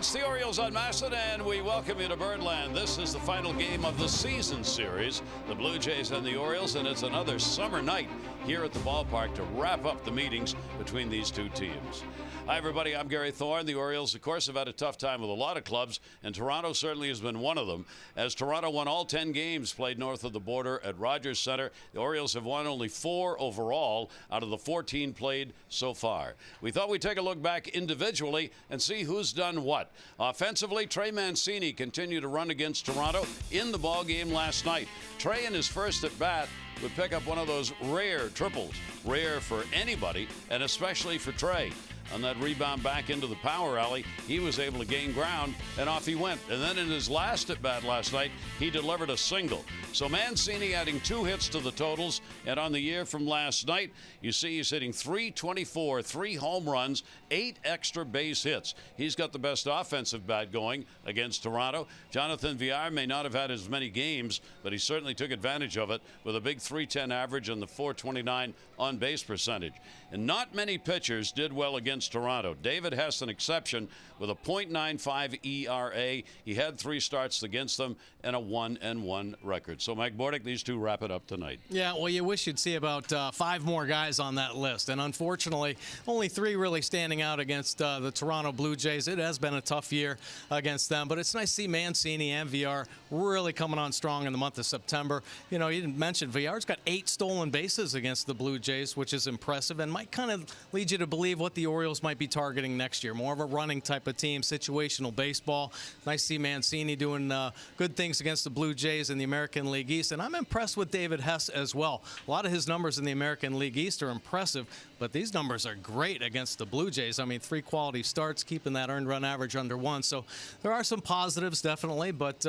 It's the Orioles unmasked, and we welcome you to Birdland. This is the final game of the season series, the Blue Jays and the Orioles, and it's another summer night here at the ballpark to wrap up the meetings between these two teams. Hi, everybody. I'm Gary Thorne. The Orioles, of course, have had a tough time with a lot of clubs, and Toronto certainly has been one of them. As Toronto won all 10 games played north of the border at Rogers Centre, the Orioles have won only 4 overall out of the 14 played so far. We thought we'd take a look back individually and see who's done what. Offensively, Trey Mancini continued to run against Toronto in the ball game last night. Trey, in his first at bat, would pick up one of those rare triples, rare for anybody, and especially for Trey. On that rebound back into the power alley, he was able to gain ground, and off he went. And then in his last at-bat last night, he delivered a single. So Mancini adding 2 hits to the totals, and on the year from last night, you see he's hitting .324, 3 home runs, 8 extra base hits. He's got the best offensive bat going against Toronto. Jonathan Villar may not have had as many games, but he certainly took advantage of it with a big .310 average and the .429 on-base percentage. And not many pitchers did well against Toronto. David Hess, an exception, with a .95 ERA. He had 3 starts against them and a 1-1 record. So, Mike Bordick, these two wrap it up tonight. Yeah, well, you wish you'd see about 5 more guys on that list. And unfortunately, only 3 really standing out against the Toronto Blue Jays. It has been a tough year against them. But it's nice to see Mancini and Villar really coming on strong in the month of September. You know, you didn't mention Villar's got 8 stolen bases against the Blue Jays, which is impressive and might kind of lead you to believe what the Orioles might be targeting next year. More of a running type of team, situational baseball. Nice to see Mancini doing good things against the Blue Jays in the American League East. And I'm impressed with David Hess as well. A lot of his numbers in the American League East are impressive, but these numbers are great against the Blue Jays. I mean, 3 quality starts, keeping that earned run average under 1. So there are some positives, definitely. But,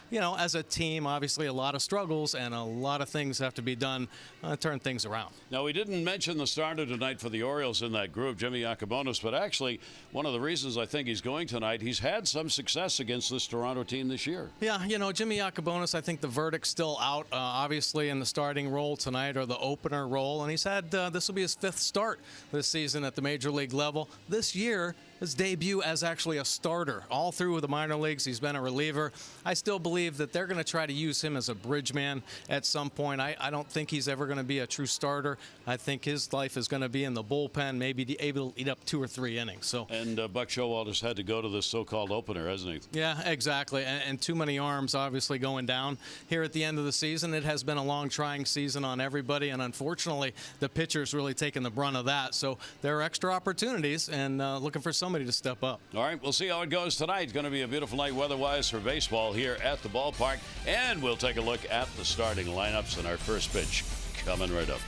you know, as a team, obviously a lot of struggles and a lot of things have to be done to turn things around. Now, we didn't mention the starter tonight for the Orioles in that group, Jimmy Yacobonis, but actually one of the reasons I think he's going tonight, he's had some success against this Toronto team this year. Yeah, you know, Jimmy Yacobonis, I think the verdict's still out, obviously, in the starting role tonight or the opener role. And he's had, this will be his 5th start this season at the major league level. This year, his debut as actually a starter. All through the minor leagues, he's been a reliever. I still believe that they're going to try to use him as a bridge man at some point. I don't think he's ever going to be a true starter. I think his life is going to be in the bullpen, maybe able to eat up 2 or 3 innings. So. And Buck Showalter's had to go to this so-called opener, hasn't he? Yeah, exactly. And too many arms obviously going down here at the end of the season. It has been a long, trying season on everybody, and unfortunately, the pitcher's really taken the brunt of that. So there are extra opportunities, and looking for somebody to step up. All right, we'll see how it goes tonight. It's going to be a beautiful night weather-wise for baseball here at the ballpark, and we'll take a look at the starting lineups in our first pitch coming right up.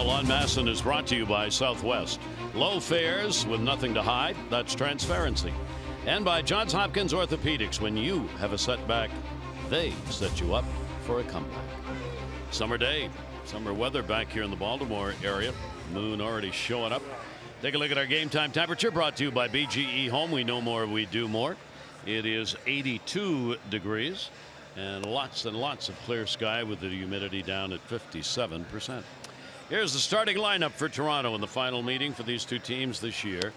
On Masson is brought to you by Southwest. Low fares with nothing to hide. That's transparency. And by Johns Hopkins Orthopedics. When you have a setback, they set you up for a comeback. Summer day, summer weather back here in the Baltimore area. Moon already showing up. Take a look at our game time temperature, brought to you by BGE Home. We know more, we do more. It is 82 degrees and lots of clear sky with the humidity down at 57%. Here's the starting lineup for Toronto in the final meeting for these two teams this year.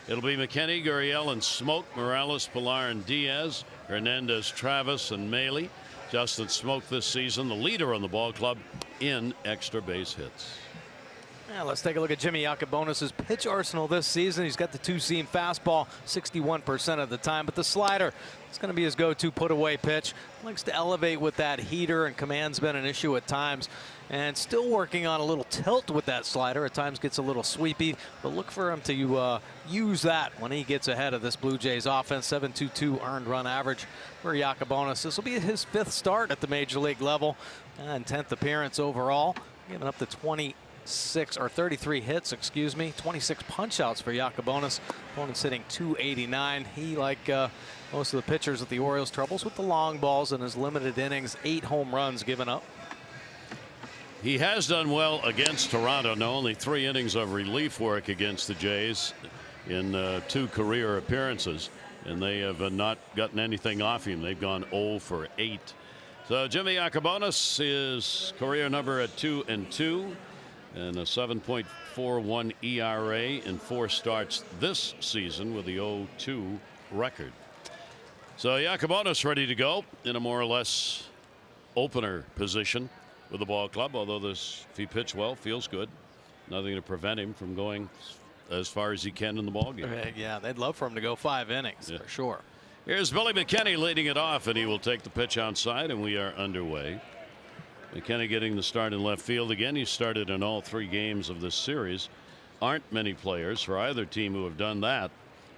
It'll be McKenny, Gurriel, and Smoke, Morales, Pilar, and Diaz, Hernandez, Travis, and Maley. Justin Smoke this season, the leader on the ball club in extra base hits. Yeah, let's take a look at Jimmy Yacobonis' pitch arsenal this season. He's got the two-seam fastball 61% of the time, but the slider is going to be his go-to put-away pitch. Likes to elevate with that heater, and command's been an issue at times. And still working on a little tilt with that slider. At times gets a little sweepy, but look for him to use that when he gets ahead of this Blue Jays offense. 7.22 earned run average for Yacobonis. This will be his 5th start at the major league level and 10th appearance overall. Giving up the 33 hits, 26 punch outs for Yacobonis. Opponent's hitting .289. He, like most of the pitchers at the Orioles, troubles with the long balls in his limited innings. 8 home runs given up. He has done well against Toronto. Now only 3 innings of relief work against the Jays in 2 career appearances, and they have not gotten anything off him. They've gone 0 for 8. So Jimmy Yacobonis is career number at 2-2 and a 7.41 ERA in 4 starts this season with the 0-2 record. So Yacobonis ready to go in a more or less opener position with the ball club, although this, if he pitched well, feels good. Nothing to prevent him from going as far as he can in the ball game. Yeah, they'd love for him to go 5 innings for sure. Here's Billy McKenny leading it off, and he will take the pitch outside, and we are underway. McKenny getting the start in left field again. He started in all 3 games of this series. Aren't many players for either team who have done that.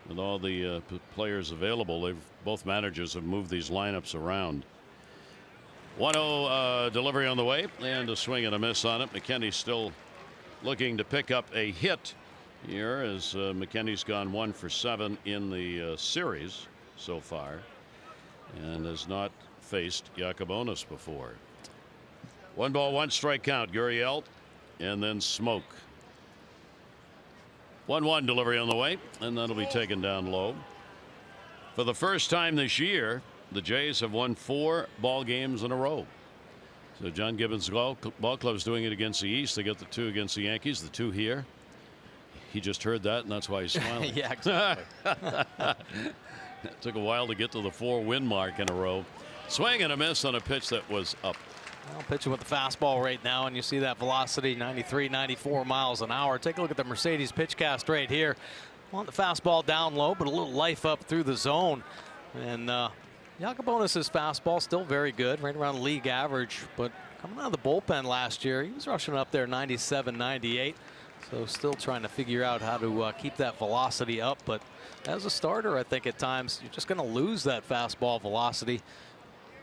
With all the players available, both managers have moved these lineups around. 1-0 delivery on the way, and a swing and a miss on it. McKenny still looking to pick up a hit here, as McKenny's gone 1 for 7 in the series so far and has not faced Yacobonis before. 1 ball, 1 strike count. Gurriel and then Smoke. 1-1 delivery on the way, and that'll be taken down low. For the first time this year, the Jays have won 4 ball games in a row. So John Gibbons' ball club's doing it against the East. They got the 2 against the Yankees, the 2 here. He just heard that, and that's why he's smiling. Yeah, exactly. It took a while to get to the 4-win mark in a row. Swing and a miss on a pitch that was up. Well, pitching with the fastball right now, and you see that velocity, 93, 94 miles an hour. Take a look at the Mercedes pitch cast right here. Want the fastball down low, but a little life up through the zone. And Yacobonis' fastball still very good, right around league average, but coming out of the bullpen last year, he was rushing up there 97, 98. So still trying to figure out how to keep that velocity up. But as a starter, I think at times you're just going to lose that fastball velocity.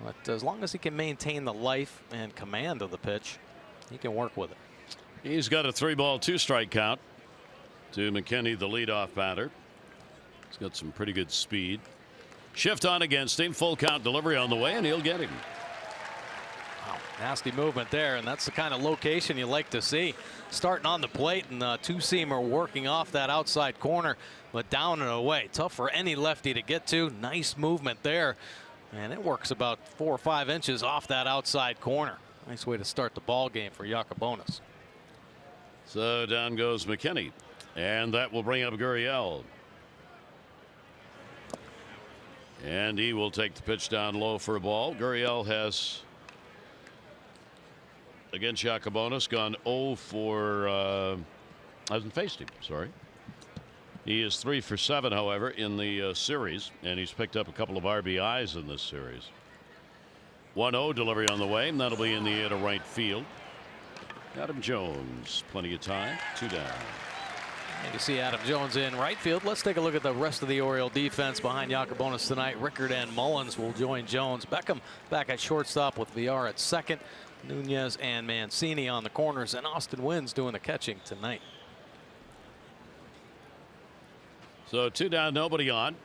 But as long as he can maintain the life and command of the pitch, he can work with it. He's got a 3-ball, 2-strike count to McKenny, the leadoff batter. He's got some pretty good speed. Shift on against him. Full count delivery on the way, and he'll get him. Wow, nasty movement there, and that's the kind of location you like to see. Starting on the plate, and the 2-seamer working off that outside corner, but down and away. Tough for any lefty to get to. Nice movement there, and it works about 4 or 5 inches off that outside corner. Nice way to start the ball game for Yacobonis. So down goes McKenny, and that will bring up Gurriel. And he will take the pitch down low for a ball. Gurriel has, against Yacobonis, gone 0 for, hasn't faced him, sorry. He is 3 for 7, however, in the series, and he's picked up a couple of RBIs in this series. 1-0 delivery on the way, and that'll be in the air to right field. Adam Jones, plenty of time, 2 down. And you see Adam Jones in right field. Let's take a look at the rest of the Oriole defense behind Yakubonis tonight. Rickard and Mullins will join Jones. Beckham back at shortstop with VR at second. Nunez and Mancini on the corners, and Austin Wynn's doing the catching tonight. So 2 down, nobody on.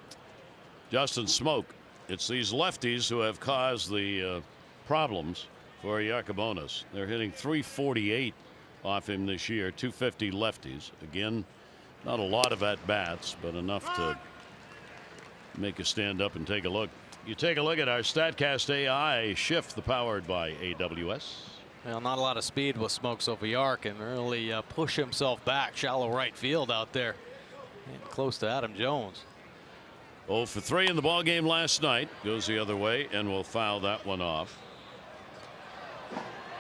Justin Smoke. It's these lefties who have caused the problems for Yakubonis. They're hitting .348 off him this year. .250 lefties. Again, not a lot of at-bats, but enough to make you stand up and take a look. You take a look at our StatCast AI shift, powered by AWS. Well, not a lot of speed with Smoke, so VR can really push himself back. Shallow right field out there. And close to Adam Jones. 0 for 3 in the ball game last night. Goes the other way and will foul that one off.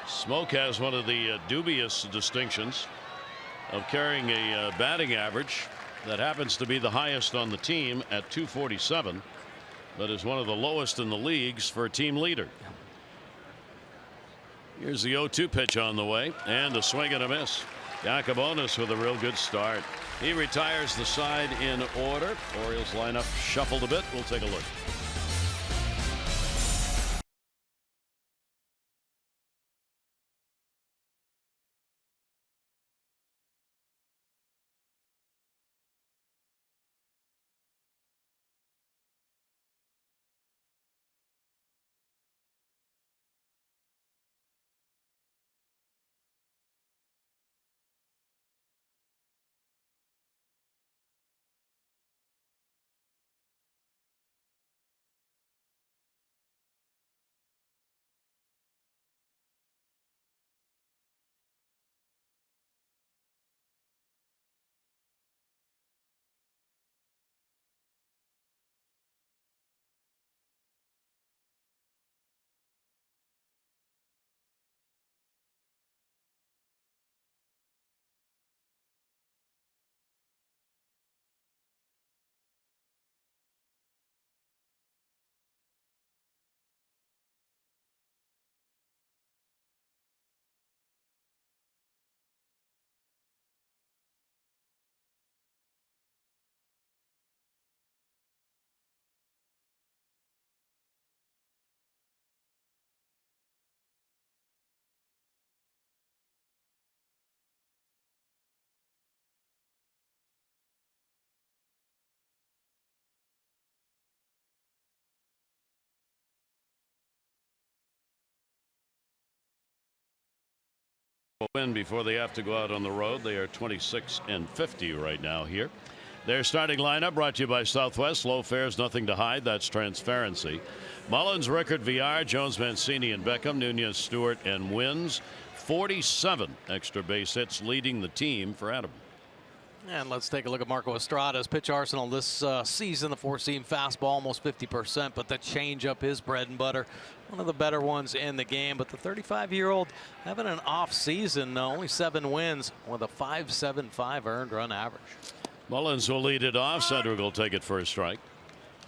Smoke has one of the dubious distinctions of carrying a batting average that happens to be the highest on the team at .247, but is one of the lowest in the leagues for a team leader. Here's the 0-2 pitch on the way, and a swing and a miss. Yakubonis with a real good start. He retires the side in order. Orioles lineup shuffled a bit. We'll take a look. Win before they have to go out on the road. They are 26-50 right now here. Their starting lineup brought to you by Southwest. Low fares, nothing to hide. That's transparency. Mullins, Rickard, VR, Jones, Mancini, and Beckham, Nunez, Stewart, and Wins. 47 extra base hits, leading the team for Adam. And let's take a look at Marco Estrada's pitch arsenal this season. The four-seam fastball, almost 50%, but the changeup is bread and butter. One of the better ones in the game, but the 35-year-old having an off season, only 7 wins with a .575 earned run average. Mullins will lead it off. Cedric will take it for a strike.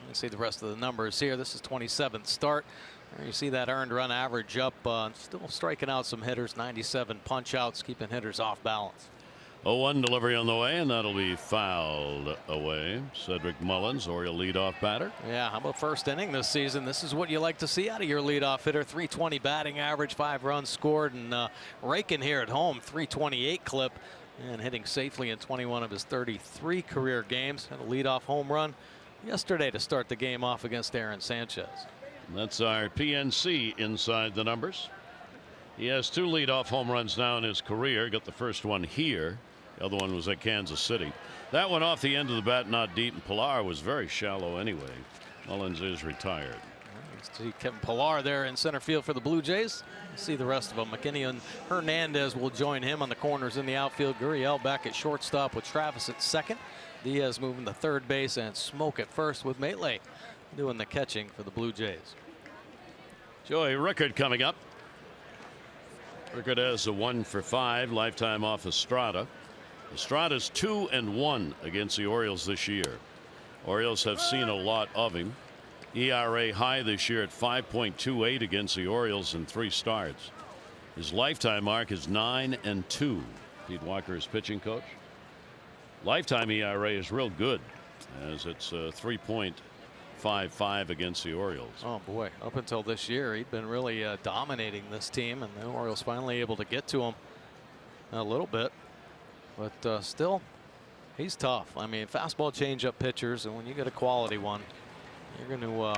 You see the rest of the numbers here. This is 27th start. There you see that earned run average up, still striking out some hitters, 97 punch outs, keeping hitters off balance. 0-1 delivery on the way, and that'll be fouled away. Cedric Mullins, Oriole leadoff batter. Yeah, how about first inning this season? This is what you like to see out of your leadoff hitter. .320 batting average, 5 runs scored, and raking here at home, .328 clip, and hitting safely in 21 of his 33 career games. Had a leadoff home run yesterday to start the game off against Aaron Sanchez. That's our PNC inside the numbers. He has 2 leadoff home runs now in his career. Got the first one here. The other one was at Kansas City. That one off the end of the bat, not deep, and Pilar was very shallow anyway. Mullins is retired. See Kevin Pilar there in center field for the Blue Jays. See the rest of them. McKinney and Hernandez will join him on the corners in the outfield. Gurriel back at shortstop with Travis at second. Diaz moving to third base, and Smoke at first with Matley doing the catching for the Blue Jays. Joey Rickard coming up. Rickard has a 1 for 5 lifetime off Estrada. Estrada's 2-1 against the Orioles this year. Orioles have seen a lot of him. ERA high this year at 5.28 against the Orioles in 3 starts. His lifetime mark is 9-2. Pete Walker is pitching coach. Lifetime ERA is real good, as it's 3.55 against the Orioles. Oh boy, up until this year he'd been really dominating this team, and the Orioles finally able to get to him a little bit, but still he's tough. I mean, fastball changeup pitchers, and when you get a quality one, you're going to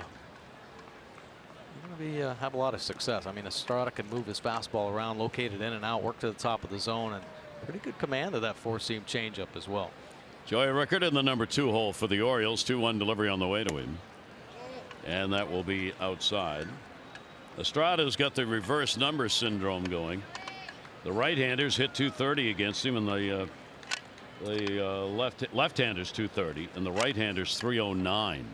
have a lot of success. I mean, Estrada can move his fastball around, locate it in and out, work to the top of the zone, and pretty good command of that four-seam changeup as well. Joey Rickard in the number 2 hole for the Orioles. 2-1 delivery on the way to him, and that will be outside. Estrada's got the reverse number syndrome going. The right-handers hit 230 against him, and the left-handers 230, and the right-handers 309.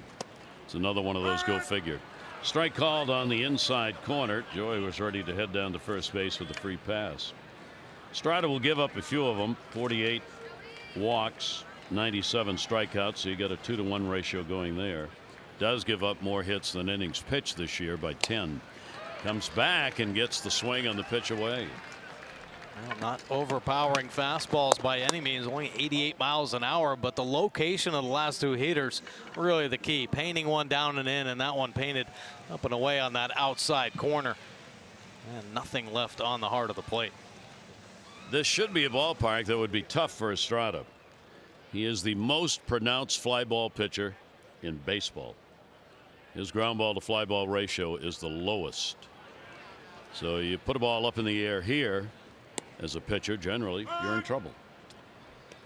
It's another one of those go figure. Strike called on the inside corner. Joey was ready to head down to first base with a free pass. Estrada will give up a few of them. 48 walks, 97 strikeouts, so you got a 2-to-1 ratio going there. Does give up more hits than innings pitched this year by 10. Comes back and gets the swing on the pitch away. Well, not overpowering fastballs by any means, only 88 miles an hour, but the location of the last two heaters really the key. Painting one down and in, and that one painted up and away on that outside corner, and nothing left on the heart of the plate. This should be a ballpark that would be tough for Estrada. He is the most pronounced fly ball pitcher in baseball. His ground ball to fly ball ratio is the lowest. So you put a ball up in the air here as a pitcher, generally you're in trouble.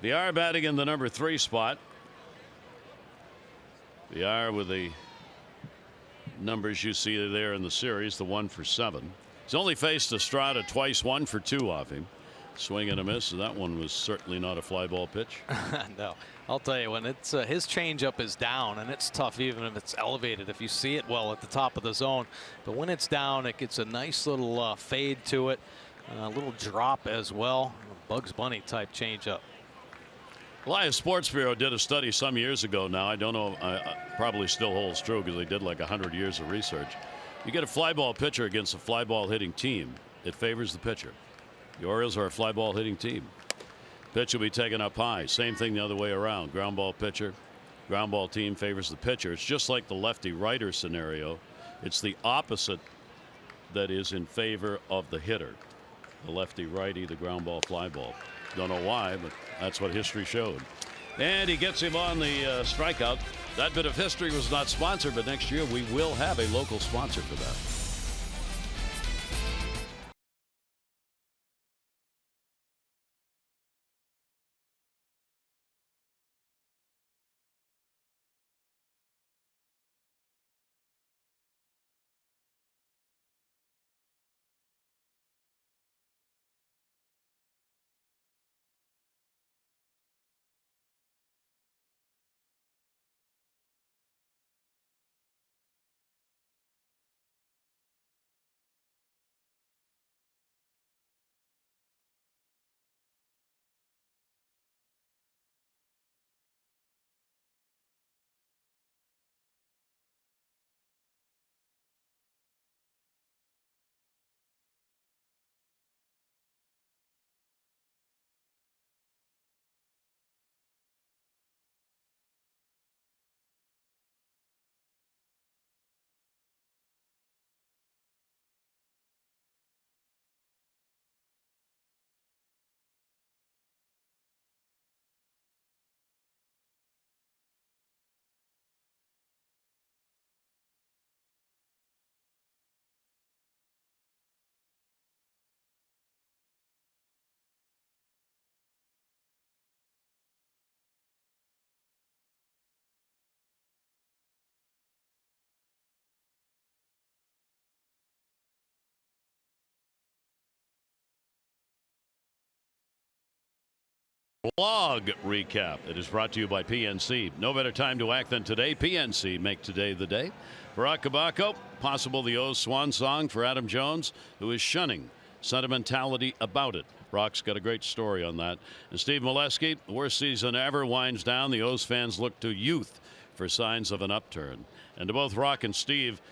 VR batting in the number 3 spot. VR with the numbers you see there in the series, the 1 for 7. He's only faced Estrada twice, 1 for 2 off him. Swing and a miss. That one was certainly not a fly ball pitch. No, I'll tell you, when it's his changeup is down, and it's tough even if it's elevated, if you see it well at the top of the zone. But when it's down, it gets a nice little fade to it, a little drop as well. Bugs Bunny type changeup. Live Sports Bureau did a study some years ago now. I don't know, probably still holds true because they did like 100 years of research. You get a fly ball pitcher against a fly ball hitting team, it favors the pitcher. The Orioles are a fly ball hitting team. Pitch will be taken up high. Same thing the other way around. Ground ball pitcher, ground ball team favors the pitcher. It's just like the lefty righter scenario. It's the opposite that is in favor of the hitter. The lefty righty, the ground ball fly ball. Don't know why, but that's what history showed. And he gets him on the strikeout. That bit of history was not sponsored, but next year we will have a local sponsor for that. Blog recap. It is brought to you by PNC. No better time to act than today. PNC, make today the day. Barack Kabako, possible the O's swan song for Adam Jones, who is shunning sentimentality about it. Brock's got a great story on that. And Steve Molesky, worst season ever, winds down. The O's fans look to youth for signs of an upturn. And to both Rock and Steve,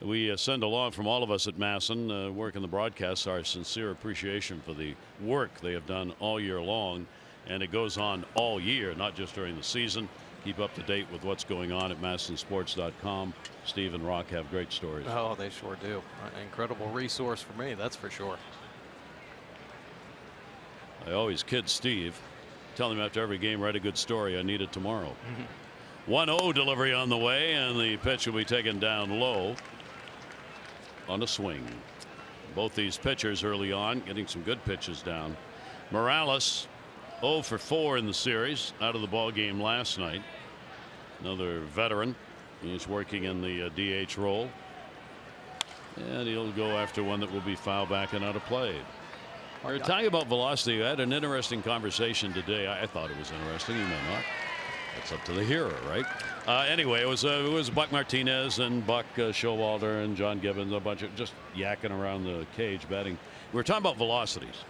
we send along from all of us at Masson, work in the broadcast, our sincere appreciation for the work they have done all year long. And it goes on all year, not just during the season. Keep up to date with what's going on at MASNsports.com. Steve and Rock have great stories. Oh, they sure do. An incredible resource for me, that's for sure. I always kid Steve, tell him after every game, write a good story. I need it tomorrow. 1-0 delivery on the way, and the pitch will be taken down low on a swing. Both these pitchers early on getting some good pitches down. Morales 0 for 4 in the series, out of the ball game last night. Another veteran. He's working in the DH role, and he'll go after one that will be foul back and out of play. We're talking about velocity. I had an interesting conversation today. I thought it was interesting. You may not. It's up to the hearer, right? Anyway, it was Buck Martinez and Buck Showalter and John Gibbons, a bunch of just yakking around the cage batting. We were talking about velocities.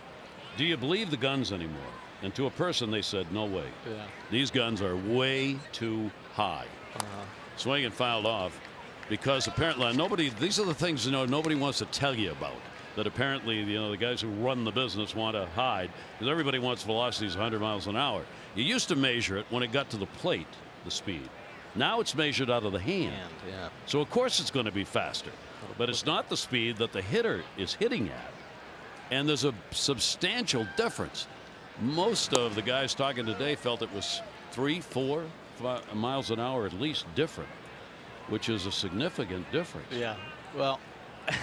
Do you believe the guns anymore? And to a person, they said, no way. Yeah. These guns are way too high. Swing and fouled off because apparently nobody. These are the things nobody wants to tell you about. That apparently the guys who run the business want to hide, because everybody wants velocities 100 miles an hour. You used to measure it when it got to the plate, the speed. Now it's measured out of the hand. Yeah. So of course it's going to be faster, but it's not the speed that the hitter is hitting at. And there's a substantial difference. Most of the guys talking today felt it was 3-4 miles an hour at least different, which is a significant difference. Yeah. Well,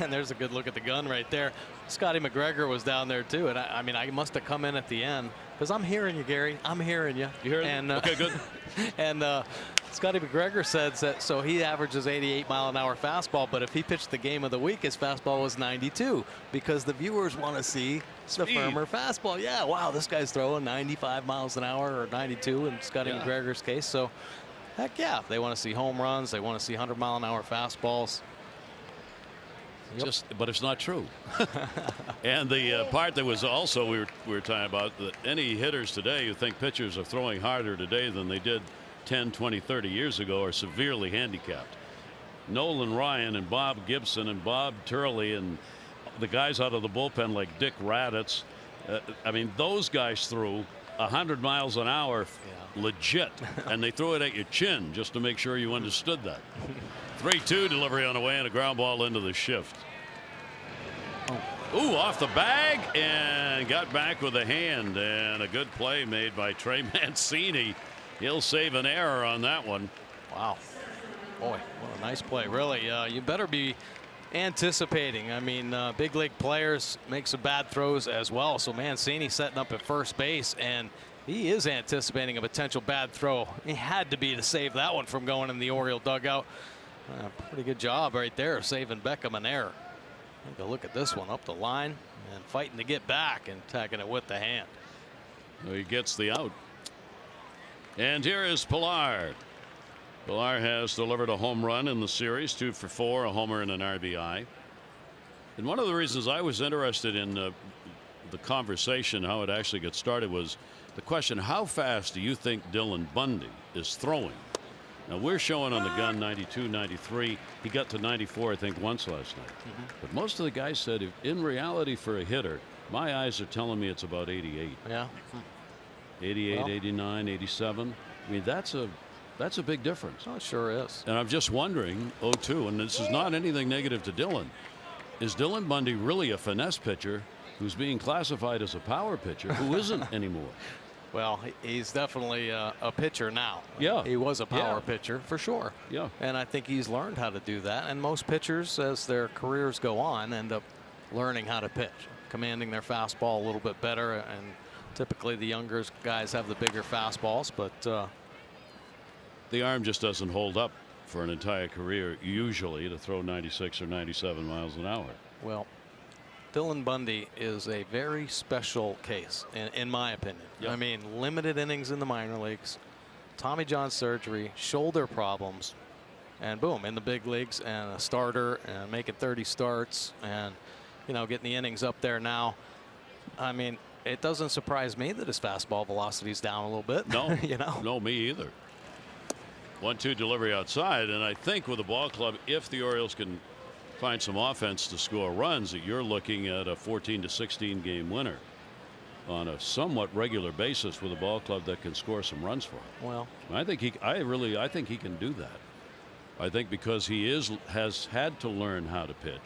and there's a good look at the gun right there. Scotty McGregor was down there too, and I mean I must have come in at the end because I'm hearing you, Gary. I'm hearing you. You hear and, okay, good. And Scotty McGregor said that so he averages 88-mile-an-hour fastball, but if he pitched the game of the week, his fastball was 92 because the viewers want to see the firmer fastball. Yeah, wow, this guy's throwing 95 miles an hour or 92 in Scotty McGregor's case. So heck yeah, they want to see home runs. They want to see 100-mile-an-hour fastballs. But it's not true. And the part that was also we were talking about that any hitters today who think pitchers are throwing harder today than they did 10, 20, 30 years ago are severely handicapped. Nolan Ryan and Bob Gibson and Bob Turley and the guys out of the bullpen like Dick Raditz. I mean, those guys threw 100 miles an hour legit, and they threw it at your chin just to make sure you understood that. 3-2 delivery on the way and a ground ball into the shift. Ooh, off the bag and got back with a hand, and a good play made by Trey Mancini. He'll save an error on that one. Wow. Boy, what a nice play. Really, you better be anticipating. I mean, big league players make some bad throws as well. So Mancini setting up at first base, and he is anticipating a potential bad throw. He had to be to save that one from going in the Oriole dugout. Pretty good job right there of saving Beckham an error. Take a look at this one up the line and fighting to get back and tagging it with the hand. Well, he gets the out. And here is Pilar. Pilar has delivered a home run in the series, 2 for 4, a homer and an RBI. And one of the reasons I was interested in the conversation, how it actually got started, was the question, how fast do you think Dylan Bundy is throwing? Now we're showing on the gun 92, 93. He got to 94, I think, once last night. But most of the guys said, if in reality for a hitter, my eyes are telling me it's about 88. Yeah. 88, 89, 87. I mean, that's a big difference. Oh, it sure is. And I'm just wondering, 0-2, and this is not anything negative to Dylan. Is Dylan Bundy really a finesse pitcher who's being classified as a power pitcher who isn't anymore? Well, he's definitely a pitcher now. Yeah. He was a power pitcher for sure. Yeah. And I think he's learned how to do that. And most pitchers, as their careers go on, end up learning how to pitch, commanding their fastball a little bit better. And typically the younger guys have the bigger fastballs, but the arm just doesn't hold up for an entire career usually to throw 96 or 97 miles an hour. Well, Dylan Bundy is a very special case, in my opinion. Yep. I mean, limited innings in the minor leagues, Tommy John surgery, shoulder problems, and boom, in the big leagues, and a starter, and making 30 starts, and getting the innings up there now. I mean, it doesn't surprise me that his fastball velocity is down a little bit. No, no, no, me either. 1-2 delivery outside, and I think with the ball club, if the Orioles can find some offense to score runs, that you're looking at a 14-16 game winner. on a somewhat regular basis with a ball club that can score some runs for him. Well, I think he can do that. I think because he has had to learn how to pitch.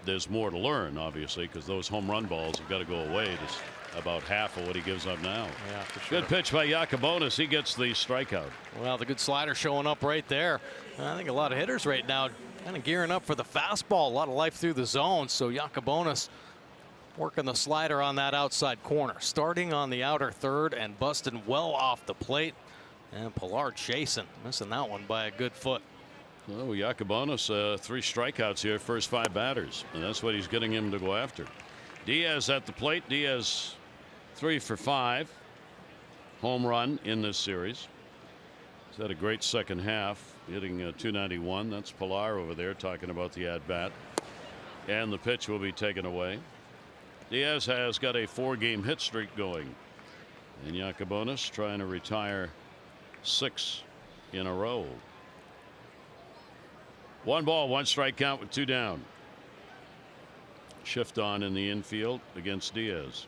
There's more to learn, obviously, because those home run balls have got to go away. To about half of what he gives up now. Yeah, for sure. Good pitch by Yakubonis. He gets the strikeout. Well, the good slider showing up right there. I think a lot of hitters right now kind of gearing up for the fastball. A lot of life through the zone. So Yakubonis working the slider on that outside corner. Starting on the outer third and busting well off the plate. And Pilar chasing. Missing that one by a good foot. Well, Yakubonis 3 strikeouts here, first 5 batters. And that's what he's getting him to go after. Diaz at the plate. Diaz 3 for 5. Home run in this series. He's had a great second half, hitting 291. That's Pilar over there talking about the at bat. And the pitch will be taken away. Diaz has got a 4-game hit streak going. And Yakubonis trying to retire 6 in a row. 1 ball, 1 strike count with 2 down. Shift on in the infield against Diaz.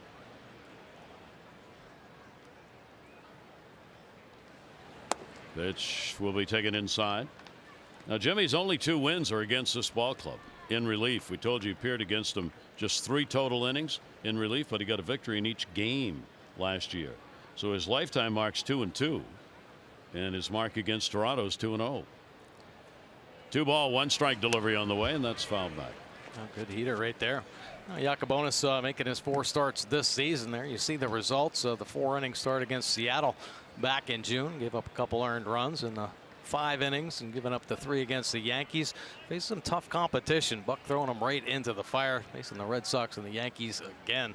Pitch will be taken inside. Now Jimmy's only 2 wins are against this ball club in relief. We told you he appeared against them just 3 total innings in relief, but he got a victory in each game last year. So his lifetime mark's 2-2, and his mark against Toronto is 2-0. 2 ball, 1 strike delivery on the way, and that's fouled back. Oh, good heater right there. Yakubonis making his 4 starts this season. There you see the results of the 4-inning start against Seattle back in June. Gave up a couple earned runs in the 5 innings and giving up the 3 against the Yankees. Faced some tough competition. Buck throwing them right into the fire. Facing the Red Sox and the Yankees again.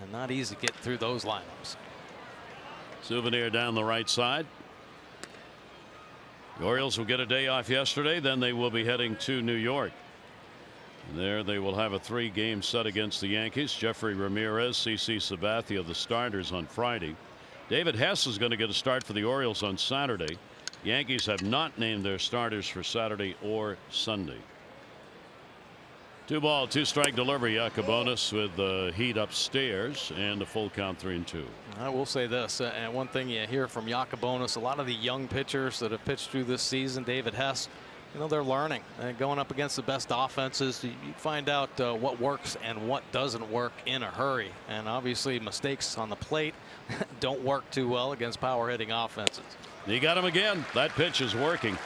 And not easy to get through those lineups. Souvenir down the right side. The Orioles will get a day off yesterday. Then they will be heading to New York. And there they will have a 3-game set against the Yankees. Jeffrey Ramirez, CC Sabathia, the starters on Friday. David Hess is going to get a start for the Orioles on Saturday. Yankees have not named their starters for Saturday or Sunday. 2 ball, 2 strike delivery. Yakubonis with the heat upstairs and a full count 3-2. I will say this, and one thing you hear from Yakubonis, a lot of the young pitchers that have pitched through this season, David Hess, you know, they're learning and going up against the best offenses. You find out what works and what doesn't work in a hurry. And obviously mistakes on the plate don't work too well against power hitting offenses. He got him again. That pitch is working.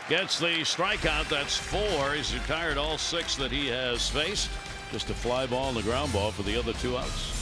Gets the strikeout. That's 4. He's retired all 6 that he has faced. Just a fly ball and a ground ball for the other 2 outs.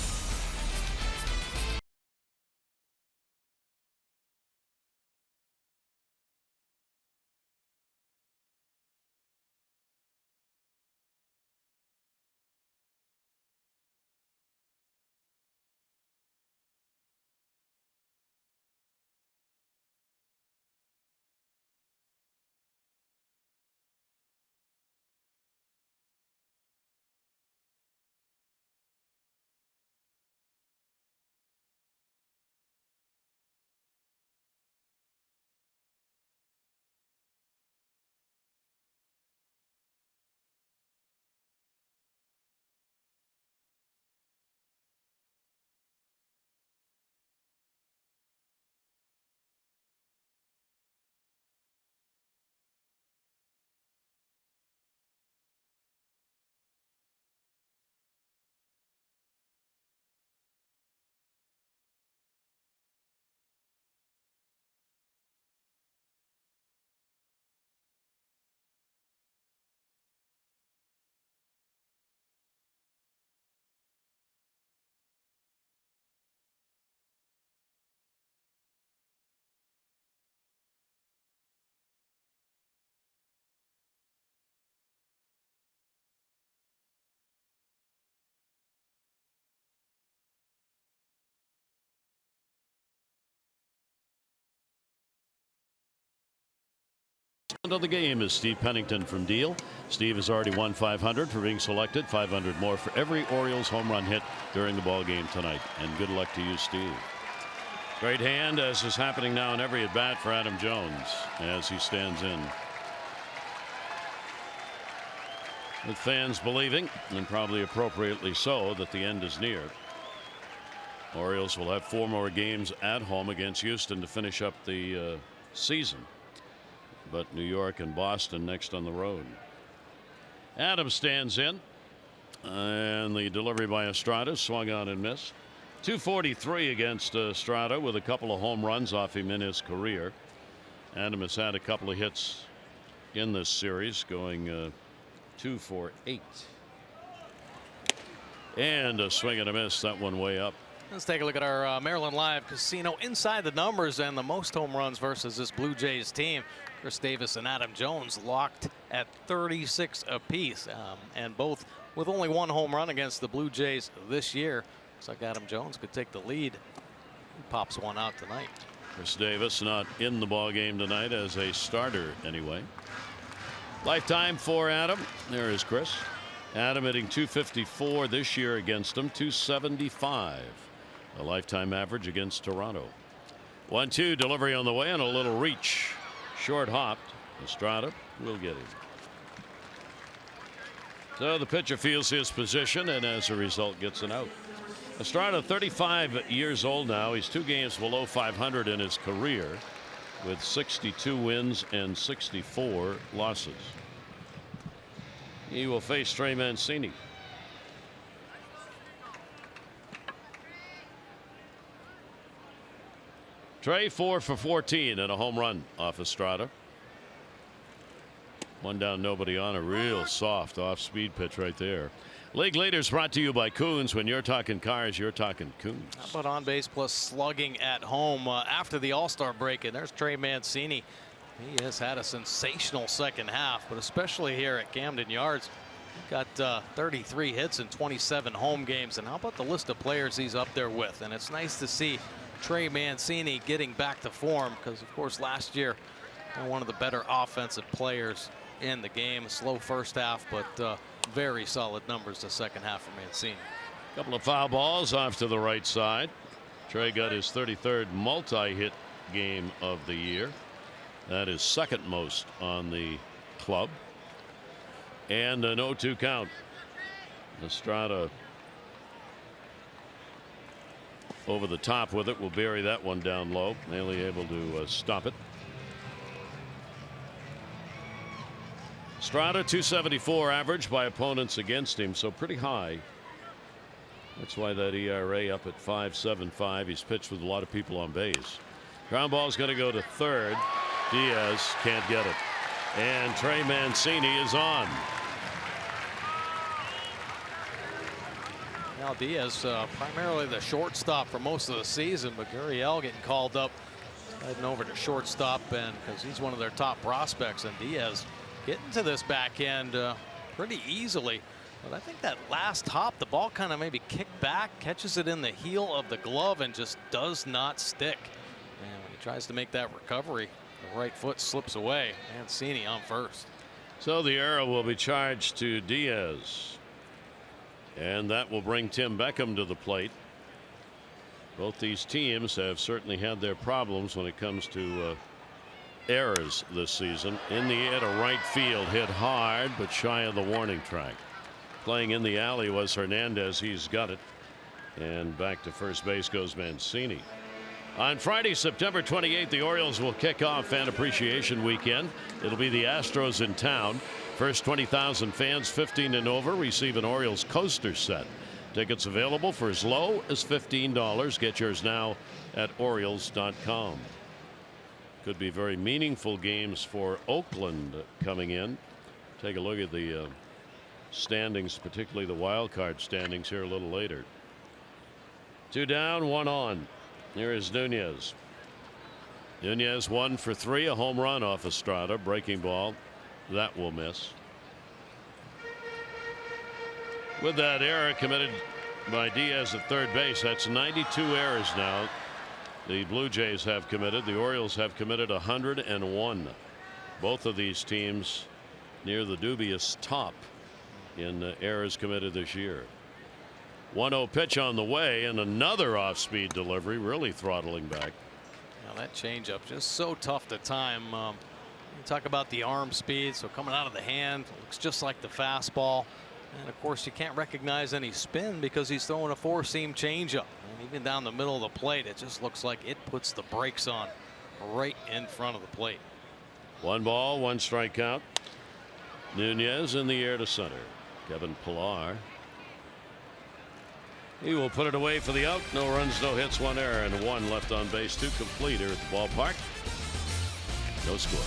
Of the game is Steve Pennington from Deal. Steve has already won $500 for being selected. $500 more for every Orioles home run hit during the ball game tonight. And good luck to you, Steve. Great hand, as is happening now in every at bat for Adam Jones as he stands in. with fans believing, and probably appropriately so, that the end is near. Orioles will have 4 more games at home against Houston to finish up the season. But New York and Boston next on the road. Adams stands in, and the delivery by Estrada swung on and missed. 243 against Estrada with a couple of home runs off him in his career. Adams has had a couple of hits in this series, going 2 for 8. And a swing and a miss, that one way up. Let's take a look at our Maryland Live Casino inside the numbers and the most home runs versus this Blue Jays team. Chris Davis and Adam Jones locked at 36 apiece, and both with only 1 home run against the Blue Jays this year. Looks like Adam Jones could take the lead. He pops one out tonight. Chris Davis not in the ball game tonight as a starter anyway. Lifetime for Adam. There is Chris. Adam hitting .254 this year against him. .275 a lifetime average against Toronto. 1-2 delivery on the way and a little reach. Short hopped. Estrada will get him. So the pitcher feels his position and as a result gets an out. Estrada 35 years old now. He's 2 games below 500 in his career with 62 wins and 64 losses. He will face Trey Mancini. Trey 4 for 14 and a home run off Estrada. 1 down, nobody on. A real soft off-speed pitch right there. League leaders brought to you by Coons. When you're talking cars, you're talking Coons. How about on base plus slugging at home after the All-Star break? And there's Trey Mancini. He has had a sensational second half, but especially here at Camden Yards. Got 33 hits in 27 home games. And how about the list of players he's up there with? And it's nice to see Trey Mancini getting back to form, because of course last year one of the better offensive players in the game. A slow first half, but very solid numbers the second half for Mancini. Couple of foul balls off to the right side. Trey got his 33rd multi-hit game of the year. That is second most on the club. And an 0-2 count. Estrada over the top with it. Will bury that one down low. Nearly able to stop it. Estrada 274 average by opponents against him, so pretty high. That's why that ERA up at 5.75. He's pitched with a lot of people on base. Ground ball's going to go to third. Diaz can't get it. And Trey Mancini is on. Now Diaz primarily the shortstop for most of the season, but Gurriel getting called up, heading over to shortstop, and because he's one of their top prospects, and Diaz getting to this back end pretty easily. But I think that last hop, the ball kind of maybe kicked back, catches it in the heel of the glove, and just does not stick. And when he tries to make that recovery, the right foot slips away. Mancini on first. So the error will be charged to Diaz. And that will bring Tim Beckham to the plate. Both these teams have certainly had their problems when it comes to errors this season. In the air to right field, hit hard but shy of the warning track. Playing in the alley was Hernandez. He's got it. And back to first base goes Mancini. On Friday, September 28th, the Orioles will kick off Fan Appreciation Weekend. It'll be the Astros in town. First 20,000 fans 15 and over receive an Orioles coaster set. Tickets available for as low as $15. Get yours now at Orioles.com. Could be very meaningful games for Oakland coming in. Take a look at the standings, particularly the wild card standings here a little later. 2 down, 1 on. Here is Nunez. Nunez 1 for 3, a home run off Estrada. Breaking ball. That will miss. With that error committed by Diaz at third base, that's 92 errors now the Blue Jays have committed. The Orioles have committed 101. Both of these teams near the dubious top in errors committed this year. 1-0 pitch on the way, and another off-speed delivery, really throttling back. Now that changeup just so tough to time. You talk about the arm speed, so coming out of the hand, looks just like the fastball. And of course, you can't recognize any spin because he's throwing a four-seam changeup. And even down the middle of the plate, it just looks like it puts the brakes on right in front of the plate. 1 ball, 1 strike count. Nunez in the air to center. Kevin Pillar. He will put it away for the out. No runs, no hits, 1 error, and 1 left on base. 2 complete here at the ballpark. No score.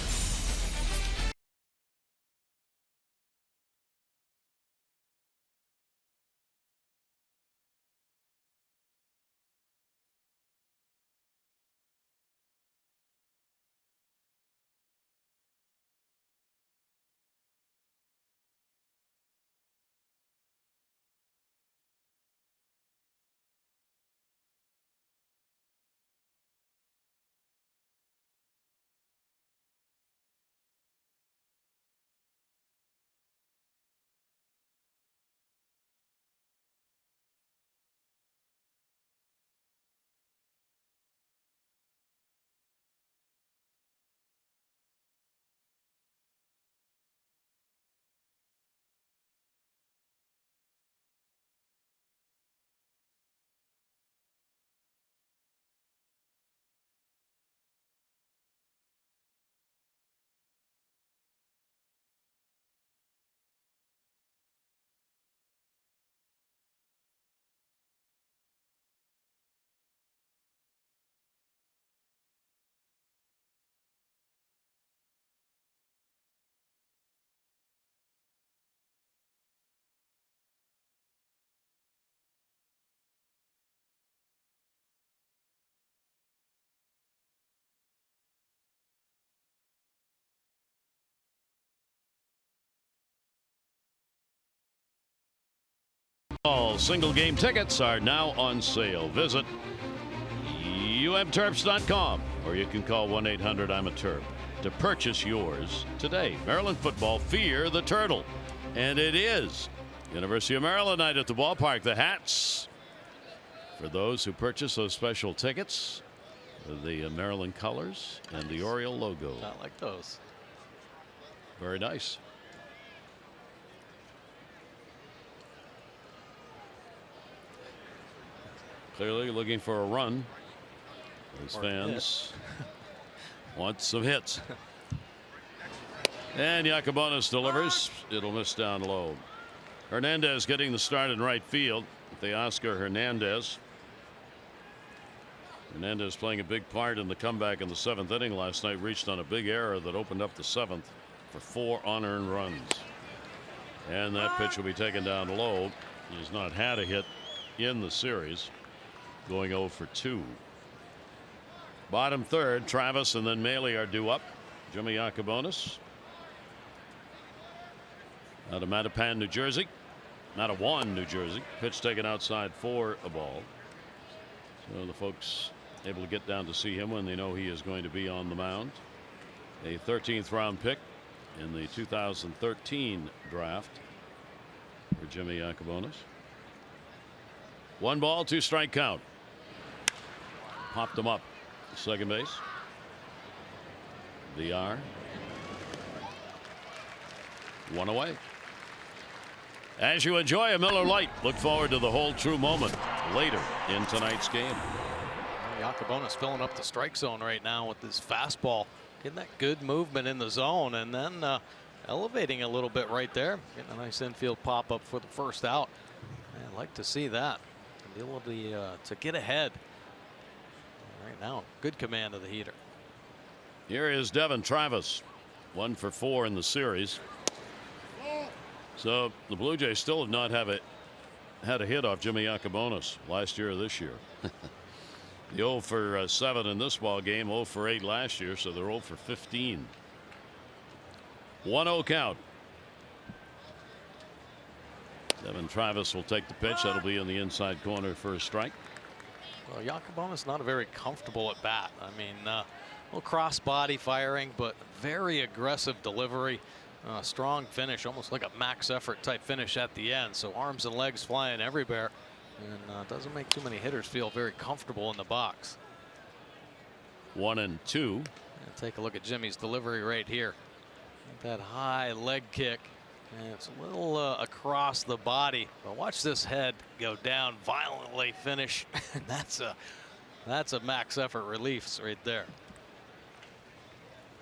All single game tickets are now on sale. Visit umterps.com or you can call 1-800-I'm-a-Terp to purchase yours today. Maryland football, fear the turtle. And it is University of Maryland night at the ballpark. The hats for those who purchase those special tickets, the Maryland colors and the Oriole logo. Not like those. Very nice. Clearly looking for a run. Those fans want some hits. And Yacobonis delivers. It'll miss down low. Hernandez getting the start in right field. The Oscar Hernandez. Hernandez playing a big part in the comeback in the 7th inning last night. Reached on a big error that opened up the 7th for 4 unearned runs. And that pitch will be taken down low. He's not had a hit in the series. Going 0 for 2. Bottom third, Travis and then Maley are due up. Jimmy Yacobonis out of Mattapan, New Jersey. Matawan, New Jersey. Pitch taken outside for a ball. So the folks able to get down to see him when they know he is going to be on the mound. A 13th round pick in the 2013 draft for Jimmy Yacobonis. 1 ball, 2 strike count. Popped him up. Second base. VR. 1 away. As you enjoy a Miller Lite, look forward to the whole true moment later in tonight's game. Yacobonis filling up the strike zone right now with his fastball, getting that good movement in the zone, and then elevating a little bit right there, getting a nice infield pop up for the first out. I'd like to see that. The ability to get ahead right now. Good command of the heater. Here is Devin Travis, 1 for 4 in the series. So the Blue Jays still have not had a hit off Jimmy Yacobonis last year or this year. The 0 for 7 in this ball game, 0 for 8 last year, so they're 0 for 15. 1-0 count. Devin Travis will take the pitch. That'll be in the inside corner for a strike. Well, Yacobonis not a very comfortable at bat. I mean, little cross body firing, but very aggressive delivery. Strong finish, almost like a max effort type finish at the end. So arms and legs flying everywhere, and doesn't make too many hitters feel very comfortable in the box. 1-2. Take a look at Jimmy's delivery right here. That high leg kick. And it's a little across the body, but watch this head go down violently, finish. that's a max effort release right there.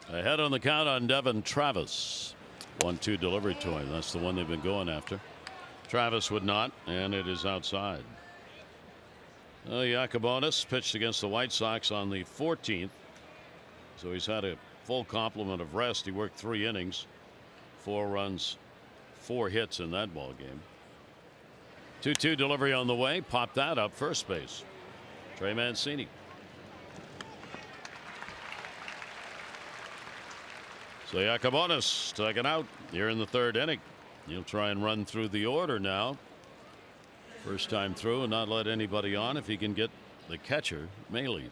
Ahead on the count on Devin Travis. 1-2 delivery to him. That's the one they've been going after. Travis would not, and it is outside. Yacobonis pitched against the White Sox on the 14th, so he's had a full complement of rest. He worked 3 innings, 4 runs, 4 hits in that ball game. 2-2 delivery on the way. Popped that up first base. Trey Mancini. So Yacobonis taken out here in the 3rd inning. He'll try and run through the order now. First time through and not let anybody on if he can get the catcher, Maley.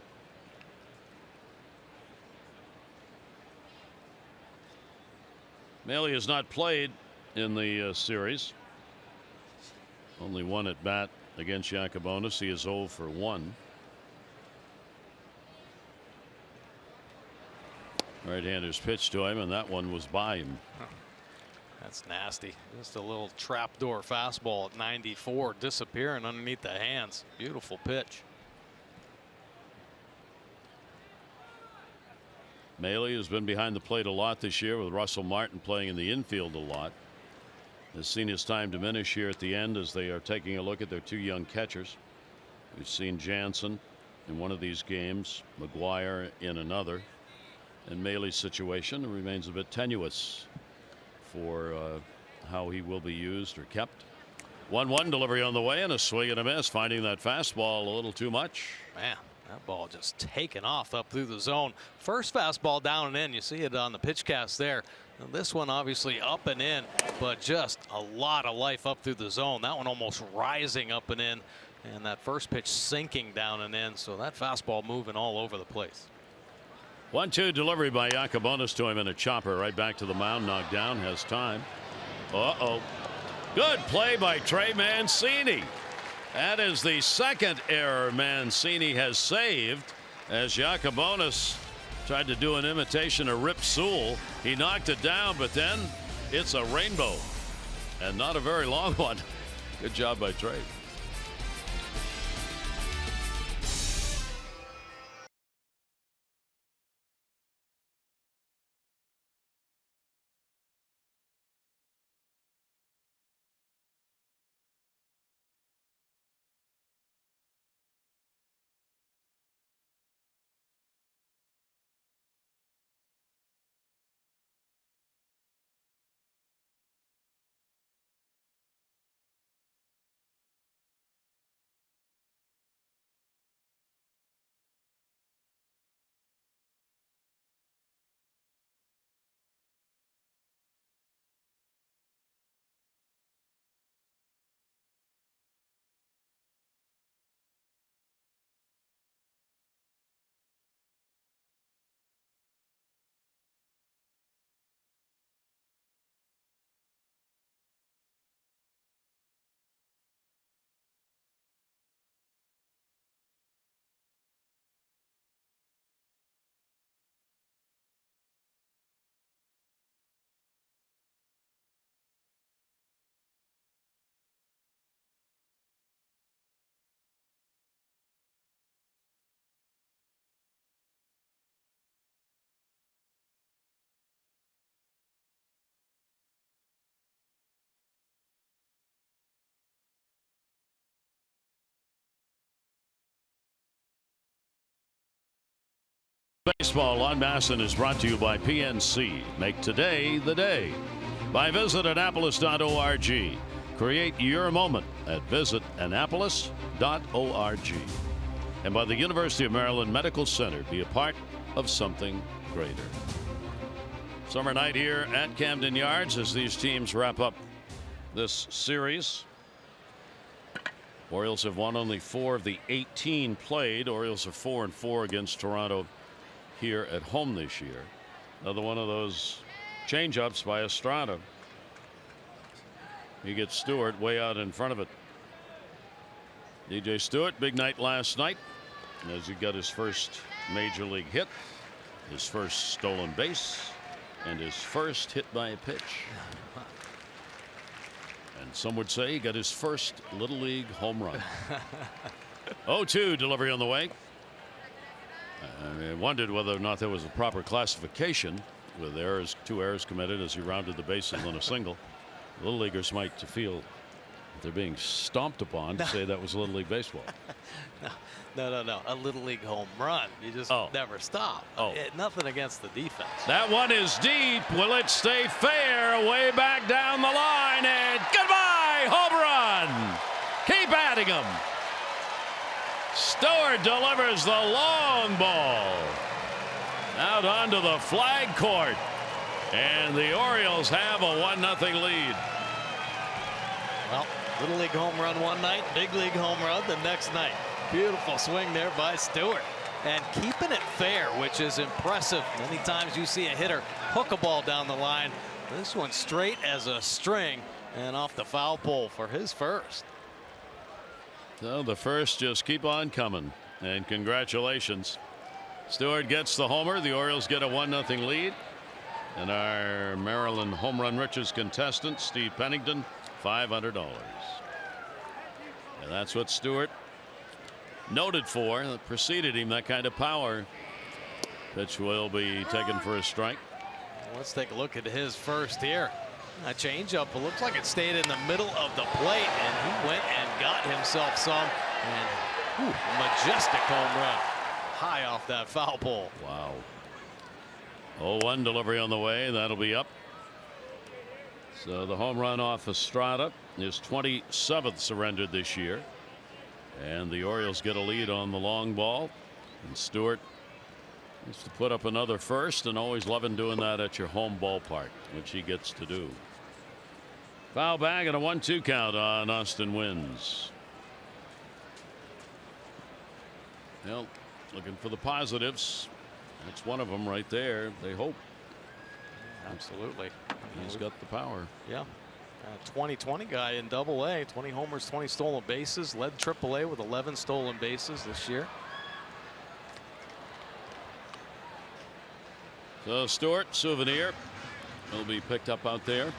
Maley has not played in the series. Only 1 at bat against Yacobonis. He is 0 for 1. Right-handers pitched to him, and that one was by him. That's nasty. Just a little trapdoor fastball at 94, disappearing underneath the hands. Beautiful pitch. Maley has been behind the plate a lot this year, with Russell Martin playing in the infield a lot. Has seen his time diminish here at the end as they are taking a look at their 2 young catchers. We've seen Jansen in one of these games, McGuire in another, and Maley's situation remains a bit tenuous for how he will be used or kept. 1-1 delivery on the way, and a swing and a miss, finding that fastball a little too much. Man, that ball just taken off up through the zone. First fastball down and in. You see it on the pitch cast there. Now this one obviously up and in, but just a lot of life up through the zone. That one almost rising up and in, and that first pitch sinking down and in. So that fastball moving all over the place. 1-2 delivery by Yacobonis to him, in a chopper right back to the mound. Knocked down, has time. Good play by Trey Mancini. That is the 2nd error Mancini has saved, as Yacobonis tried to do an imitation of Rip Sewell. He knocked it down, but then it's a rainbow, and not a very long one. Good job by Trey. Baseball on Masson is brought to you by PNC. Make today the day. By visitannapolis.org. Create your moment at visitannapolis.org. And by the University of Maryland Medical Center. Be a part of something greater. Summer night here at Camden Yards as these teams wrap up this series. Orioles have won only 4 of the 18 played. Orioles are 4-4 against Toronto here at home this year. Another one of those change-ups by Estrada. He gets Stewart way out in front of it. DJ Stewart, big night last night as he got his first major league hit. his first stolen base, and his first hit by a pitch. And some would say he got his first Little League home run. 0-2 delivery on the way. I wondered whether or not there was a proper classification with errors, 2 errors committed as he rounded the bases on a single. Little leaguers might feel they're being stomped upon to say that was Little League baseball. No. A Little League home run. You just never stop. Nothing against the defense. That one is deep. Will it stay fair? Way back down the line. And goodbye. Home run. Keep adding them. Stewart delivers the long ball out onto the flag court. And the Orioles have a 1-0 lead. Well, Little League home run one night, big league home run the next night. Beautiful swing there by Stewart. And keeping it fair, which is impressive. Many times you see a hitter hook a ball down the line. This one straight as a string and off the foul pole for his first. So the first just keep on coming. And congratulations. Stewart gets the homer. The Orioles get a 1-0 lead. And our Maryland Home Run Riches contestant, Steve Pennington, $500. And that's what Stewart noted for. That preceded him, that kind of power. Pitch will be taken for a strike. Let's take a look at his first here. A changeup. It looks like it stayed in the middle of the plate, and he went and got himself some. And majestic home run high off that foul pole. Wow. 0-1 delivery on the way. That'll be up. So the home run off Estrada, his 27th surrendered this year. And the Orioles get a lead on the long ball. And Stewart needs to put up another first, and always loving doing that at your home ballpark, which he gets to do. Foul bag and a 1-2 count on Austin Wynns. Well, looking for the positives. That's one of them right there. They hope. Absolutely. He's got the power. Yeah. 2020 guy in Double-A. 20 homers, 20 stolen bases. Led Triple-A with 11 stolen bases this year. So Stewart, souvenir, will be picked up out there.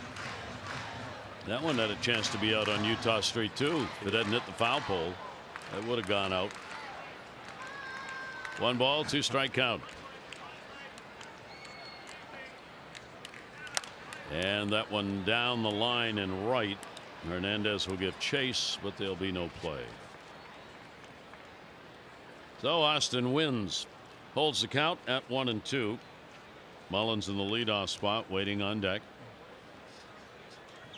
That one had a chance to be out on Utah Street too. If it hadn't hit the foul pole, that would have gone out. 1 ball, 2 strike count. And that one down the line and right. Hernandez will give chase, but there'll be no play. So Austin Wynns holds the count at 1-2. Mullins in the leadoff spot, waiting on deck.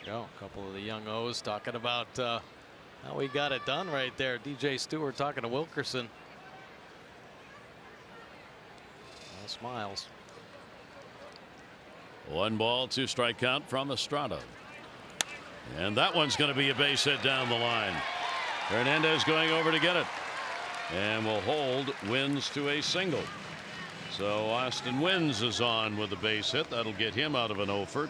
A couple of the young O's talking about how we got it done right there. DJ Stewart talking to Wilkerson. All smiles. 1 ball, 2 strike count from Estrada. And that one's going to be a base hit down the line. Hernandez going over to get it. And will hold Wynns to a single. So Austin Wynns is on with a base hit. That'll get him out of an 0-for.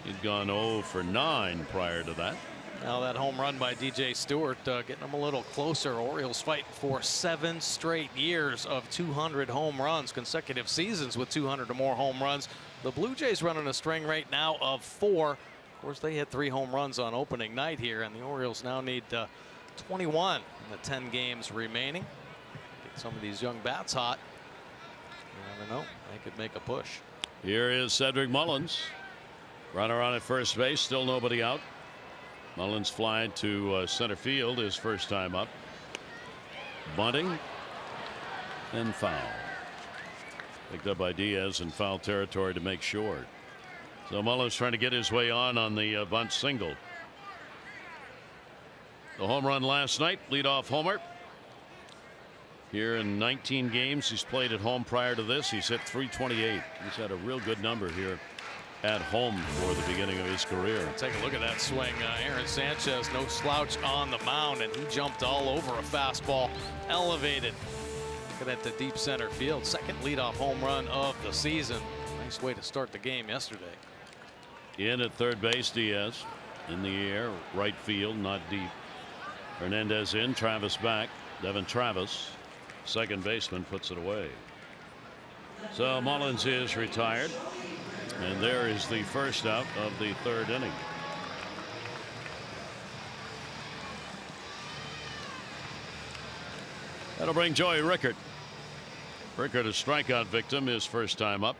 He'd gone 0 for 9 prior to that. Now that home run by DJ Stewart getting him a little closer. Orioles fight for 7 straight years of 200 home runs, consecutive seasons with 200 or more home runs. The Blue Jays running a string right now of 4. Of course, they hit 3 home runs on opening night here, and the Orioles now need 21 in the 10 games remaining. Get some of these young bats hot. You never know, they could make a push. Here is Cedric Mullins. Runner on at first base, still nobody out. Mullins flying to center field his first time up. Bunting and foul. Picked up by Diaz in foul territory to make sure. So Mullins trying to get his way on the bunt single. The home run last night, leadoff homer. Here in 19 games he's played at home prior to this. He's hit .328. He's had a real good number here at home for the beginning of his career. Take a look at that swing. Aaron Sanchez, no slouch on the mound, and he jumped all over a fastball, elevated. Look at that to deep center field. Second leadoff home run of the season. Nice way to start the game yesterday. In at third base, Diaz in the air, right field, not deep. Hernandez in, Travis back. Devin Travis, second baseman, puts it away. So Mullins is retired, and there is the first out of the third inning. That'll bring Joey Rickert. Rickert, a strikeout victim, his first time up.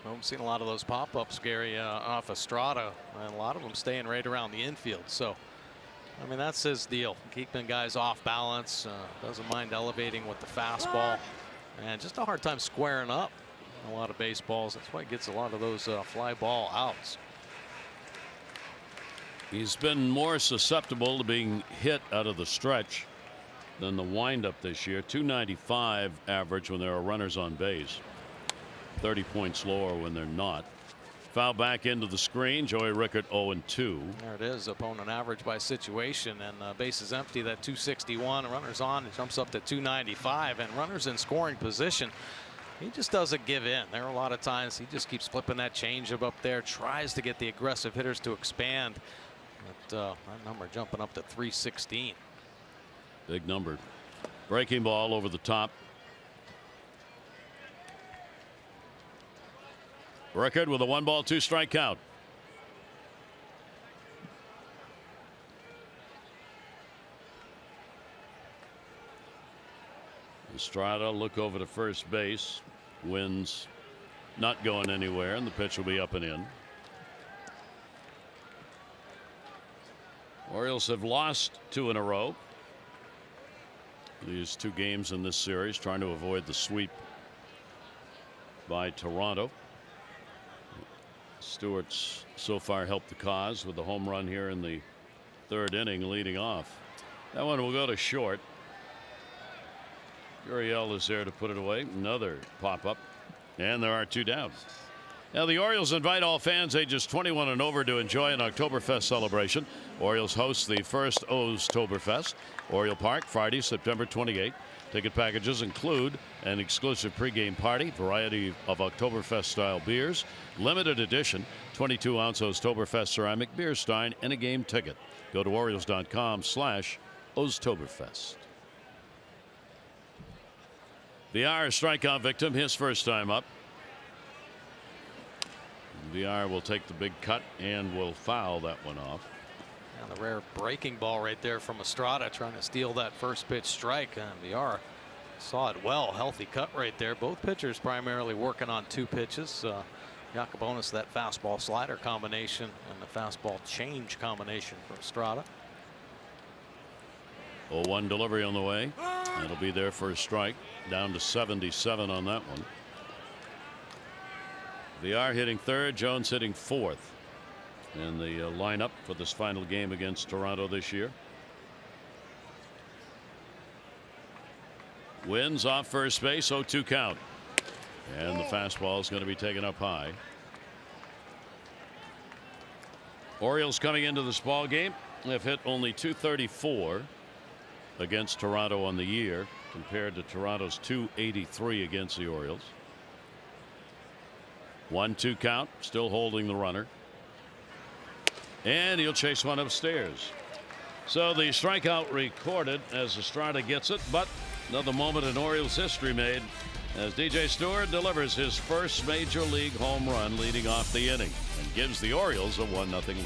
Well, we've seen a lot of those pop-ups, Gary, off Estrada, and a lot of them staying right around the infield. So, I mean, that's his deal, keeping guys off balance, doesn't mind elevating with the fastball, and just a hard time squaring up a lot of baseballs. That's why he gets a lot of those fly ball outs. He's been more susceptible to being hit out of the stretch than the windup this year. 295 average when there are runners on base. 30 points lower when they're not. Foul back into the screen. Joey Rickert 0-2. There it is. Opponent average by situation, and bases empty. That 261. Runners on. It jumps up to 295, and runners in scoring position. He just doesn't give in. There are a lot of times he just keeps flipping that changeup up there. Tries to get the aggressive hitters to expand. But that number jumping up to 316. Big number. Breaking ball over the top. Rickert with a 1-ball 2-strike count. Estrada look over to first base. Wins not going anywhere, and the pitch will be up and in. Orioles have lost 2 in a row. These 2 games in this series, trying to avoid the sweep by Toronto. Stewart's so far helped the cause with the home run here in the third inning, leading off. That one will go to short. Gurriel is there to put it away. Another pop-up, and there are 2 down. Now the Orioles invite all fans ages 21 and over to enjoy an Oktoberfest celebration. Orioles host the first Oztoberfest. Oriole Park, Friday, September 28th. Ticket packages include an exclusive pregame party, variety of Oktoberfest-style beers, limited edition 22-ounce Oztoberfest ceramic beer stein, and a game ticket. Go to Orioles.com/Oztoberfest. VR, strikeout victim, his first time up. VR will take the big cut and will foul that one off. And the rare breaking ball right there from Estrada, trying to steal that first pitch strike. And VR saw it well. Healthy cut right there. Both pitchers primarily working on 2 pitches. Yacobonis, that fastball slider combination, and the fastball change combination for Estrada. 0-1 delivery on the way. That'll be there for a strike. Down to 77 on that one. VR hitting third, Jones hitting fourth in the lineup for this final game against Toronto this year. Wins off first base, 0-2 count, and the fastball is going to be taken up high. Orioles coming into this ball game have hit only .234 against Toronto on the year, compared to Toronto's .283 against the Orioles. 1-2 count, still holding the runner, and he'll chase one upstairs. So the strikeout recorded as Estrada gets it, but another moment in Orioles history made as DJ Stewart delivers his first major league home run, leading off the inning, and gives the Orioles a 1-0 lead.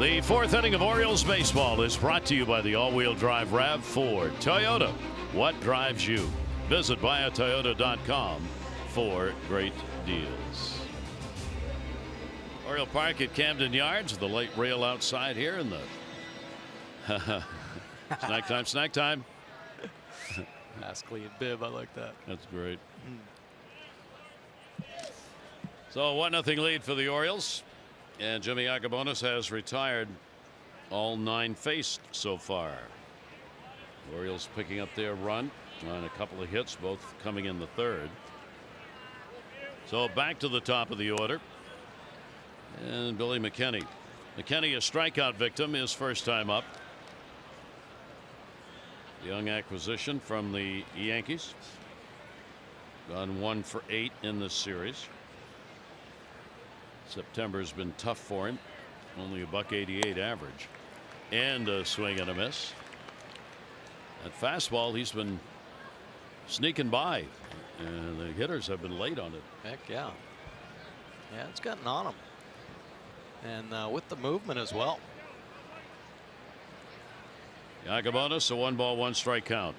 The fourth inning of Orioles baseball is brought to you by the all-wheel drive RAV4 Toyota. What drives you? Visit buyatoyota.com for great deals. Oriole Park at Camden Yards, the late rail outside here in the snack time. Nice clean bib. I like that. That's great. So 1-0 lead for the Orioles. And Jimmy Yacobonis has retired all 9 faced so far. Orioles picking up their run on a couple of hits, both coming in the third. So back to the top of the order. And Billy McKinney. McKinney, a strikeout victim, his first time up. Young acquisition from the Yankees. Gone 1 for 8 in this series. September's been tough for him. Only a .188 average. And a swing and a miss. That fastball, he's been sneaking by. And the hitters have been late on it. Heck yeah. Yeah, it's gotten on him. And with the movement as well. Yacobonis, a 1-ball, 1-strike count.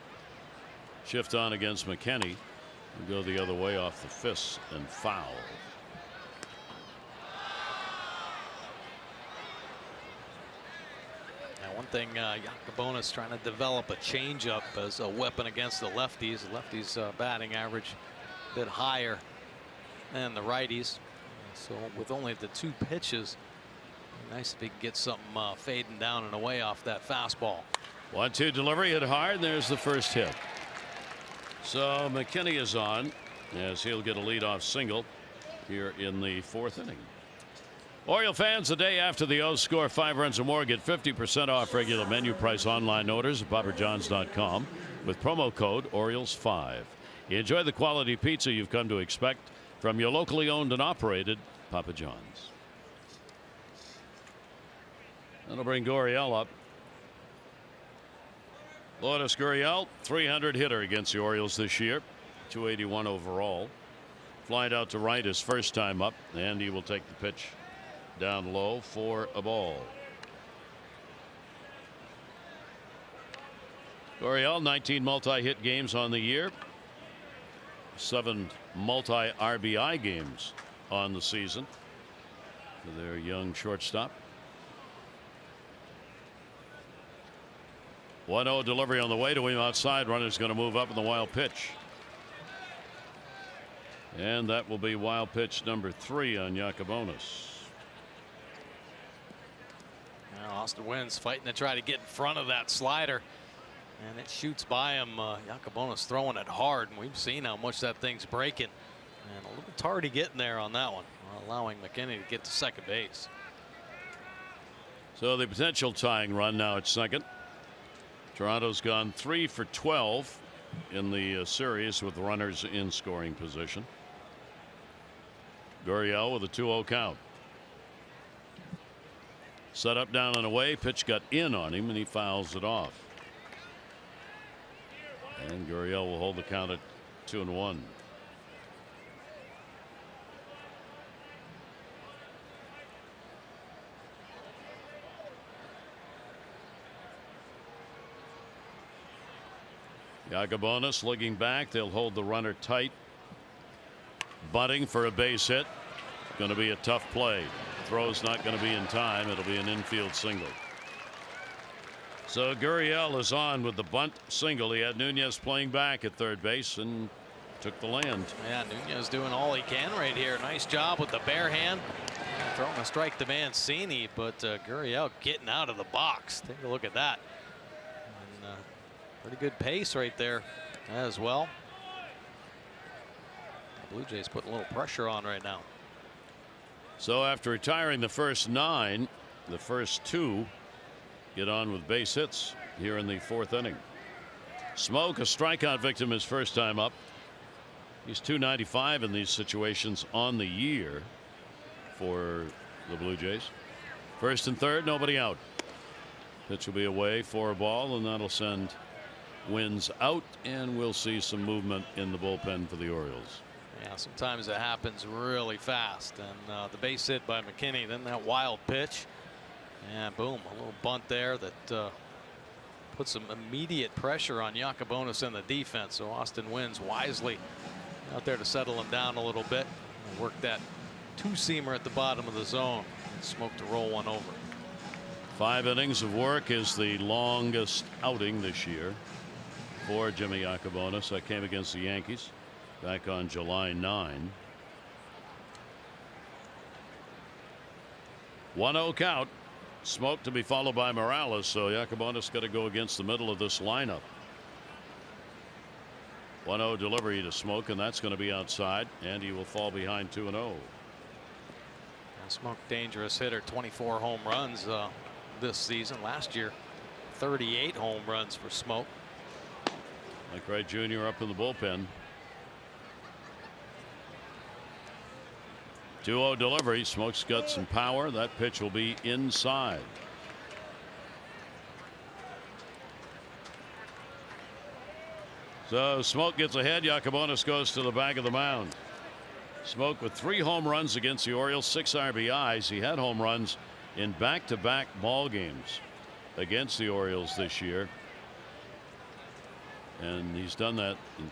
Shift on against McKinney. We'll go the other way off the fists and foul. One thing, Yacobonis trying to develop a changeup as a weapon against the lefties. The lefties batting average a bit higher than the righties. So with only the 2 pitches, nice if he can get something fading down and away off that fastball. 1-2 delivery, hit hard. There's the first hit. So McKinney is on as he'll get a leadoff single here in the 4th inning. Oriole fans, the day after the O's score 5 runs or more, get 50% off regular menu price online orders at papajohns.com with promo code Orioles5. Enjoy the quality pizza you've come to expect from your locally owned and operated Papa John's. That'll bring Gurriel up. Lourdes Gurriel, 300 hitter against the Orioles this year, 281 overall. Flied out to right his first time up, and he will take the pitch down low for a ball. Gurriel, 19 multi-hit games on the year, 7 multi-RBI games on the season for their young shortstop. 1-0 delivery on the way to him outside. Runner's going to move up in the wild pitch. And that will be wild pitch number 3 on Yacobonis. Now Austin Wynn's fighting to try to get in front of that slider. And it shoots by him. Yacobonis throwing it hard. And we've seen how much that thing's breaking. And a little tardy getting there on that one. Allowing McKinney to get to second base. So the potential tying run now at second. Toronto's gone 3 for 12 in the series with runners in scoring position. Gurriel with a 2-0 count. Set up down and away. Pitch got in on him and he fouls it off. And Gurriel will hold the count at 2-1. Yacobonis looking back. They'll hold the runner tight. Bunting for a base hit. Going to be a tough play. Throw's not going to be in time. It'll be an infield single. So Gurriel is on with the bunt single. He had Nunez playing back at third base and took the land. Yeah, Nunez doing all he can right here. Nice job with the bare hand. Throwing a strike to Mancini, but Gurriel getting out of the box. Take a look at that. And, pretty good pace right there as well. The Blue Jays putting a little pressure on right now. So after retiring the first 9, the first 2 get on with base hits here in the 4th inning. Smoke, a strikeout victim, his first time up. He's .295 in these situations on the year for the Blue Jays. First and third, nobody out. Pitch will be away for a ball, and that'll send Wins out, and we'll see some movement in the bullpen for the Orioles. Yeah, sometimes it happens really fast, and the base hit by McKinney, then that wild pitch. And boom, a little bunt there that put some immediate pressure on Yakubonis and the defense. So Austin Wins wisely out there to settle him down a little bit and work that two-seamer at the bottom of the zone. And Smoke to roll one over. 5 innings of work is the longest outing this year for Jimmy Yakubonis. That came against the Yankees back on July 9. 1-0 count. Smoke to be followed by Morales, so Yakubonis got to go against the middle of this lineup. 1-0 delivery to Smoke, and that's going to be outside, and he will fall behind 2-0. Smoke, dangerous hitter, 24 home runs this season. Last year, 38 home runs for Smoke. Mike Wright Jr. up in the bullpen. 2-0 delivery. Smoke's got some power. That pitch will be inside. So Smoke gets ahead. Yakubonis goes to the back of the mound. Smoke with 3 home runs against the Orioles, 6 RBIs. He had home runs in back-to-back ball games against the Orioles this year. And he's done that in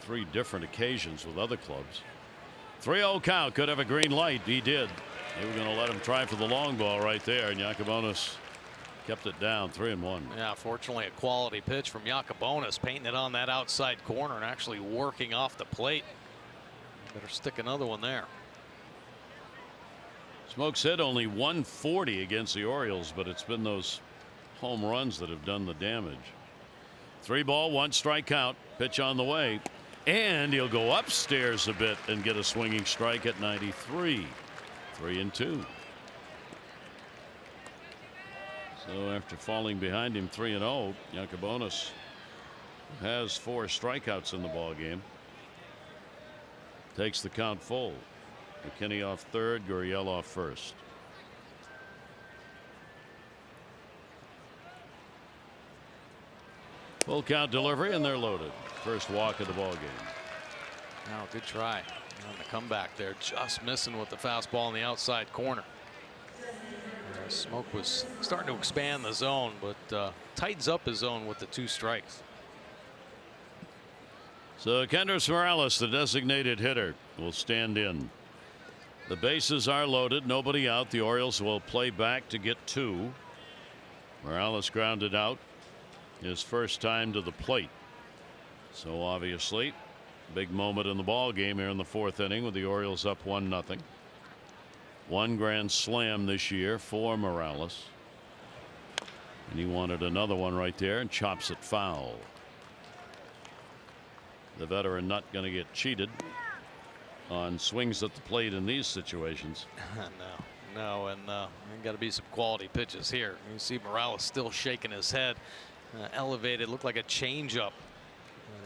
3 different occasions with other clubs. 3-0 count. Could have a green light. He did. They were going to let him try for the long ball right there, and Yakubonis kept it down. 3-1. Yeah, fortunately a quality pitch from Yakubonis, painting it on that outside corner and actually working off the plate. Better stick another one there. Smoke's hit only 140 against the Orioles, but it's been those home runs that have done the damage. 3 ball, 1 strike count. Pitch on the way. And he'll go upstairs a bit and get a swinging strike at 93. 3-2. So after falling behind him 3-0, Yakubonis has 4 strikeouts in the ball game. Takes the count full. McKinney off third, Gurriel off first. Full count delivery, and they're loaded. First walk of the ball game. Now, good try on the comeback there, just missing with the fastball in the outside corner. Smoke was starting to expand the zone, but tightens up his zone with the 2 strikes. So Kendrys Morales, the designated hitter, will stand in. The bases are loaded, nobody out. The Orioles will play back to get 2. Morales grounded out his first time to the plate. So obviously big moment in the ball game here in the 4th inning with the Orioles up 1-0. 1 grand slam this year for Morales, and he wanted another one right there and chops it foul. The veteran not going to get cheated on swings at the plate in these situations. No, and got to be some quality pitches here. You see Morales still shaking his head. Elevated, looked like a changeup.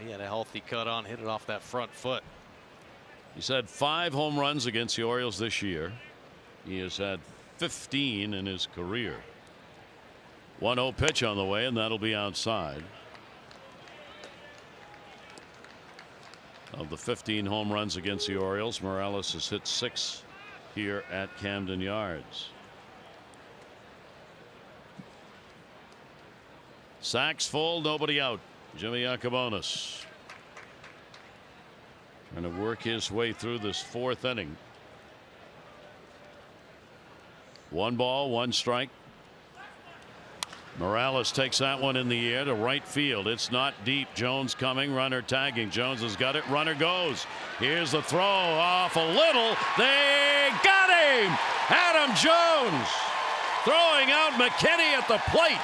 He had a healthy cut on, hit it off that front foot. He's had 5 home runs against the Orioles this year. He has had 15 in his career. 1-0 pitch on the way, and that'll be outside. Of the 15 home runs against the Orioles, Morales has hit 6 here at Camden Yards. Sacks full, nobody out. Jimmy Yakubonis trying to work his way through this 4th inning. 1 ball, 1 strike. Morales takes that one in the air to right field. It's not deep. Jones coming, runner tagging. Jones has got it. Runner goes. Here's the throw off a little. They got him. Adam Jones throwing out McKinney at the plate.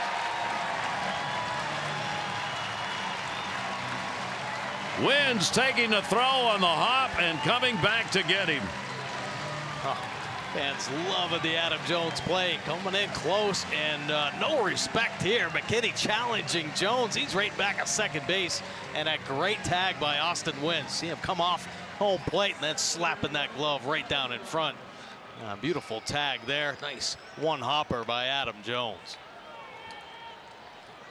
Wins taking the throw on the hop and coming back to get him. Fans loving the Adam Jones play, coming in close, and no respect here. McKinney challenging Jones. He's right back at second base, and a great tag by Austin Wins. See him come off home plate and then slapping that glove right down in front. Beautiful tag there. Nice one hopper by Adam Jones.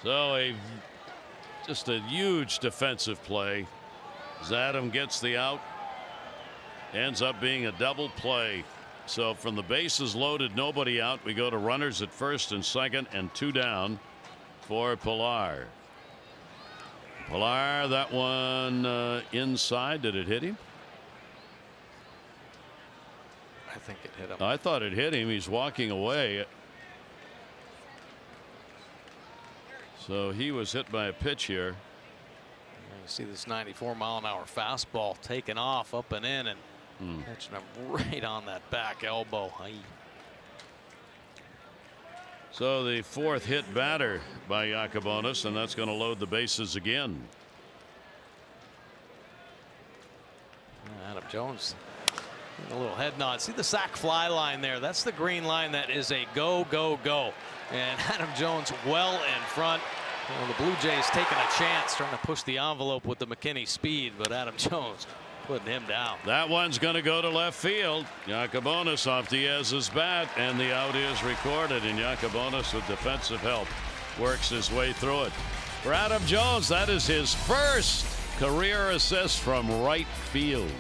So just a huge defensive play as Adam gets the out. Ends up being a double play. So from the bases loaded, nobody out, we go to runners at first and second and 2 down for Pilar. Pilar, that one inside. Did it hit him? I think it hit him. I thought it hit him. He's walking away. So he was hit by a pitch here. You see this 94-mile-an-hour fastball taking off up and in and catching him right on that back elbow. So the 4th hit batter by Yakubonis, and that's going to load the bases again. Adam Jones, a little head nod. See the sac fly line there? That's the green line. That is a go, go, go. And Adam Jones well in front. Well, the Blue Jays taking a chance, trying to push the envelope with the McKinney speed, but Adam Jones putting him down. That one's going to go to left field. Yakubonis off Diaz's bat, and the out is recorded. And Yakubonis, with defensive help, works his way through it. For Adam Jones, that is his first career assist from right field.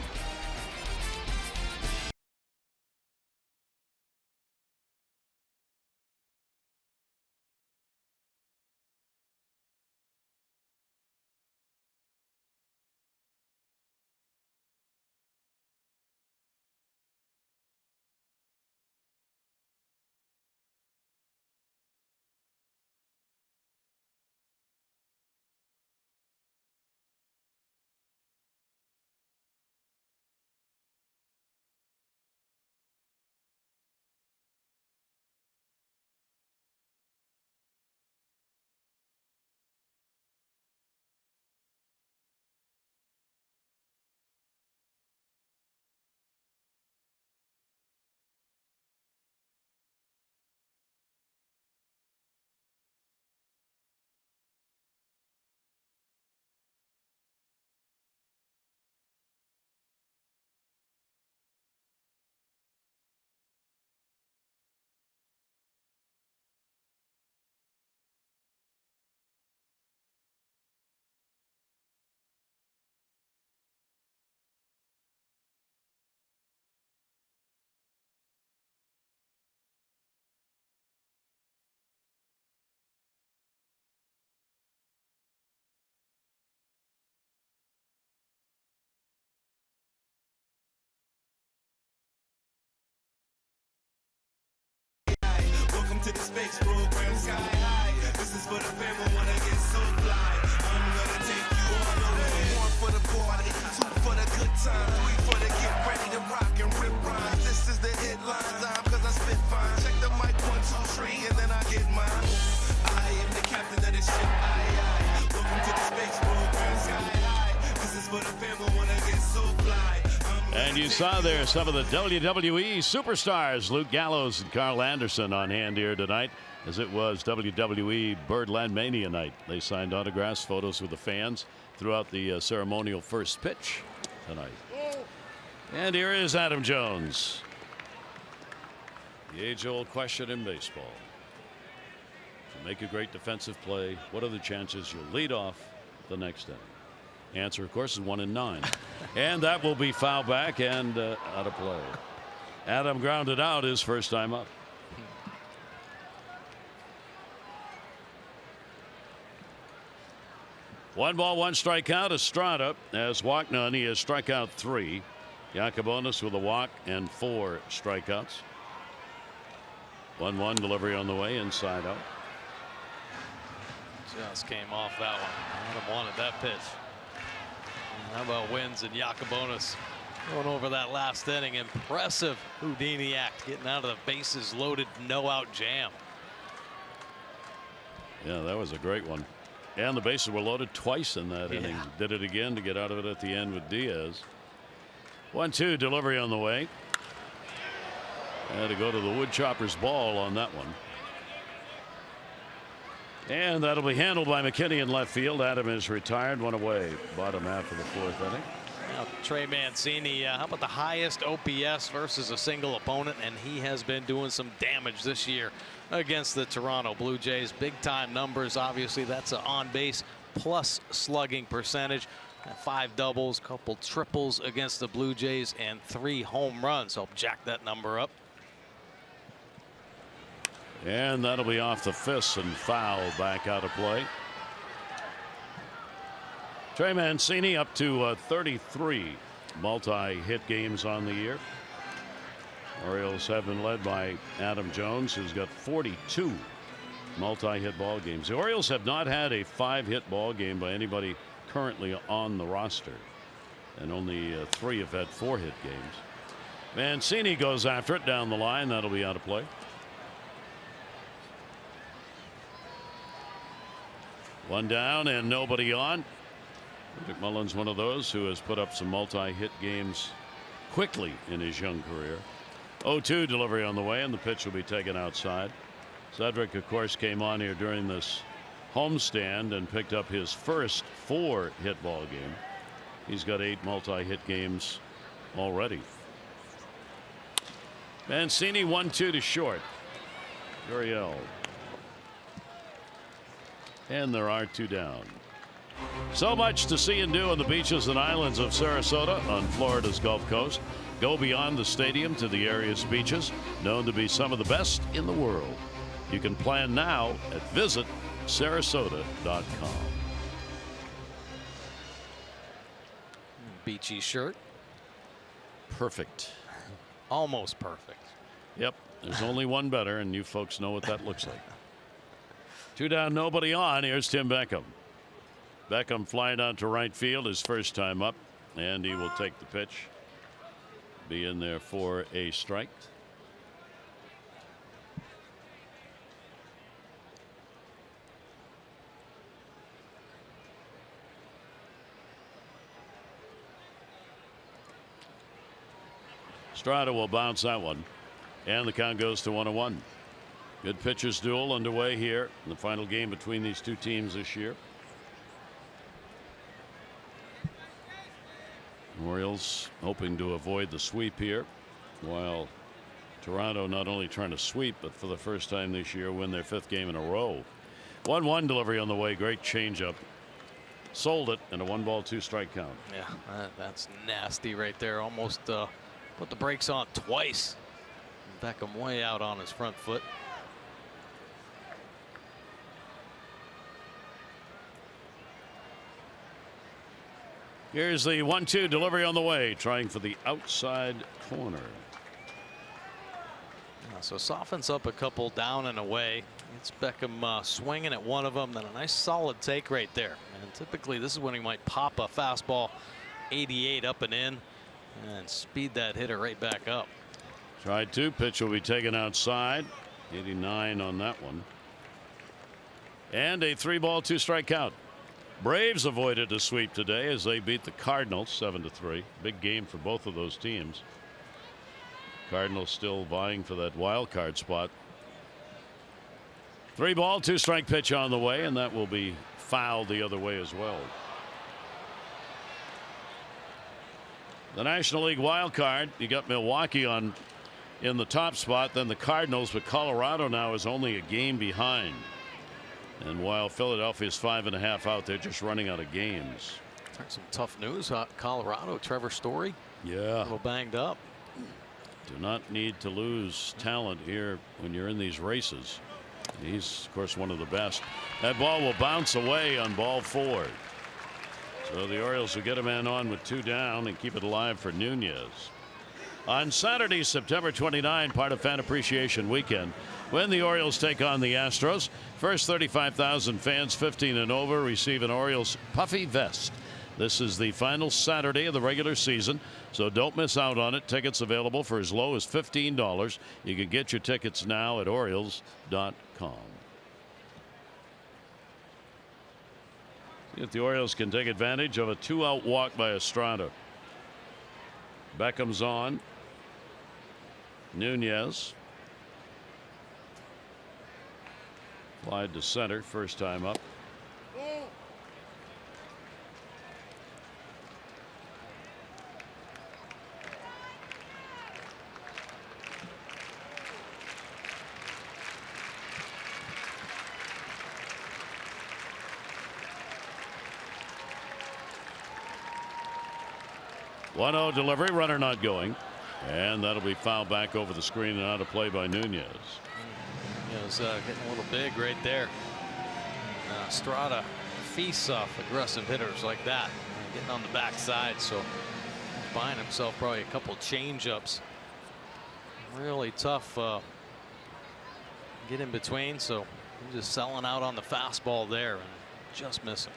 To the space program sky high. This is for the family wanna get so fly. I'm gonna take you all the way. 1 for the party, 2 for the good time, 3 for the get ready to rock and rip rhymes. This is the headline time cause I spit fine. Check the mic 1, 2, 3 and then I get mine. I am the captain of this ship. Aye. Welcome to the space program sky high. This is for the family wanna get so fly. And you saw there some of the WWE superstars, Luke Gallows and Carl Anderson, on hand here tonight, as it was WWE Birdland Mania night. They signed autographs, photos with the fans throughout the ceremonial first pitch tonight. And here is Adam Jones. The age-old question in baseball. To make a great defensive play, what are the chances you'll lead off the next inning? Answer, of course, is 1 in 9. And that will be foul back and out of play. Adam grounded out his first time up. One ball, 1 strikeout. Estrada has walked none. He has struck out 3. Yakubonis with a walk and 4 strikeouts. 1-1 delivery on the way, inside out. Just came off that one. Adam wanted that pitch. How about Wins and Yakubonis going over that last inning? Impressive Houdini act, getting out of the bases loaded, no out jam. Yeah, that was a great one. And the bases were loaded twice in that inning. Did it again to get out of it at the end with Diaz. 1-2 delivery on the way. Had to go to the woodchopper's ball on that one. And that'll be handled by McKinney in left field. Adam is retired, 1 away, bottom half of the 4th inning. Now, Trey Mancini, how about the highest OPS versus a single opponent? And he has been doing some damage this year against the Toronto Blue Jays. Big time numbers. Obviously, that's an on base plus slugging percentage. 5 doubles, couple triples against the Blue Jays, and 3 home runs help jack that number up. And that'll be off the fists and foul back out of play. Trey Mancini up to 33 multi-hit games on the year. Orioles have been led by Adam Jones, who's got 42 multi-hit ball games. The Orioles have not had a 5-hit ball game by anybody currently on the roster, and only 3 have had 4-hit games. Mancini goes after it down the line. That'll be out of play. One down and nobody on. McMullen's one of those who has put up some multi-hit games quickly in his young career. 0-2 delivery on the way, and the pitch will be taken outside. Cedric, of course, came on here during this homestand and picked up his first 4-hit ball game. He's got 8 multi-hit games already. Mancini 1-2 to short. Gurriel. And there are 2 down. So much to see and do on the beaches and islands of Sarasota on Florida's Gulf Coast. Go beyond the stadium to the area's beaches, known to be some of the best in the world. You can plan now at visitsarasota.com. Beachy shirt. Perfect. Almost perfect. Yep. There's only one better, and you folks know what that looks like. 2 down, nobody on. Here's Tim Beckham. Beckham flying out to right field, his first time up, and he will take the pitch. Be in there for a strike. Strada will bounce that one, and the count goes to 1-1. Good pitchers duel underway here in the final game between these 2 teams this year. Orioles hoping to avoid the sweep here, while Toronto not only trying to sweep, but for the first time this year win their 5th game in a row. 1-1 delivery on the way. Great changeup. Sold it, and a 1-ball 2-strike count. Yeah, that's nasty right there. Almost put the brakes on twice. Beckham way out on his front foot. Here's the 1-2 delivery on the way, trying for the outside corner. So softens up a couple down and away. It's Beckham swinging at one of them, then a nice solid take right there. And typically this is when he might pop a fastball 88 up and in and speed that hitter right back up. Tried to. Pitch will be taken outside. 89 on that one. And a 3-ball 2-strike count. Braves avoided a sweep today as they beat the Cardinals 7-3. Big game for both of those teams. Cardinals still vying for that wild card spot. 3-ball 2-strike pitch on the way, and that will be fouled the other way as well. The National League wild card, you got Milwaukee on in the top spot, then the Cardinals, but Colorado now is only a game behind. And while Philadelphia's 5.5 out, they're just running out of games. Some tough news out Colorado. Trevor Story. Yeah. A little banged up. Do not need to lose talent here when you're in these races. He's, of course, one of the best. That ball will bounce away on ball 4. So the Orioles will get a man on with 2 down and keep it alive for Nunez. On Saturday, September 29, part of Fan Appreciation Weekend, when the Orioles take on the Astros. First 35,000 fans 15 and over receive an Orioles puffy vest. This is the final Saturday of the regular season, so don't miss out on it. Tickets available for as low as $15. You can get your tickets now at Orioles.com. See if the Orioles can take advantage of a 2-out walk by Estrada. Beckham's on. Nunez. Slide to center, first time up. 1-0 delivery, runner not going, and that'll be fouled back over the screen and out of play by Nunez. Nunez getting a little big right there. Strada feasts off aggressive hitters like that, getting on the backside, so he's buying himself probably a couple change-ups. Really tough get in between, so he's just selling out on the fastball there and just missing.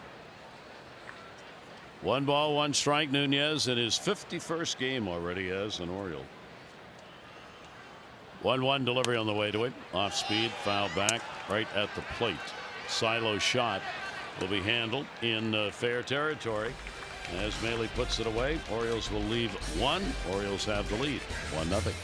1 ball, 1 strike. Nunez in his 51st game already as an Oriole. 1-1 delivery on the way to it. Off speed, foul back right at the plate. Silo shot will be handled in fair territory. As Maley puts it away, Orioles will leave 1. Orioles have the lead, 1-0.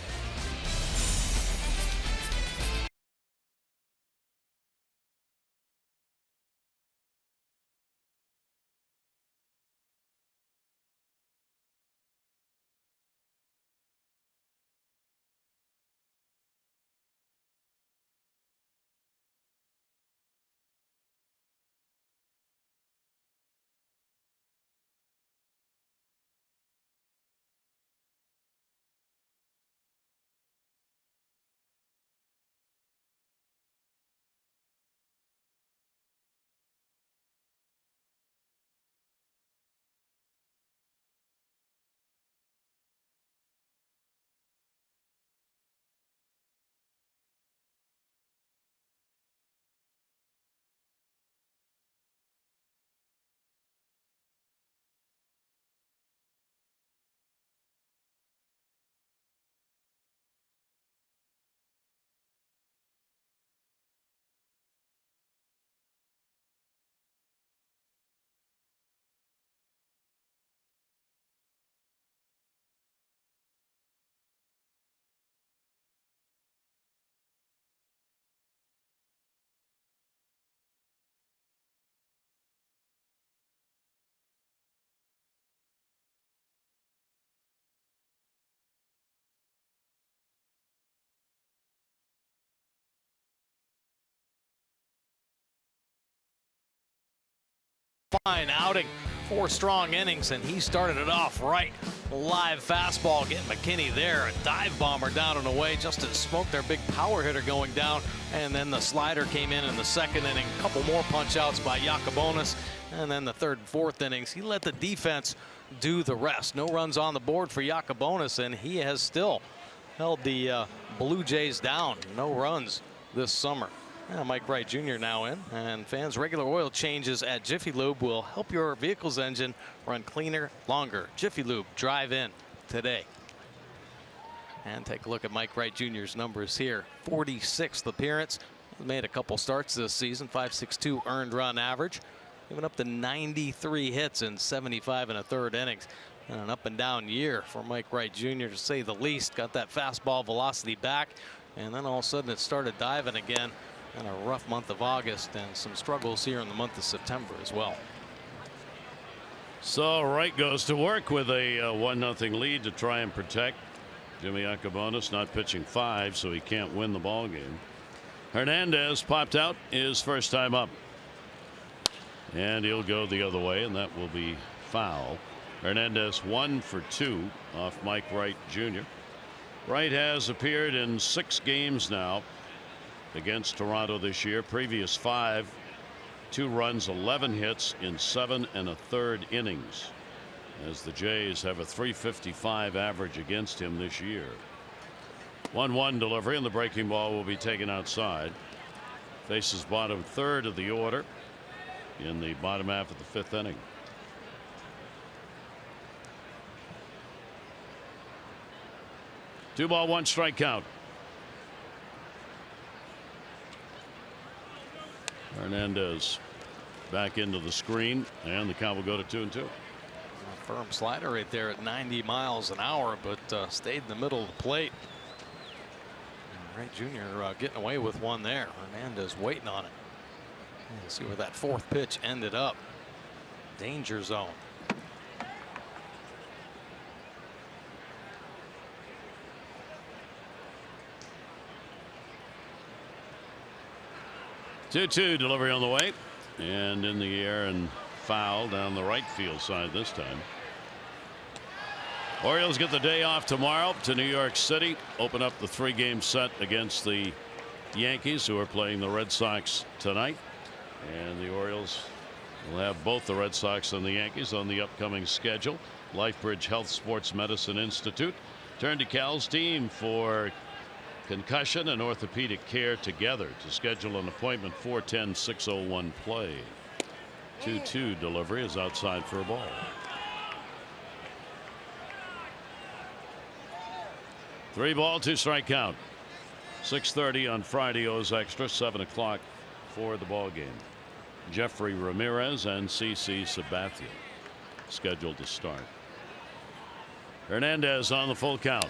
Fine outing, 4 strong innings, and he started it off right. Live fastball getting McKinney there. A dive bomber down and away. Justin Smoke, their big power hitter, going down. And then the slider came in the 2nd inning. A couple more punch outs by Yacobonis. And then the 3rd and 4th innings, he let the defense do the rest. No runs on the board for Yacobonis, and he has still held the Blue Jays down. No runs this summer. Mike Wright Jr. now in, and fans, regular oil changes at Jiffy Lube will help your vehicle's engine run cleaner, longer. Jiffy Lube, drive in today. And take a look at Mike Wright Jr.'s numbers here. 46th appearance. He's made a couple starts this season. 5.62 earned run average. Giving up to 93 hits in 75 1/3 innings. And an up and down year for Mike Wright Jr. to say the least. Got that fastball velocity back, and then all of a sudden it started diving again. And a rough month of August and some struggles here in the month of September as well. So Wright goes to work with a 1-0 lead to try and protect. Jimmy Yacobonis not pitching 5, so he can't win the ball game. Hernandez popped out his first time up, and he'll go the other way, and that will be foul. Hernandez 1 for 2 off Mike Wright Jr. Wright has appeared in 6 games now against Toronto this year. Previous 5, 2 runs, 11 hits in 7 1/3 innings, as the Jays have a .355 average against him this year. 1-1 delivery, and the breaking ball will be taken outside. Faces bottom 3rd of the order in the bottom half of the 5th inning. Two ball, 1 strike count. Hernandez back into the screen, and the count will go to 2-2. A firm slider right there at 90 miles an hour, but stayed in the middle of the plate. And Wright Jr. Getting away with one there. Hernandez waiting on it. Let's see where that 4th pitch ended up. Danger zone. Two delivery on the way, and in the air and foul down the right field side this time. Orioles get the day off tomorrow to New York City. Open up the 3-game set against the Yankees, who are playing the Red Sox tonight. And the Orioles will have both the Red Sox and the Yankees on the upcoming schedule. LifeBridge Health Sports Medicine Institute turned to Cal's team for concussion and orthopedic care together to schedule an appointment. 410-601 play. 2-2 delivery is outside for a ball. Three ball, 2 strike count. 6:30 on Friday owes extra. 7 o'clock for the ball game. Jeffrey Ramirez and CC Sabathia scheduled to start. Hernandez on the full count.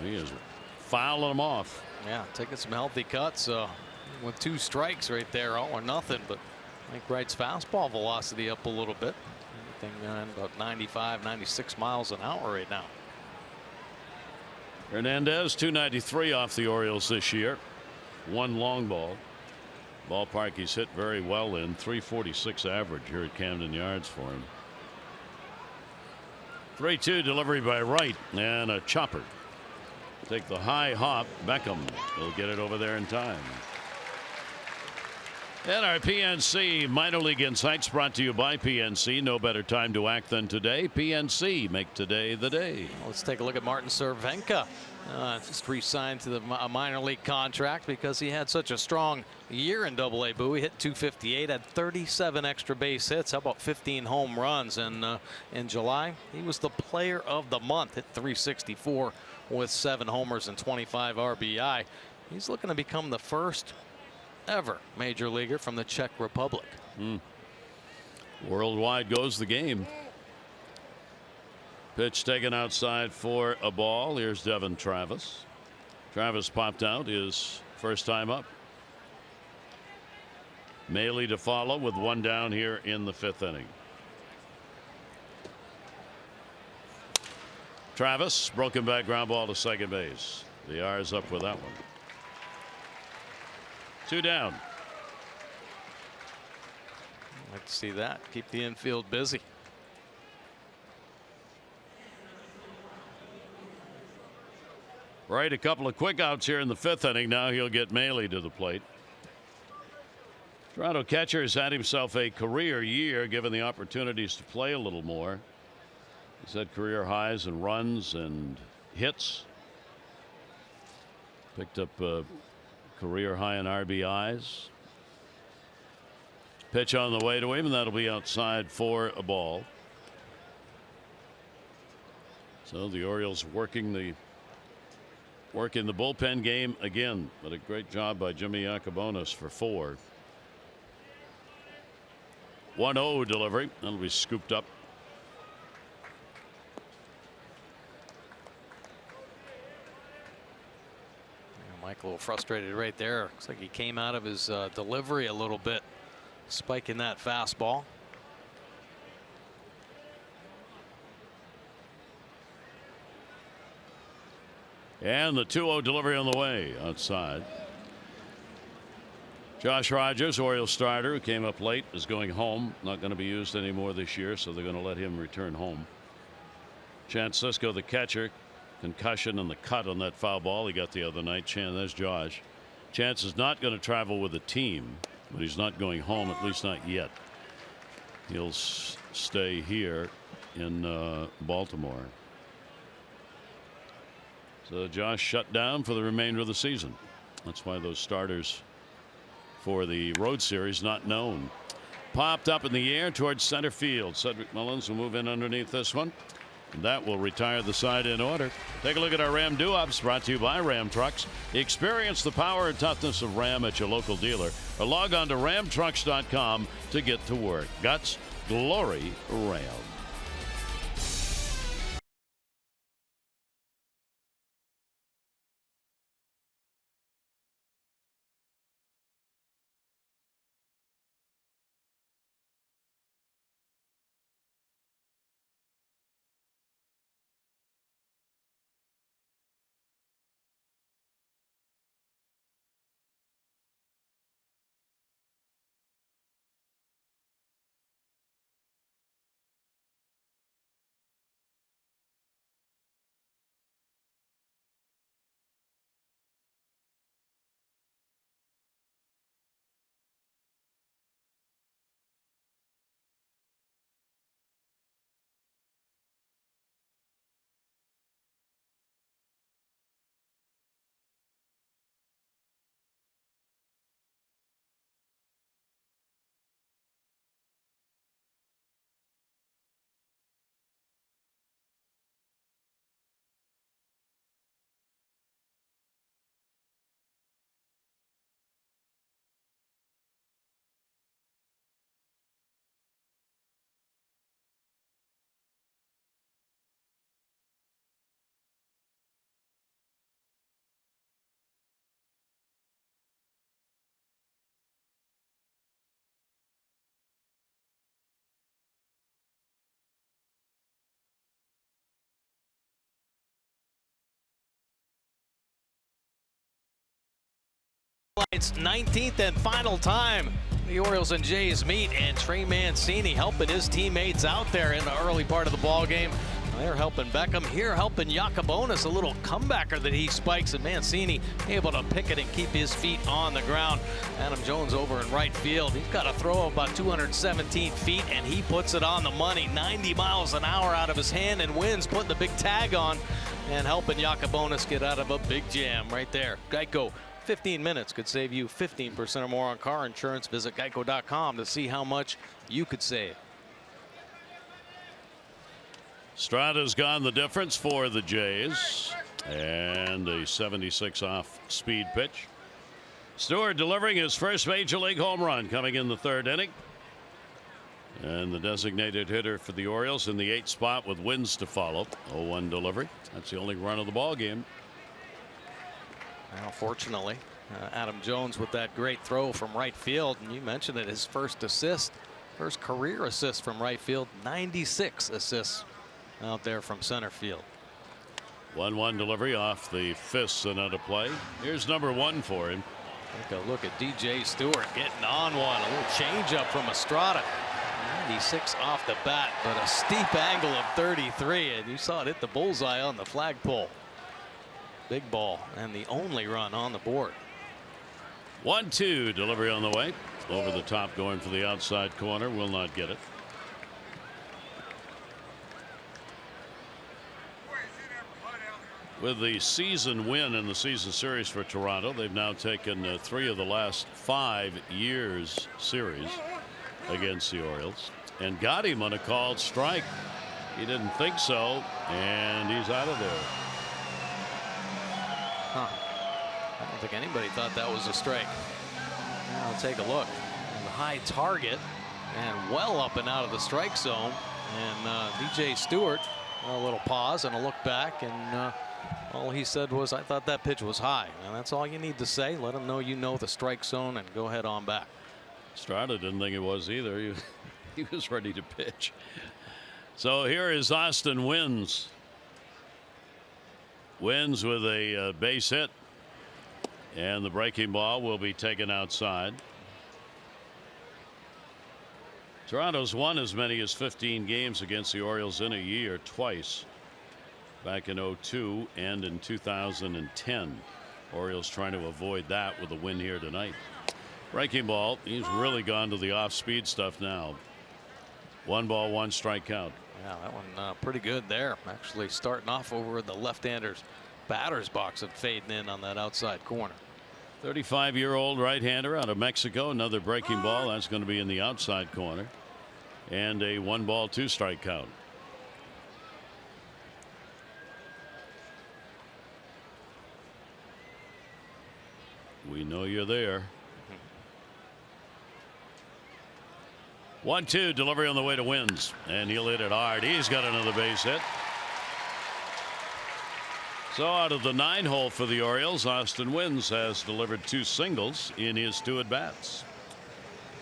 He is fouling them off. Yeah, taking some healthy cuts with 2 strikes right there, all or nothing. But Mike Wright's fastball velocity up a little bit. Anything about 95, 96 miles an hour right now. Hernandez 293 off the Orioles this year. 1 long ball. Ballpark he's hit very well in. 346 average here at Camden Yards for him. 3-2 delivery by Wright and a chopper. Take the high hop. Beckham will get it over there in time. And our PNC Minor League Insights brought to you by PNC. No better time to act than today. PNC, make today the day. Let's take a look at Martin Cervenka. Just re-signed to a minor league contract because he had such a strong year in AA. Bowie hit .258, had 37 extra base hits. How about 15 home runs? And in July, he was the player of the month. Hit .364 with 7 homers and 25 RBI. He's looking to become the first ever major leaguer from the Czech Republic. Worldwide goes the game. Pitch taken outside for a ball. Here's Devin Travis. Travis popped out his first time up. Maley to follow with 1 down here in the 5th inning. Travis, broken back ground ball to second base. The R's up with that one. 2 down. Like to see that. Keep the infield busy. Right, a couple of quick outs here in the 5th inning. Now he'll get Maley to the plate. Toronto catcher has had himself a career year, given the opportunities to play a little more. He's had career highs in runs and hits. Picked up a career high in RBIs. Pitch on the way to him, and that'll be outside for a ball. So the Orioles working the bullpen game again, but a great job by Jimmy Yacobonis for 4. 1-0 delivery. That'll be scooped up. Mike a little frustrated right there. Looks like he came out of his delivery a little bit, spiking that fastball. And the 2-0 delivery on the way outside. Josh Rogers, Orioles starter, who came up late, is going home. Not going to be used anymore this year, so they're going to let him return home. Chance Sisco, the catcher, concussion and the cut on that foul ball he got the other night. There's Josh. Chance is not going to travel with the team, but he's not going home, at least not yet. He'll stay here in Baltimore. So Josh shut down for the remainder of the season. That's why those starters for the road series not known. Popped up in the air towards center field. Cedric Mullins will move in underneath this one. And that will retire the side in order. Take a look at our Ram Do-Ups, brought to you by Ram Trucks. Experience the power and toughness of Ram at your local dealer, or log on to ramtrucks.com to get to work. Guts, glory, Ram. It's 19th and final time the Orioles and Jays meet, and Trey Mancini helping his teammates out there in the early part of the ball game. They're helping Beckham here, helping Yacabonis, a little comebacker that he spikes, and Mancini able to pick it and keep his feet on the ground. Adam Jones over in right field. He's got a throw of about 217 feet, and he puts it on the money. 90 miles an hour out of his hand, and wins, putting the big tag on and helping Yacabonis get out of a big jam right there. Geico. 15 minutes could save you 15% or more on car insurance. Visit geico.com to see how much you could save. Strada's gone the difference for the Jays, and a 76 off speed pitch. Stewart delivering his first major league home run coming in the third inning. And the designated hitter for the Orioles in the 8th spot with wins to follow. 0-1 delivery. That's the only run of the ball game. Well, fortunately, Adam Jones with that great throw from right field, and you mentioned it, his first assist, first career assist from right field, 96 assists out there from center field. 1-1 delivery off the fists and out of play. Here's number 1 for him. Take a look at DJ Stewart getting on one. A little changeup from Estrada. 96 off the bat, but a steep angle of 33, and you saw it hit the bullseye on the flagpole. Big ball, and the only run on the board. 1-2 delivery on the way. Over the top, going for the outside corner. Will not get it. With the season win in the season series for Toronto, they've now taken 3 of the last 5 years series against the Orioles, and got him on a called strike. He didn't think so, and he's out of there. I don't think anybody thought that was a strike. Now I'll take a look. The high target and well up and out of the strike zone. And DJ Stewart, a little pause and a look back, and all he said was, I thought that pitch was high. And that's all you need to say. Let him know you know the strike zone and go ahead on back. Strada didn't think it was either. He was ready to pitch. So here is Austin Wins. Wins with a base hit, and the breaking ball will be taken outside. Toronto's won as many as 15 games against the Orioles in a year, twice, back in 2002 and in 2010. Orioles trying to avoid that with a win here tonight. Breaking ball, he's really gone to the off-speed stuff now. 1 ball, 1 strike count. Yeah, that one pretty good there. Actually starting off over the left-hander's batter's box and fading in on that outside corner. 35-year-old right-hander out of Mexico. Another breaking ball. That's going to be in the outside corner. And a 1 ball, 2 strike count. We know you're there. 1-2 delivery on the way to Wins, and he'll hit it hard. He's got another base hit. So out of the 9 hole for the Orioles, Austin Wins has delivered 2 singles in his 2 at-bats.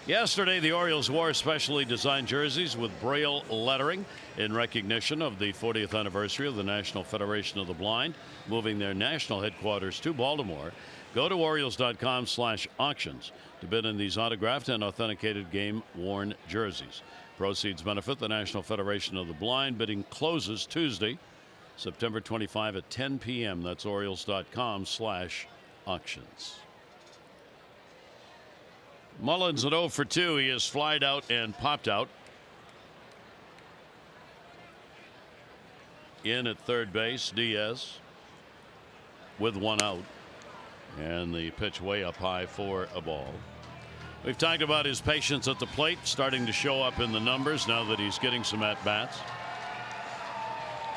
Yesterday, the Orioles wore specially designed jerseys with Braille lettering in recognition of the 40th anniversary of the National Federation of the Blind, moving their national headquarters to Baltimore. Go to Orioles.com/auctions to bid in these autographed and authenticated game-worn jerseys. Proceeds benefit the National Federation of the Blind. Bidding closes Tuesday, September 25 at 10 p.m. That's Orioles.com/auctions. Mullins at 0 for 2. He is flied out and popped out. In at third base, Diaz with 1 out. And the pitch way up high for a ball. We've talked about his patience at the plate starting to show up in the numbers now that he's getting some at-bats.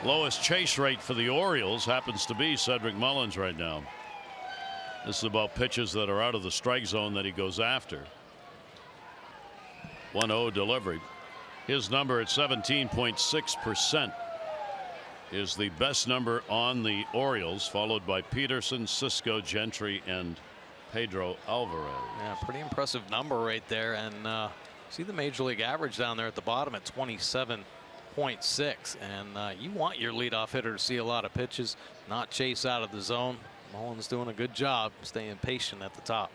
Lowest chase rate for the Orioles happens to be Cedric Mullins right now. This is about pitches that are out of the strike zone that he goes after. 1-0 delivery. His number at 17.6% is the best number on the Orioles, followed by Peterson, Cisco, Gentry, and Pedro Alvarez. Yeah, pretty impressive number right there. And see the major league average down there at the bottom at 27.6. And you want your leadoff hitter to see a lot of pitches, not chase out of the zone. Mullins doing a good job staying patient at the top.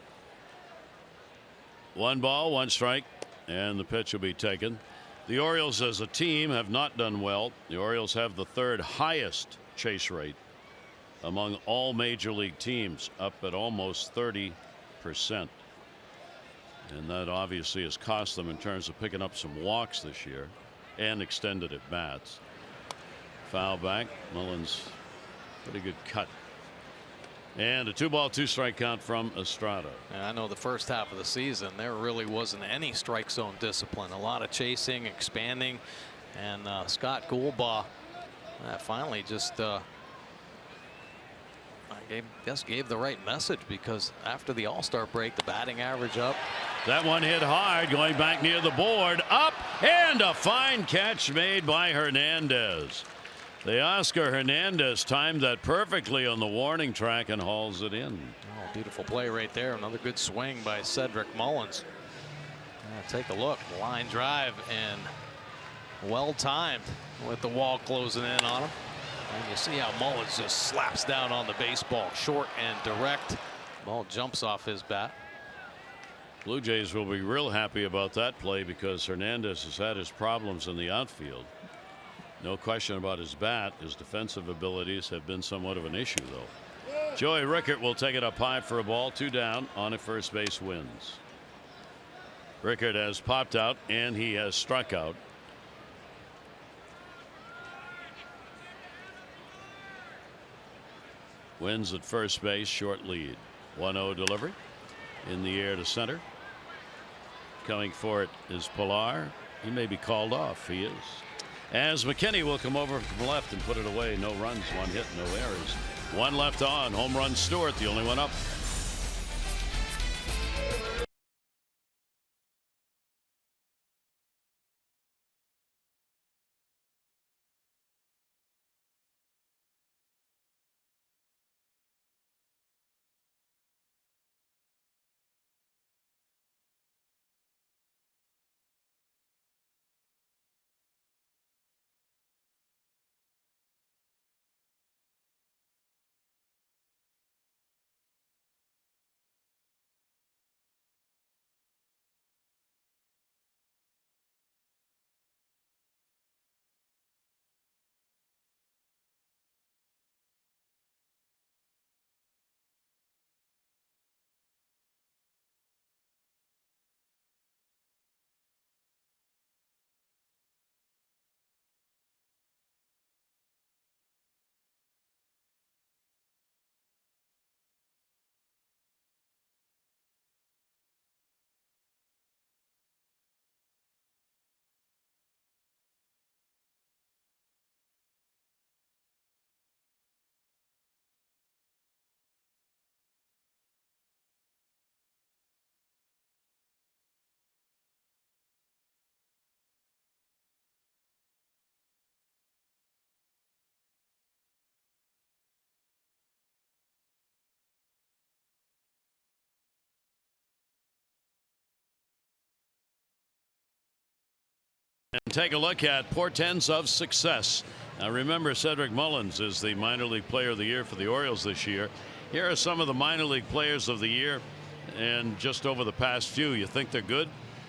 1 ball, 1 strike, and the pitch will be taken. The Orioles as a team have not done well. The Orioles have the 3rd highest chase rate among all major league teams, up at almost 30%. And that obviously has cost them in terms of picking up some walks this year and extended at bats. Foul back. Mullins, pretty good cut. And a 2 ball, 2 strike count from Estrada. And I know the first half of the season there really wasn't any strike zone discipline. A lot of chasing, expanding, and Scott Goulbaugh finally just gave the right message, because after the All-Star break, the batting average up. That one hit hard, going back near the board, up, and a fine catch made by Hernandez. The Oscar Hernandez timed that perfectly on the warning track and hauls it in. Oh, beautiful play right there. Another good swing by Cedric Mullins. Take a look. Line drive, and well timed with the wall closing in on him. And you see how Mullins just slaps down on the baseball, short and direct. Ball jumps off his bat. Blue Jays will be real happy about that play, because Hernandez has had his problems in the outfield. No question about his bat. His defensive abilities have been somewhat of an issue, though. Joey Rickert will take it up high for a ball. 2 down on a first base wins. Rickert has popped out and he has struck out. Wins at first base, short lead. 1-0 delivery in the air to center. Coming for it is Pilar. He may be called off. He is. As McKinney will come over from left and put it away. No runs, 1 hit, no errors. 1 left on. Home run Stewart, the only one up. And take a look at portents of success. Now remember, Cedric Mullins is the minor league player of the year for the Orioles this year. Here are some of the minor league players of the year, and just over the past few. You think they're good?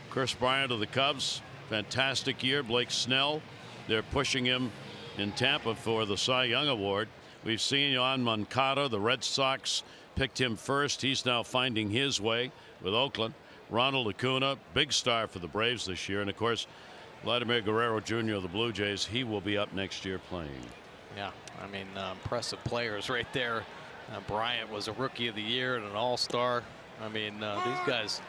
Chris Bryant of the Cubs, fantastic year. Blake Snell, they're pushing him in Tampa for the Cy Young Award. We've seen Yohan Moncada, the Red Sox picked him first. He's now finding his way with Oakland. Ronald Acuna, big star for the Braves this year, and of course Vladimir Guerrero Jr. of the Blue Jays. He will be up next year playing. Yeah, I mean, impressive players right there. Bryant was a Rookie of the Year and an All-Star. I mean, these guys,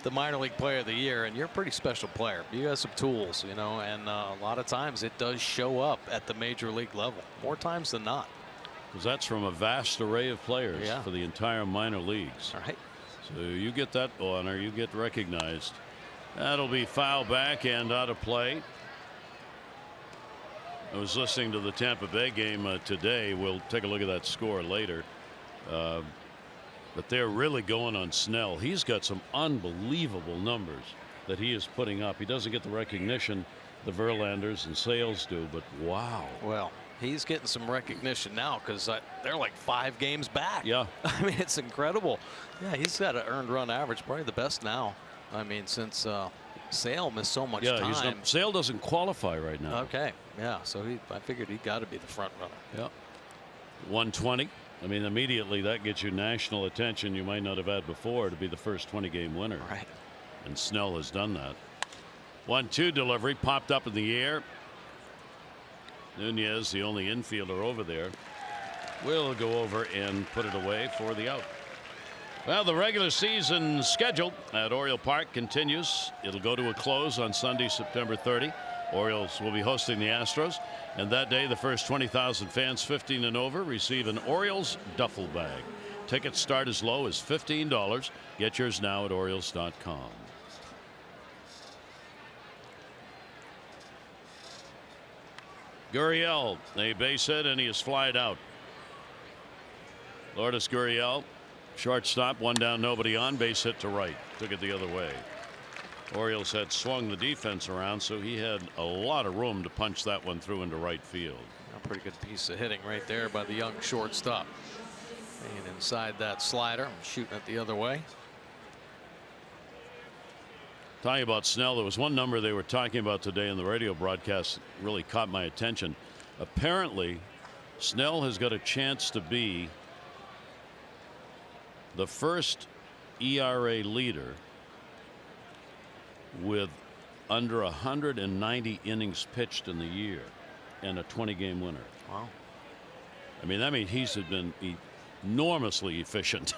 the minor league player of the year, and you're a pretty special player. You got some tools, you know, and a lot of times it does show up at the major league level, more times than not. Because that's from a vast array of players for the entire minor leagues. All right. So you get that honor, you get recognized. That'll be foul back and out of play. I was listening to the Tampa Bay game today. We'll take a look at that score later. But they're really going on Snell. He's got some unbelievable numbers that he is putting up. He doesn't get the recognition the Verlanders and Sales do, but wow. Well, he's getting some recognition now because they're like 5 games back. Yeah. I mean, it's incredible. Yeah, he's got an earned run average, probably the best now. I mean, since Sale missed so much time. Sale doesn't qualify right now. Okay, yeah, so I figured he got to be the front runner. Yeah. 120. I mean, immediately that gets you national attention you might not have had before to be the first 20-game winner. Right. And Snell has done that. 1-2 delivery popped up in the air. Nunez, the only infielder over there, will go over and put it away for the out. Well, the regular season schedule at Oriole Park continues. It'll go to a close on Sunday, September 30. Orioles will be hosting the Astros, and that day the first 20,000 fans 15 and over receive an Orioles duffel bag. Tickets start as low as $15. Get yours now at Orioles.com. Gurriel, a base hit, and he is flied out. Lourdes Gurriel, shortstop, 1 down, nobody on, base hit to right. Took it the other way. Orioles had swung the defense around, so he had a lot of room to punch that one through into right field. A pretty good piece of hitting right there by the young shortstop. And inside that slider, shooting it the other way. Talking about Snell, there was one number they were talking about today in the radio broadcast that really caught my attention. Apparently, Snell has got a chance to be the first ERA leader with under 190 innings pitched in the year and a 20-game winner. Wow. I mean, that means he's been enormously efficient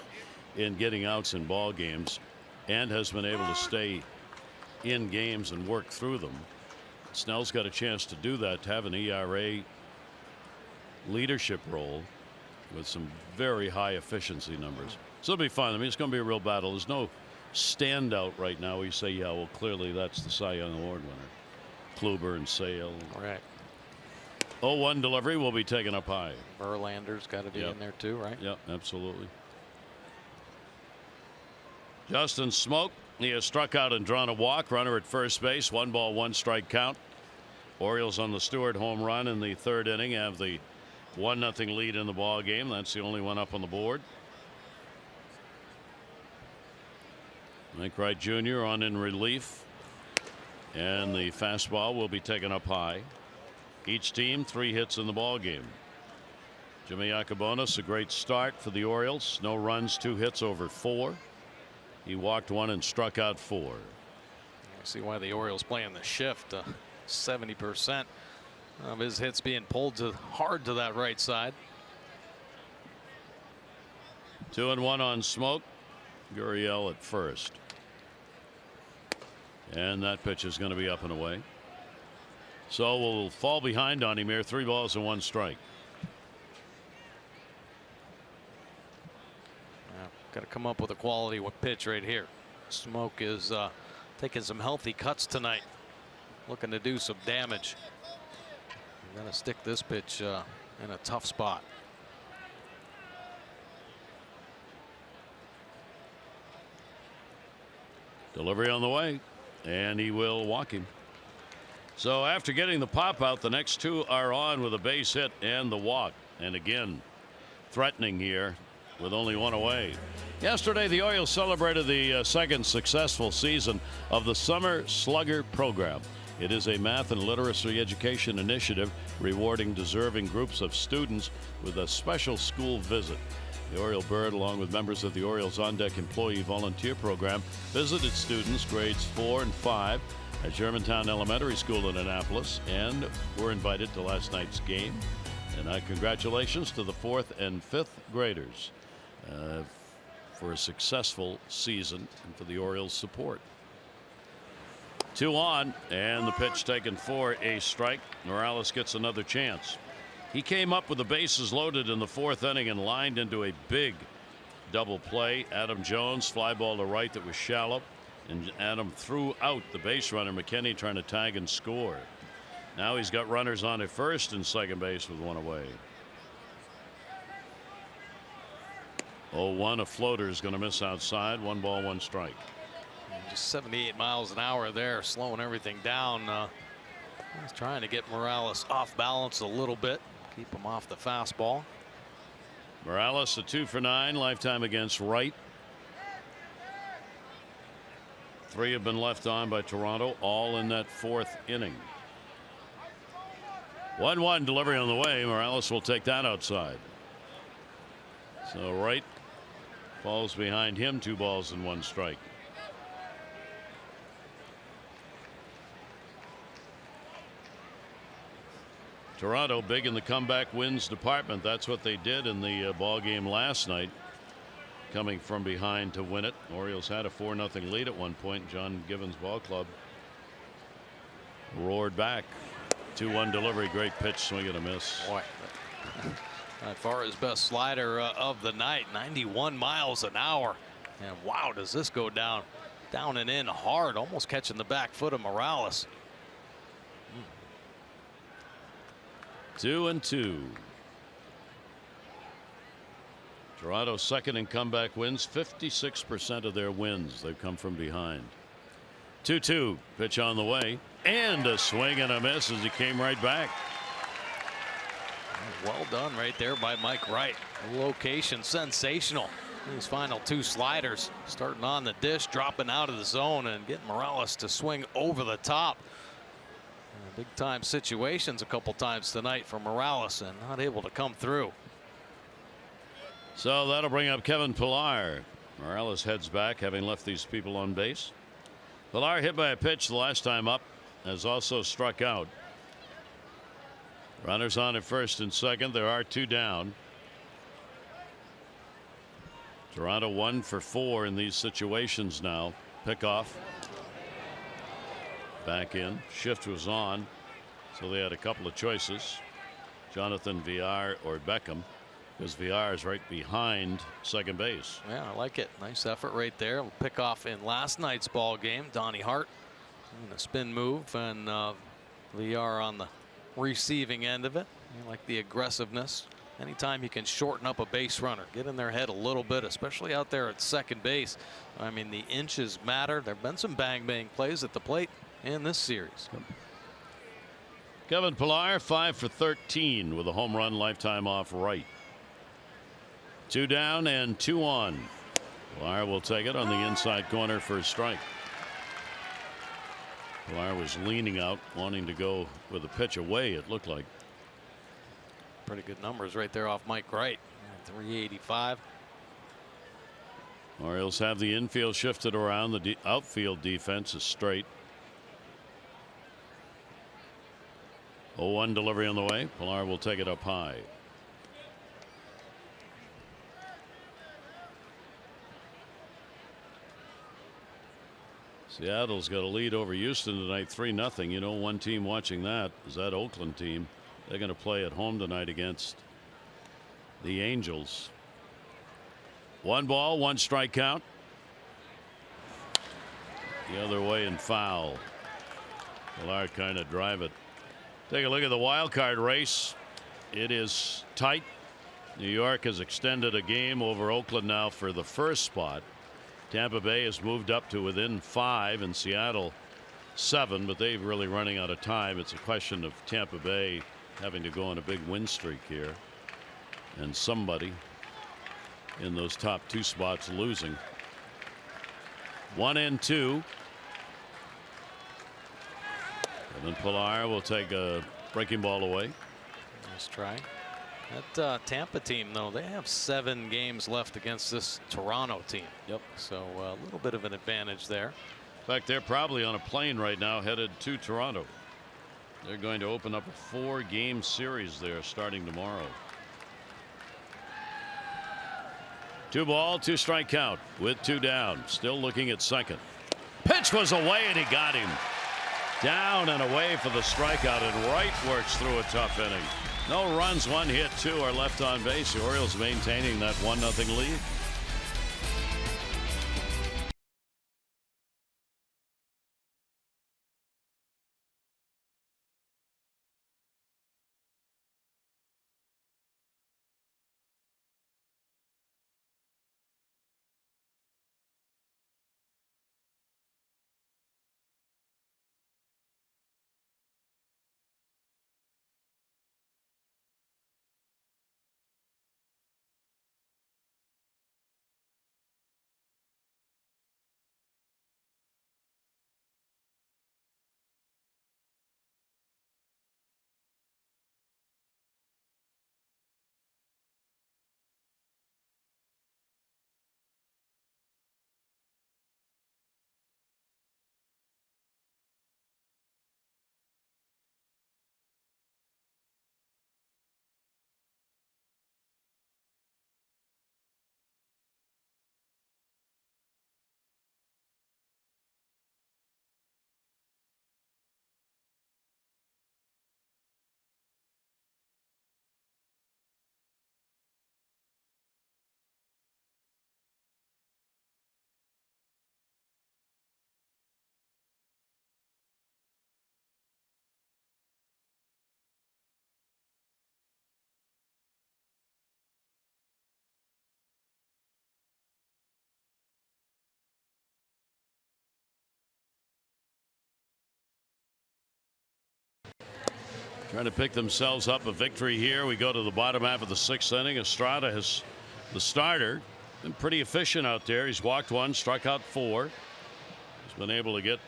in getting outs in ball games and has been able to stay in games and work through them. Snell's got a chance to do that, to have an ERA leadership role with some very high efficiency numbers. So it'll be fun. I mean, it's going to be a real battle. There's no standout right now. You say, yeah, well, clearly that's the Cy Young Award winner. Kluber and Sale. All right. 0-1 delivery will be taken up high. Verlander's got to be in there too, right? Yep, absolutely. Justin Smoke, he has struck out and drawn a walk. Runner at first base. 1 ball, 1 strike count. Orioles on the Stewart home run in the 3rd inning have the 1-0 lead in the ball game. That's the only one up on the board. Manfred Jr. on in relief, and the fastball will be taken up high. Each team 3 hits in the ball game. Jimmy Yacobonis, a great start for the Orioles. No runs, 2 hits over 4. He walked 1 and struck out 4. I see why the Orioles playing the shift. 70% of his hits being pulled hard to that right side. 2-1 on Smoke. Gurriel at first. And that pitch is going to be up and away. So we'll fall behind on him here. 3 balls and 1 strike. Got to come up with a quality pitch right here. Smoke is taking some healthy cuts tonight, looking to do some damage. We're going to stick this pitch in a tough spot. Delivery on the way, and he will walk him. So after getting the pop out, the next 2 are on with a base hit and the walk. And again, threatening here with only 1 away. Yesterday, the Orioles celebrated the 2nd successful season of the Summer Slugger program. It is a math and literacy education initiative rewarding deserving groups of students with a special school visit. The Oriole Bird, along with members of the Orioles On-Deck Employee Volunteer Program, visited students grades 4 and 5 at Germantown Elementary School in Annapolis and were invited to last night's game. And congratulations to the 4th and 5th graders for a successful season and for the Orioles' support. 2 on, and the pitch taken for a strike. Morales gets another chance. He came up with the bases loaded in the 4th inning and lined into a big double play. Adam Jones, fly ball to right that was shallow, and Adam threw out the base runner McKinney trying to tag and score. Now he's got runners on at first and second base with 1 away. 0-1, a floater is going to miss outside. 1 ball, 1 strike. Just 78 miles an hour there, slowing everything down. He's trying to get Morales off balance a little bit. Keep him off the fastball. Morales, a 2 for 9, lifetime against Wright. 3 have been left on by Toronto, all in that 4th inning. 1-1 delivery on the way. Morales will take that outside. So Wright falls behind him, 2 balls and 1 strike. Toronto big in the comeback wins department. That's what they did in the ball game last night, coming from behind to win it. Orioles had a 4-0 lead at one point. John Givens Ball Club roared back. 2-1 delivery, great pitch, swing and a miss. Boy, by far his best slider of the night, 91 miles an hour. And wow, does this go down and in hard, almost catching the back foot of Morales. 2-2. Toronto's second in comeback wins. 56% of their wins, they've come from behind. 2-2 pitch on the way, and a swing and a miss as he came right back. Well done right there by Mike Wright. The location sensational. These final 2 sliders starting on the dish, dropping out of the zone, and getting Morales to swing over the top. Big time situations a couple times tonight for Morales, and not able to come through. So that'll bring up Kevin Pillar. Morales heads back, having left these people on base. Pillar, hit by a pitch the last time up, has also struck out. Runners on at first and second. There are 2 down. Toronto 1 for 4 in these situations now. Pickoff back in. Shift was on, so they had a couple of choices. Jonathan Villar or Beckham, because Villar is right behind second base. Yeah, I like it. Nice effort right there. We'll pick off in last night's ball game. Donnie Hart in a spin move, and Villar on the receiving end of it. I like the aggressiveness. Anytime you can shorten up a base runner, get in their head a little bit, especially out there at second base. I mean, the inches matter. There have been some bang plays at the plate in this series. Kevin Pillar 5 for 13 with a home run, lifetime off Wright. 2 down and 2 on. Pillar will take it on the inside corner for a strike. Pillar was leaning out, wanting to go with a pitch away, it looked like. Pretty good numbers right there off Mike Wright. 385. Orioles have the infield shifted around. The outfield defense is straight. 0-1 delivery on the way. Pillar will take it up high. Seattle's got a lead over Houston tonight, 3-0. You know, one team watching that is that Oakland team. They're going to play at home tonight against the Angels. 1 ball, 1 strike count. The other way and foul. Pillar kind of drive it. Take a look at the wild card race. It is tight. New York has extended a game over Oakland now for the first spot. Tampa Bay has moved up to within 5 and Seattle 7, but they're really running out of time. It's a question of Tampa Bay having to go on a big win streak here, and somebody in those top 2 spots losing. 1-2. And then Pillar will take a breaking ball away. Nice try. That Tampa team, though, they have 7 games left against this Toronto team. Yep. So a little bit of an advantage there. In fact, they're probably on a plane right now headed to Toronto. They're going to open up a 4-game series there starting tomorrow. 2 ball, 2 strike count with 2 down. Still looking at second. Pitch was away and he got him. Down and away for the strikeout, and Wright works through a tough inning. No runs, 1 hit, 2 are left on base. The Orioles maintaining that 1-0 lead. trying to pick themselves up a victory here. We go to the bottom half of the 6th inning. Estrada has, the starter, been pretty efficient out there. He's walked 1, struck out 4. He's been able to get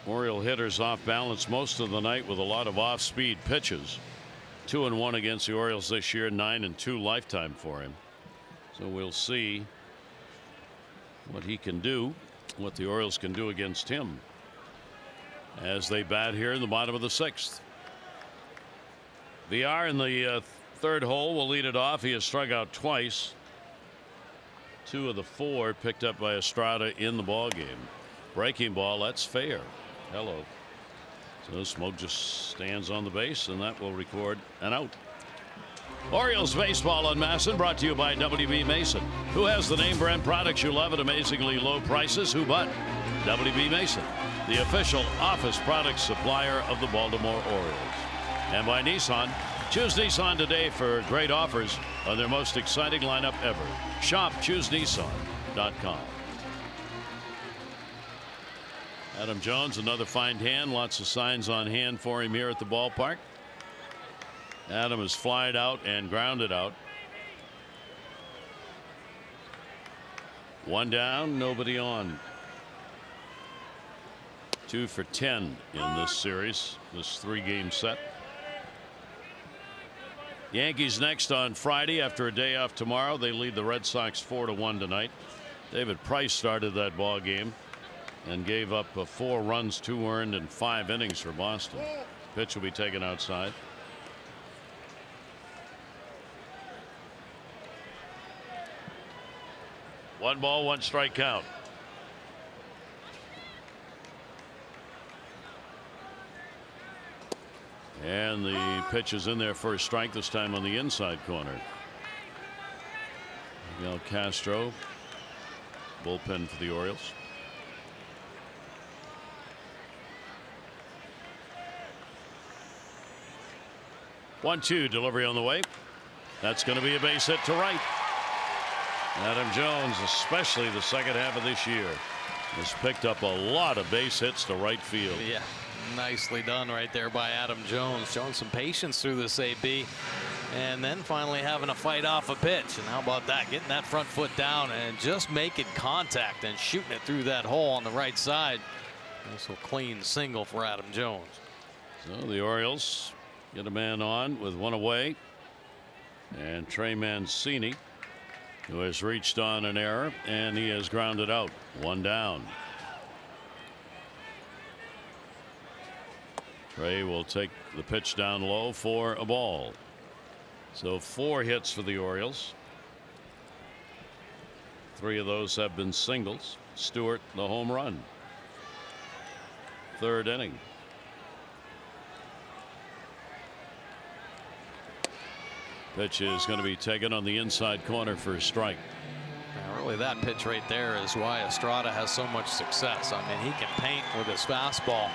Oriole hitters off balance most of the night with a lot of off-speed pitches. 2-1 against the Orioles this year, 9-2 lifetime for him. So we'll see what he can do, what the Orioles can do against him as they bat here in the bottom of the 6th. VR in the 3rd hole will lead it off. He has struck out twice. 2 of the 4 picked up by Estrada in the ball game. Breaking ball, that's fair. Hello. So Smoke just stands on the base, and that will record an out. Orioles baseball on Masson, brought to you by WB Mason. Who has the name brand products you love at amazingly low prices? Who but WB Mason, the official office product supplier of the Baltimore Orioles. And by Nissan. Choose Nissan today for great offers on their most exciting lineup ever. Shop ChooseNissan.com. Adam Jones, another fine hand. Lots of signs on hand for him here at the ballpark. Adam is flied out and grounded out. 1 down, nobody on. 2 for 10 in this series, this 3-game set. Yankees next on Friday after a day off tomorrow. They lead the Red Sox 4-1 tonight. David Price started that ball game and gave up 4 runs, 2 earned, and 5 innings for Boston. Pitch will be taken outside. One ball, 1 strike count. And the pitch is in there for a strike, this time on the inside corner. Miguel Castro, bullpen for the Orioles. One-two delivery on the way. That's going to be a base hit to right. Adam Jones, especially the second half of this year, has picked up a lot of base hits to right field. Yeah, nicely done right there by Adam Jones, showing some patience through this AB, and then finally having a fight off a pitch. And how about that, getting that front foot down and just making contact and shooting it through that hole on the right side. This will clean single for Adam Jones. So the Orioles get a man on with 1 away, and Trey Mancini, who has reached on an error, and he has grounded out. 1 down. Trey will take the pitch down low for a ball. So 4 hits for the Orioles. 3 of those have been singles. Stewart, the home run. 3rd inning. Pitch is going to be taken on the inside corner for a strike. Yeah, really, that pitch right there is why Estrada has so much success. I mean, he can paint with his fastball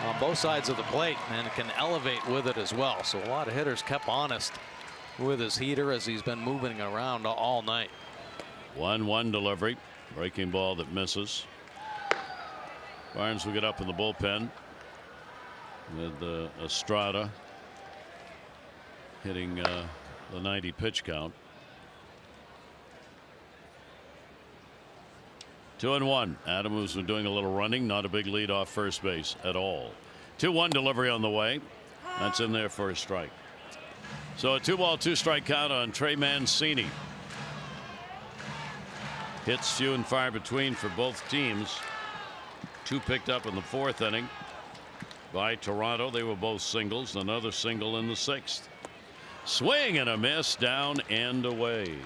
on both sides of the plate and can elevate with it as well. So a lot of hitters kept honest with his heater as he's been moving around all night. 1-1 delivery. Breaking ball that misses. Barnes will get up in the bullpen with Estrada hitting the 90 pitch count. 2-1. Adam has been doing a little running, not a big lead off first base at all. 2-1 delivery on the way. That's in there for a strike. So a 2-ball 2-strike count on Trey Mancini. Hits few and far between for both teams. 2 picked up in the 4th inning by Toronto. They were both singles. Another single in the 6th. Swing and a miss, down and away.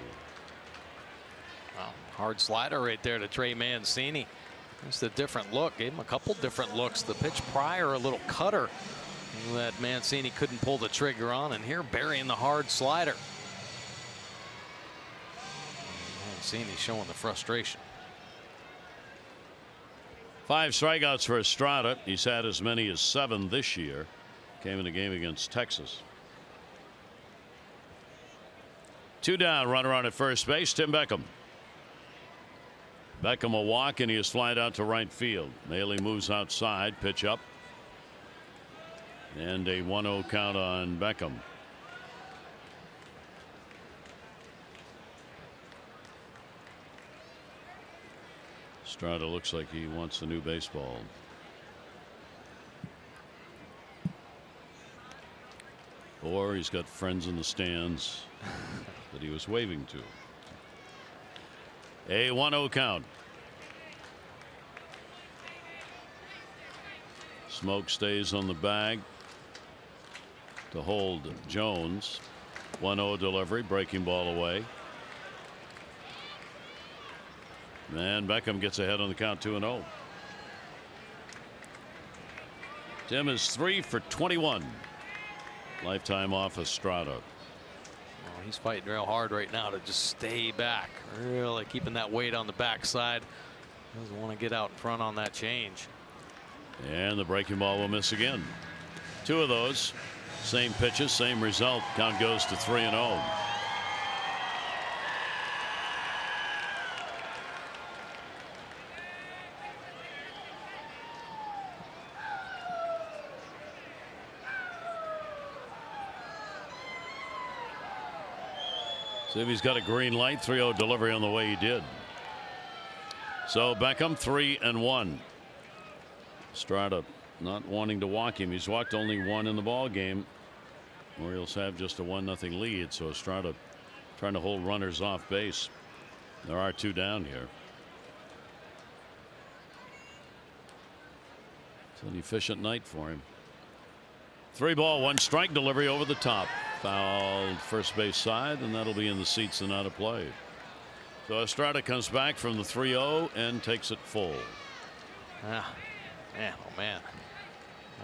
Wow, hard slider right there to Trey Mancini. Just a different look. Gave him a couple different looks. The pitch prior, a little cutter that Mancini couldn't pull the trigger on, and here burying the hard slider. Mancini showing the frustration. 5 strikeouts for Estrada. He's had as many as 7 this year. Came in a game against Texas. 2 down, runner on at first base, Tim Beckham. Beckham will walk, and he is flied out to right field. Maley moves outside, pitch up. And a 1-0 count on Beckham. Strada looks like he wants a new baseball. Or he's got friends in the stands that he was waving to. A 1-0 count. Smoke stays on the bag to hold Jones. 1-0 delivery, breaking ball away. And Beckham gets ahead on the count, 2-0. Tim is 3 for 21. Lifetime off Estrada. Well, he's fighting real hard right now to just stay back, really keeping that weight on the backside. Doesn't want to get out in front on that change. And the breaking ball will miss again. 2 of those. Same pitches, same result. Count goes to 3-0. See if he's got a green light. 3-0 delivery on the way he did. So Beckham 3-1. Strada not wanting to walk him. He's walked only 1 in the ball game. Orioles have just a 1-0 lead. So Strada trying to hold runners off base. There are 2 down here. It's an efficient night for him. 3-ball 1 strike delivery over the top. Fouled first base side, and that'll be in the seats and out of play. So Estrada comes back from the 3-0 and takes it full. Ah, man, oh man.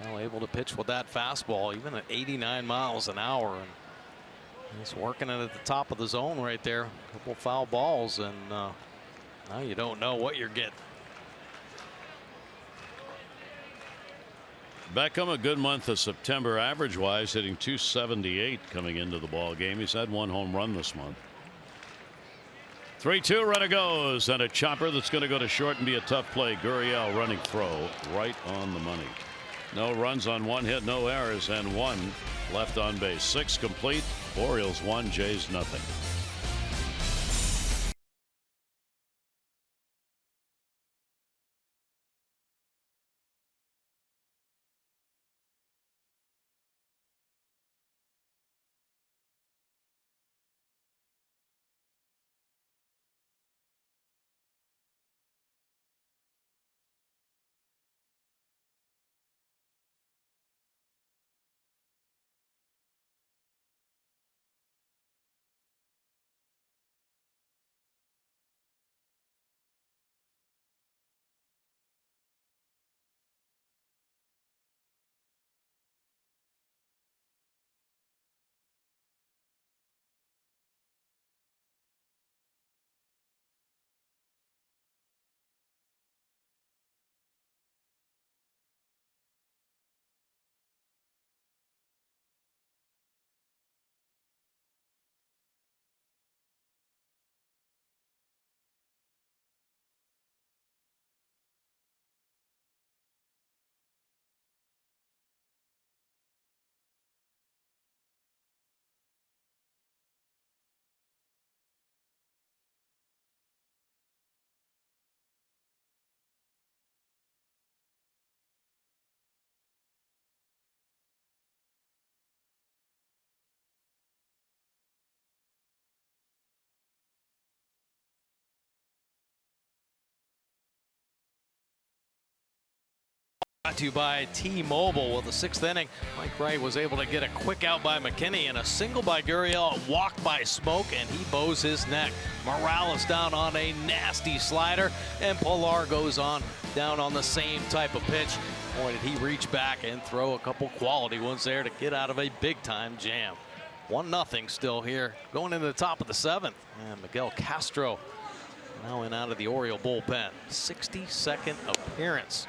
Well, able to pitch with that fastball, even at 89 miles an hour. And he's working it at the top of the zone right there. A couple foul balls, and now you don't know what you're getting. Beckham, a good month of September average wise, hitting .278 coming into the ball game. He's had 1 home run this month. 3-2, runner goes, and a chopper that's going to go to short and be a tough play. Gurriel running throw right on the money. No runs on 1 hit, no errors, and 1 left on base. 6 complete. Orioles 1, Jays nothing. Brought to you by T-Mobile. With the 6th inning, Mike Wright was able to get a quick out by McKinney and a single by Gurriel, a walk by Smoke, and he bows his neck. Morales down on a nasty slider, and Pilar goes on down on the same type of pitch. Boy, did he reach back and throw a couple quality ones there to get out of a big-time jam. 1-0 still here, going into the top of the 7th. And Miguel Castro now in out of the Oriole bullpen. 62nd appearance.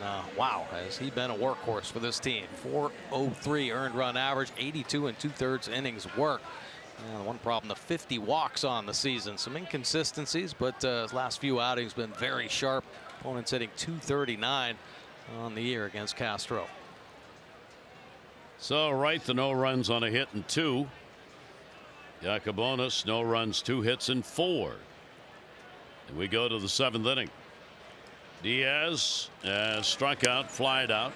And wow, has he been a workhorse for this team. 403 earned run average, 82 2/3 innings work. And one problem, the 50 walks on the season. Some inconsistencies, but his last few outings been very sharp. Opponents hitting .239 on the year against Castro. So Wright, the no runs on a hit and 2. Yacobonis, no runs, 2 hits and 4. And we go to the 7th inning. Diaz struck out, flied out.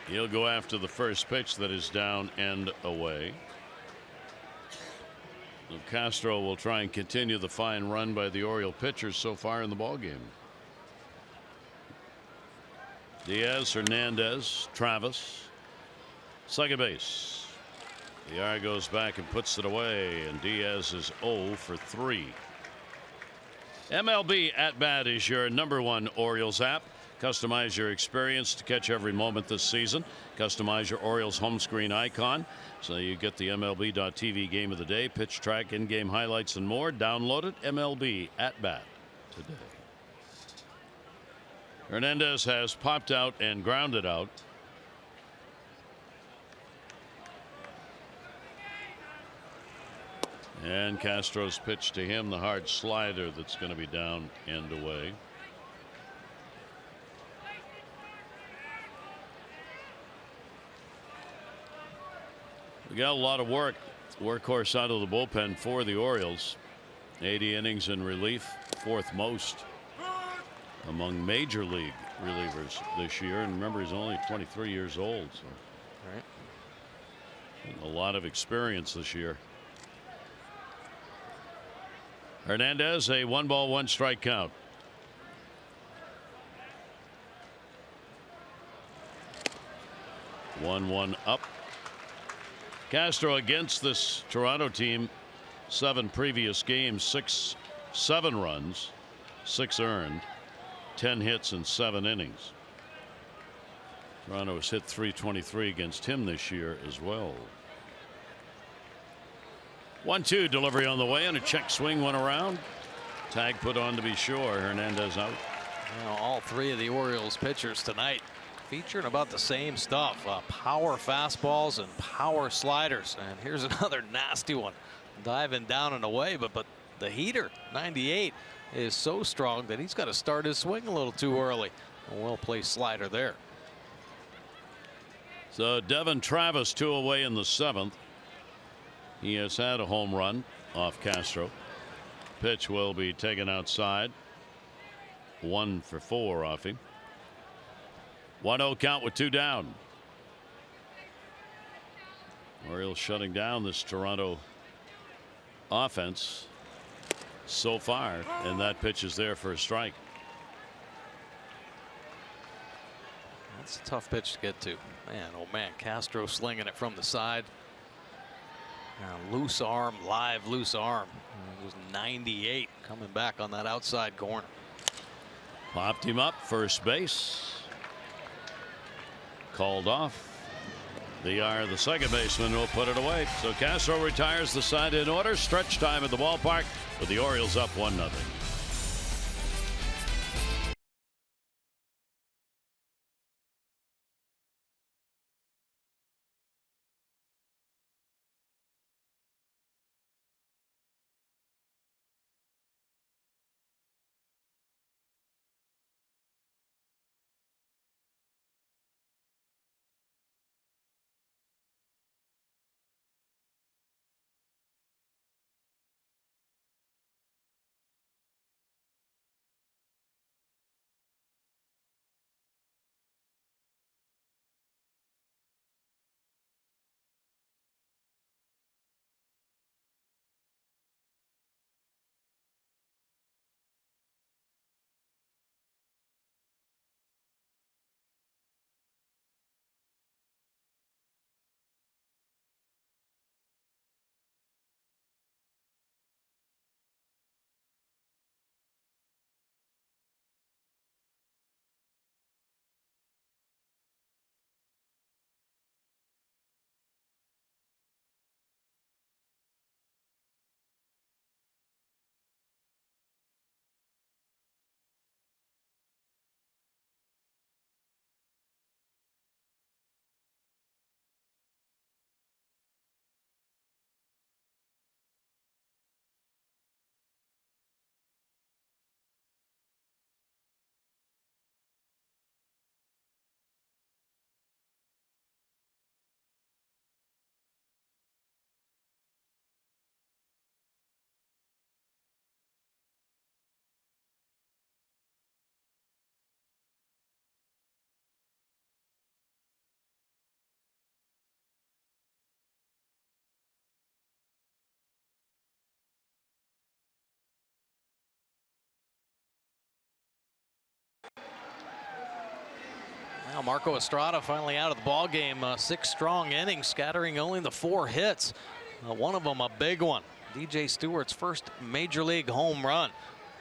He'll go after the first pitch that is down and away. So Castro will try and continue the fine run by the Oriole pitchers so far in the ballgame. Diaz, Hernandez, Travis, second base. The goes back and puts it away, and Diaz is 0 for 3. MLB At Bat is your #1 Orioles app. Customize your experience to catch every moment this season. Customize your Orioles home screen icon so you get the MLB.TV game of the day, pitch track, in-game highlights, and more. Download it. MLB At Bat today. Hernandez has popped out and grounded out. And Castro's pitch to him, the hard slider that's going to be down and away. We got a lot of workhorse out of the bullpen for the Orioles. 80 innings in relief, 4th most among major league relievers this year. And remember, he's only 23 years old. So. Right. A lot of experience this year. Hernandez, a 1-ball, 1-strike count. One up. Castro against this Toronto team, 7 previous games, 7 runs, 6 earned, 10 hits in 7 innings. Toronto has hit .323 against him this year as well. 1-2 delivery on the way, and a check swing went around. Tag put on to be sure. Hernandez out. Well, all 3 of the Orioles pitchers tonight featuring about the same stuff. Power fastballs and power sliders. And here's another nasty one. Diving down and away, but the heater, 98, is so strong that he's got to start his swing a little too early. A well-placed slider there. So Devin Travis 2 away in the 7th. He has had a home run off Castro. Pitch will be taken outside. 1 for 4 off him. 1-0 count with 2 down. Orioles shutting down this Toronto offense so far, and that pitch is there for a strike. That's a tough pitch to get to. Man, oh man, Castro slinging it from the side. Now, loose arm, live loose arm. It was 98 coming back on that outside corner. Popped him up, first base. Called off. The second baseman will put it away. So Castro retires the side in order. Stretch time at the ballpark with the Orioles up 1-0. Now Marco Estrada finally out of the ball game. 6 strong innings, scattering only the 4 hits. One of them a big one. DJ Stewart's first major league home run.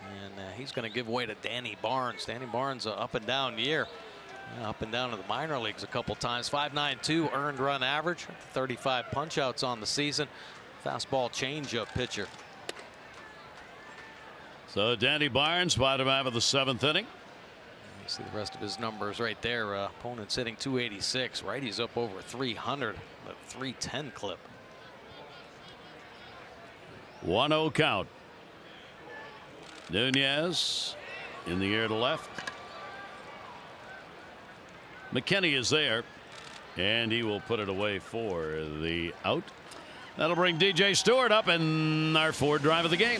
And he's going to give way to Danny Barnes. Danny Barnes, up and down year. Up and down to the minor leagues a couple times. 5.92 earned run average. 35 punch-outs on the season. Fastball changeup pitcher. So Danny Barnes, bottom half of the 7th inning. You see the rest of his numbers right there. Opponent's hitting 286. Righty's up over 300. But 310 clip. 1-0 count. Nunez in the air to left. McKinney is there, and he will put it away for the out. That'll bring DJ Stewart up in our 4th drive of the game.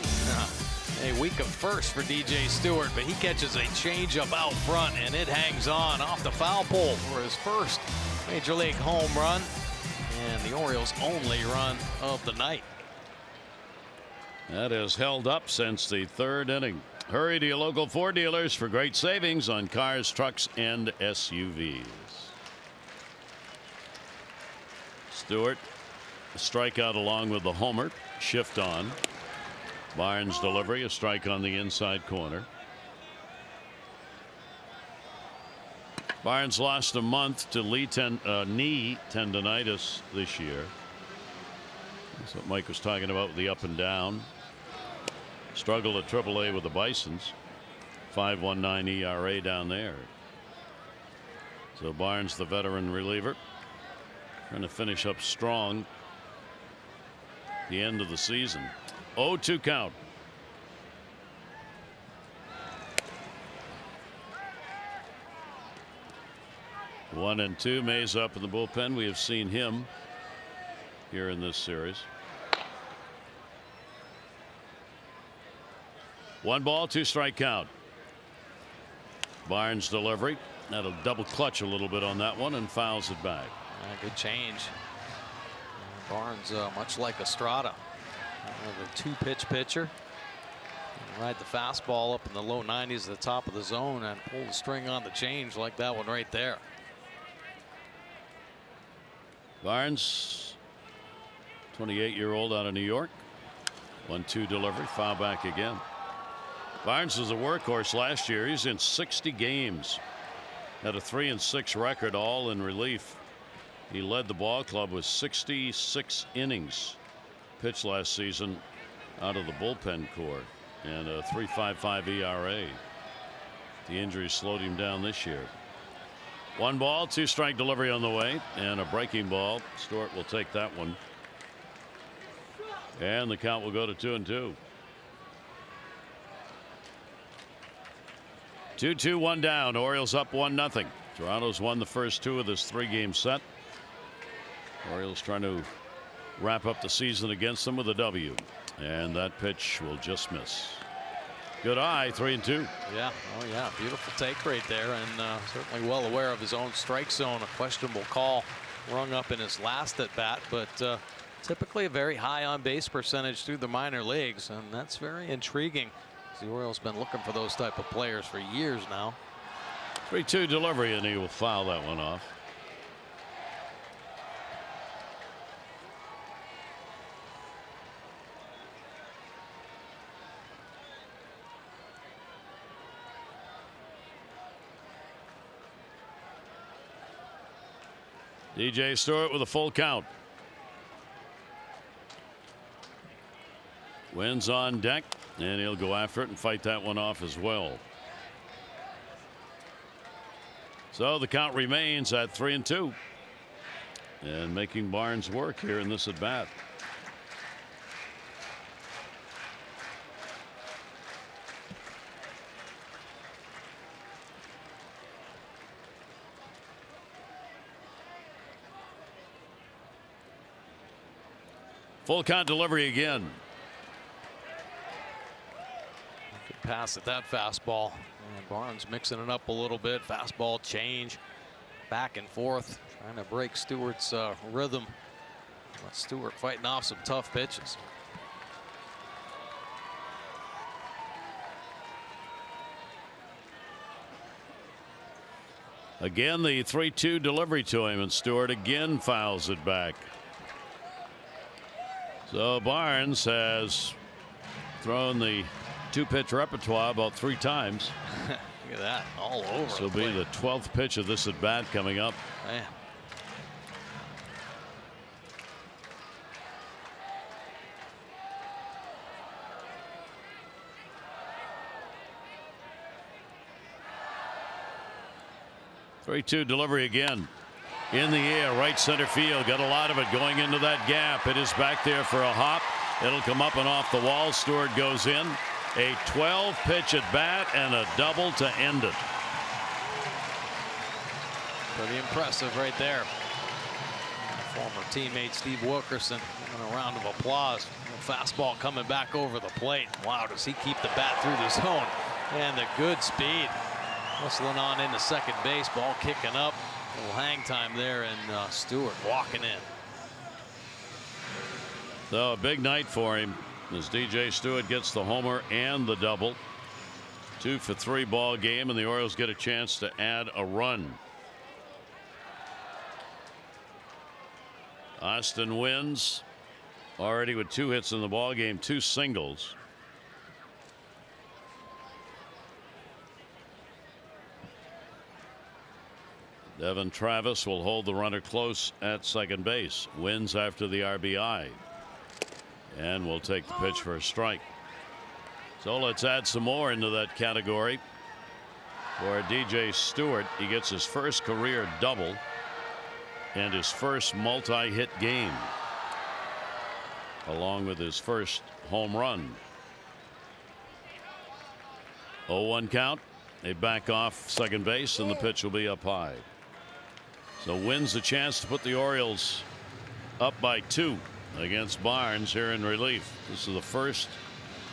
A week of first for DJ Stewart, but he catches a changeup out front, and it hangs on off the foul pole for his first major league home run, and the Orioles' only run of the night. That has held up since the 3rd inning. Hurry to your local Ford dealers for great savings on cars, trucks, and SUVs. Stewart, a strikeout along with the homer. Shift on. Barnes delivery, a strike on the inside corner. Barnes lost a month to knee tendonitis this year. That's what Mike was talking about with the up and down. Struggled at AAA with the Bisons. 5.19 ERA down there. So Barnes, the veteran reliever, trying to finish up strong the end of the season. 0-2 count. One and two. Mays up in the bullpen. We have seen him here in this series. 1 ball, 2 strike count. Barnes delivery. That'll double clutch a little bit on that one and fouls it back. Good change. Barnes, much like Estrada, a 2-pitch pitcher. Ride the fastball up in the low 90s at the top of the zone and pull the string on the change like that one right there. Barnes, 28-year-old out of New York. 1-2 delivery, foul back again. Barnes was a workhorse last year. He's in 60 games. Had a 3-6 record, all in relief. He led the ball club with 66 innings pitched last season out of the bullpen core and a 3.55 ERA. The injury slowed him down this year. 1 ball, 2 strike delivery on the way, and a breaking ball. Stewart will take that one. And the count will go to 2-2. 2-2, 1 down. Orioles up 1-0. Toronto's won the first 2 of this 3-game set. Orioles trying to wrap up the season against them with a W. And that pitch will just miss. Good eye, 3-2. Yeah, oh yeah, beautiful take right there, and certainly well aware of his own strike zone. A questionable call rung up in his last at bat, but typically a very high on base percentage through the minor leagues, and that's very intriguing. The Orioles been looking for those type of players for years now. 3-2 delivery, and he will foul that one off. DJ Stewart with a full count. Wins on deck, and he'll go after it and fight that one off as well. So the count remains at 3-2, and making Barnes work here in this at bat. Full count delivery again. Good pass at that fastball. And Barnes mixing it up a little bit. Fastball change. Back and forth. Trying to break Stewart's rhythm. But Stewart fighting off some tough pitches. Again, the 3-2 delivery to him, and Stewart again fouls it back. So Barnes has thrown the 2-pitch repertoire about 3 times. Look at that, all over. This will be the 12th pitch of this at bat coming up. Man. Three-two delivery again. In the air, right center field. Got a lot of it going into that gap. It is back there for a hop. It'll come up and off the wall. Stewart goes in. A 12-pitch at bat and a double to end it. Pretty impressive right there. Former teammate Steve Wilkerson giving a round of applause. Fastball coming back over the plate. Wow, does he keep the bat through the zone. And the good speed. Whistling on into second base. Ball kicking up. A little hang time there, and Stewart walking in. So a big night for him as DJ Stewart gets the homer and the double. 2 for 3 ball game, and the Orioles get a chance to add a run. Austin wins already with 2 hits in the ball game, 2 singles. Devin Travis will hold the runner close at second base. Wins after the RBI. And will take the pitch for a strike. So let's add some more into that category. For DJ Stewart, he gets his first career double and his first multi-hit game, along with his first home run. 0-1 count. They back off second base, and the pitch will be up high. So wins the chance to put the Orioles up by 2 against Barnes here in relief. This is the first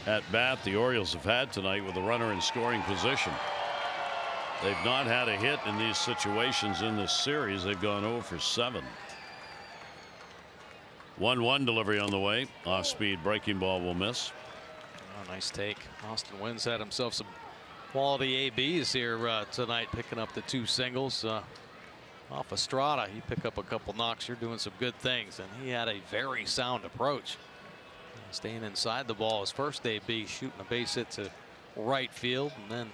at bat the Orioles have had tonight with a runner in scoring position. They've not had a hit in these situations in this series. They've gone 0 for 7. 1-1 delivery on the way. Off speed breaking ball will miss. Oh, nice take. Austin Wynns had himself some quality ABs here tonight, picking up the 2 singles. Off Estrada, he picked up a couple knocks. You're doing some good things, and he had a very sound approach. Staying inside the ball, his first AB, shooting a base hit to right field, and then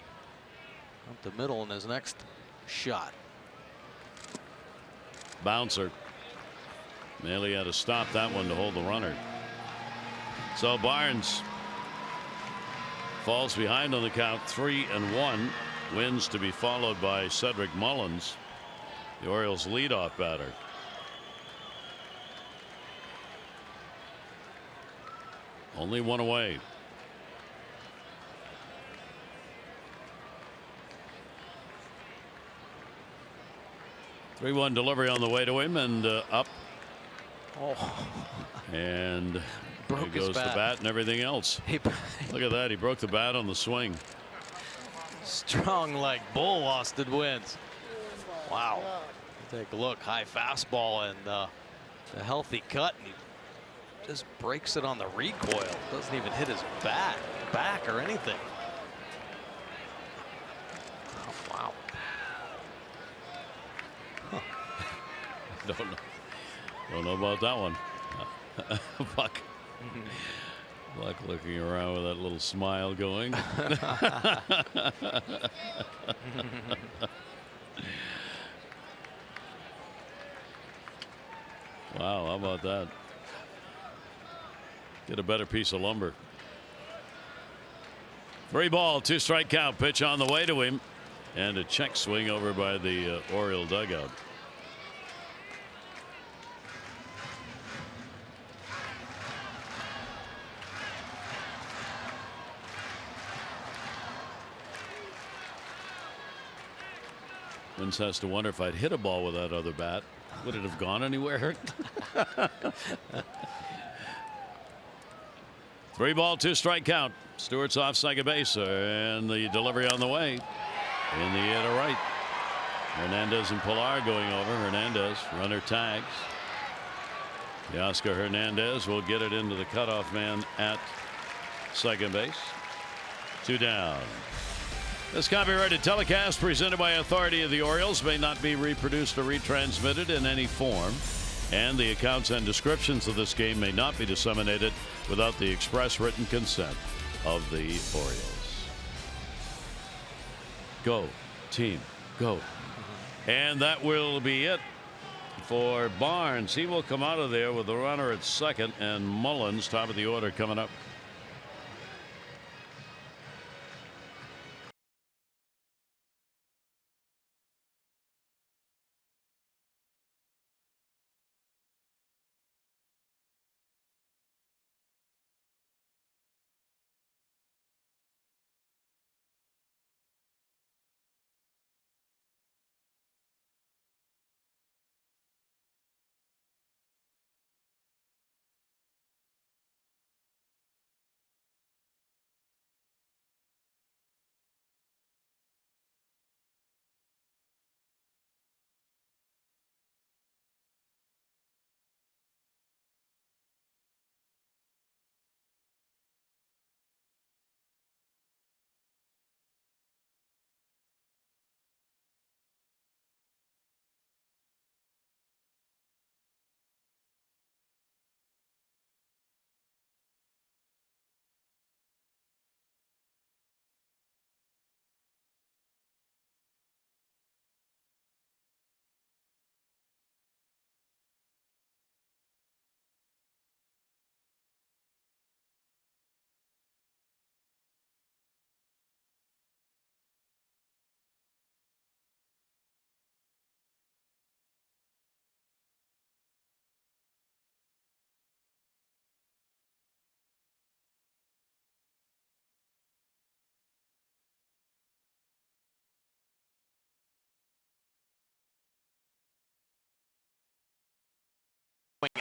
up the middle in his next shot. Bouncer. Nearly had to stop that one to hold the runner. So Barnes falls behind on the count 3-1. Wins to be followed by Cedric Mullins, the Orioles leadoff batter. Only 1 away. The 3-1 delivery on the way to him, and up. Oh. And Broke there goes his the bat. bat and everything else. Look at that. He broke the bat on the swing. Strong like bull, Austin Wynns. Wow. Take a look. High fastball and a healthy cut. And he just breaks it on the recoil. Doesn't even hit his back or anything. Oh, wow. Don't know about that one. Buck looking around with that little smile going. Wow, how about that? Get a better piece of lumber. 3-ball, 2-strike count. Pitch on the way to him, and a check swing over by the Oriole dugout. Wins has to wonder, if I'd hit a ball with that other bat, would it have gone anywhere? 3-ball, 2-strike count. Stewart's off second base, and the delivery on the way. In the air to right. Hernandez and Pilar going over. Hernandez, runner tags. Teoscar Hernandez will get it into the cutoff man at second base. 2 down. This copyrighted telecast presented by authority of the Orioles may not be reproduced or retransmitted in any form, and the accounts and descriptions of this game may not be disseminated without the express written consent of the Orioles. Go, team, go. And that will be it for Barnes. He will come out of there with the runner at second, and Mullins, top of the order, coming up.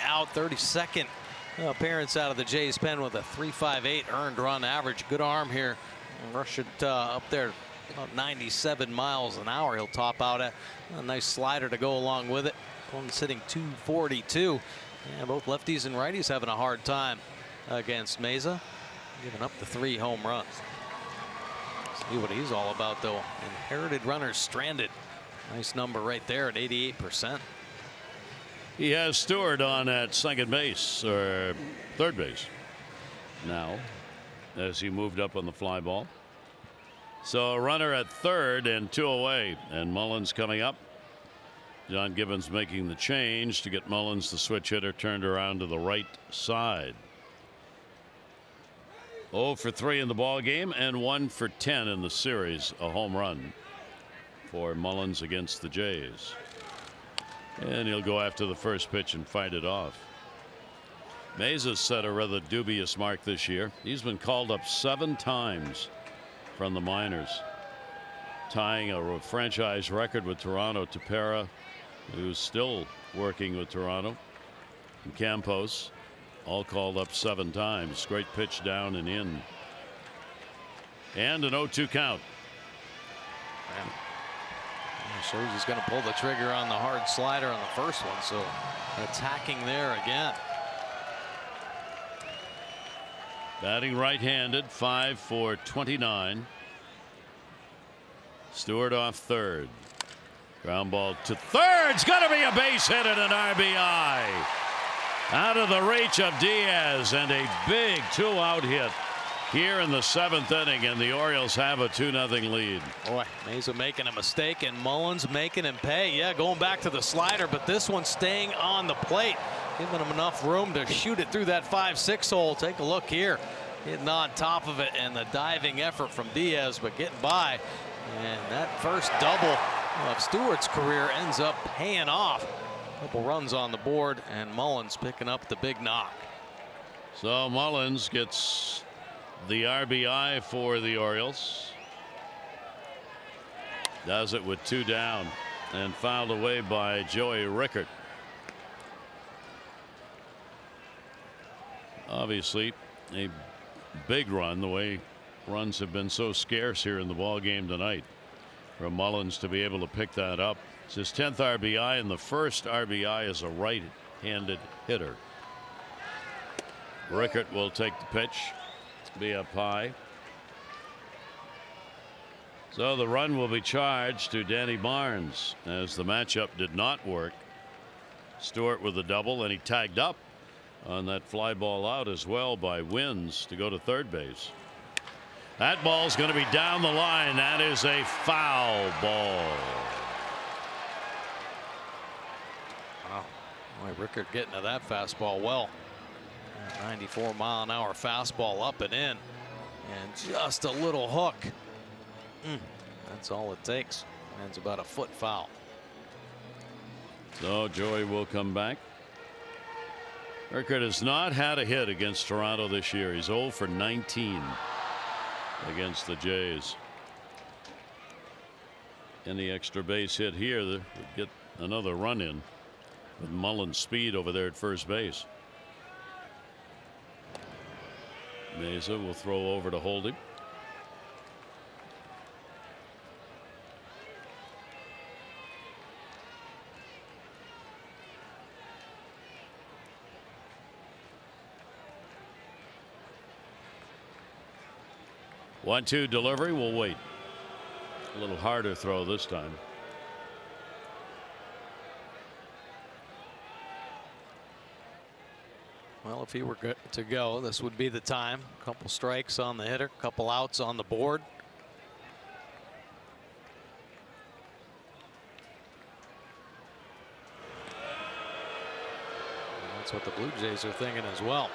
Out 32nd appearance out of the Jays pen with a 3.58 earned run average. Good arm here. Rush it up there about 97 miles an hour. He'll top out at a nice slider to go along with it. Opponent's hitting 242. Yeah, both lefties and righties having a hard time against Meza, giving up the 3 home runs. See what he's all about, though. Inherited runners stranded. Nice number right there at 88%. He has Stewart on at second base, or third base now, as he moved up on the fly ball. So a runner at third and 2 away, and Mullins coming up. John Gibbons making the change to get Mullins, the switch hitter, turned around to the right side. 0 for 3 in the ball game and 1 for 10 in the series. A home run for Mullins against the Jays. And he'll go after the first pitch and fight it off. Meza's set a rather dubious mark this year. He's been called up 7 times from the minors, tying a franchise record with Toronto. Tepera, who's still working with Toronto, and Campos, all called up 7 times. Great pitch down and in. And an 0-2 count. Shows he's going to pull the trigger on the hard slider on the first one, so attacking there again. Batting right-handed, 5 for 29. Stewart off third. Ground ball to third. It's going to be a base hit and an RBI. Out of the reach of Diaz, and a big 2-out hit here in the 7th inning, and the Orioles have a 2-0 lead. Boy, Meza making a mistake, and Mullins making him pay. Yeah, going back to the slider, but this one staying on the plate, giving him enough room to shoot it through that 5-6 hole. Take a look here, hitting on top of it, and the diving effort from Diaz, but getting by. And that first double of Stewart's career ends up paying off. A couple runs on the board, and Mullins picking up the big knock. So Mullins gets the RBI for the Orioles. Does it with 2 down, and fouled away by Joey Rickert. Obviously a big run, the way runs have been so scarce here in the ball game tonight, for Mullins to be able to pick that up. It's his 10th RBI, and the first RBI as a right-handed hitter. Rickert will take the pitch. Be up high. So the run will be charged to Danny Barnes as the matchup did not work. Stewart with a double, and he tagged up on that fly ball out as well by Wins to go to third base. That ball's going to be down the line. That is a foul ball. Wow. Boy, Rickard getting to that fastball well. 94-mile-an-hour fastball up and in. And just a little hook. That's all it takes. And it's about a foot foul. So Joey will come back. Rickard has not had a hit against Toronto this year. He's 0 for 19 against the Jays. Any extra base hit here that would get another run in with Mullen's speed over there at first base. Mesa will throw over to hold him. One-two delivery. Will wait. A little harder throw this time. Well, if he were to go, this would be the time. A couple strikes on the hitter, a couple outs on the board. And that's what the Blue Jays are thinking as well.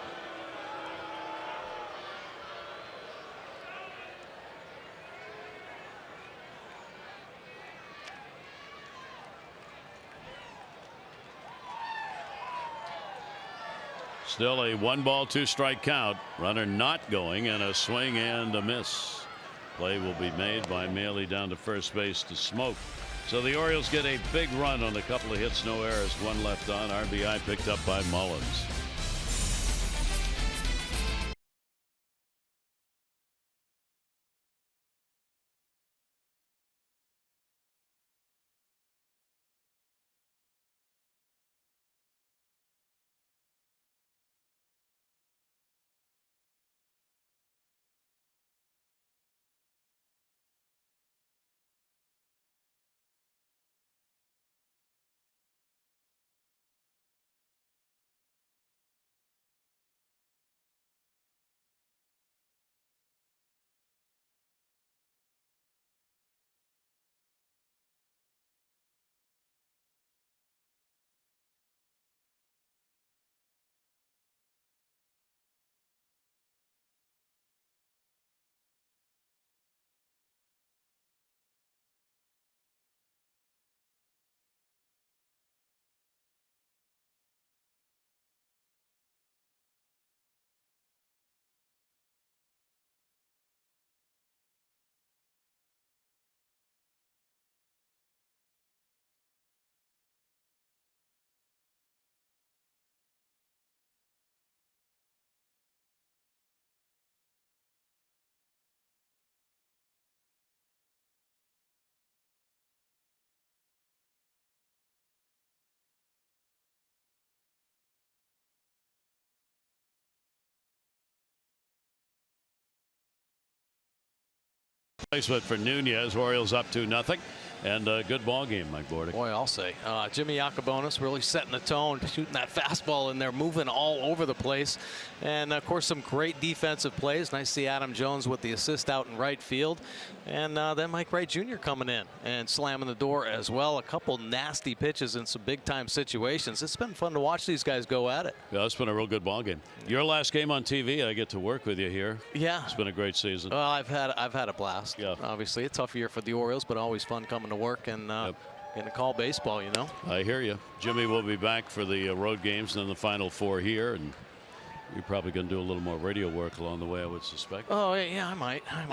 Still a 1-ball 2-strike count. Runner not going, and a swing and a miss. Play will be made by Maley down to first base to Smoke. So the Orioles get a big run on a couple of hits, no errors, one left on. RBI picked up by Mullins. Placement for Nunez. Orioles up 2-0. And a good ball game, Mike Bordick. Boy, I'll say. Jimmy Yacobonis really setting the tone, shooting that fastball in there, moving all over the place. And, of course, some great defensive plays. Nice to see Adam Jones with the assist out in right field. And then Mike Wright Jr. coming in and slamming the door as well. A couple nasty pitches in some big-time situations. It's been fun to watch these guys go at it. Yeah, it's been a real good ball game. Your last game on TV, I get to work with you here. Yeah. It's been a great season. Well, I've had a blast. Yeah. Obviously, a tough year for the Orioles, but always fun coming to work and getting to call baseball, you know. I hear you. Jimmy will be back for the road games and then the Final Four here, and you're probably going to do a little more radio work along the way, I would suspect. Oh, yeah, I might. And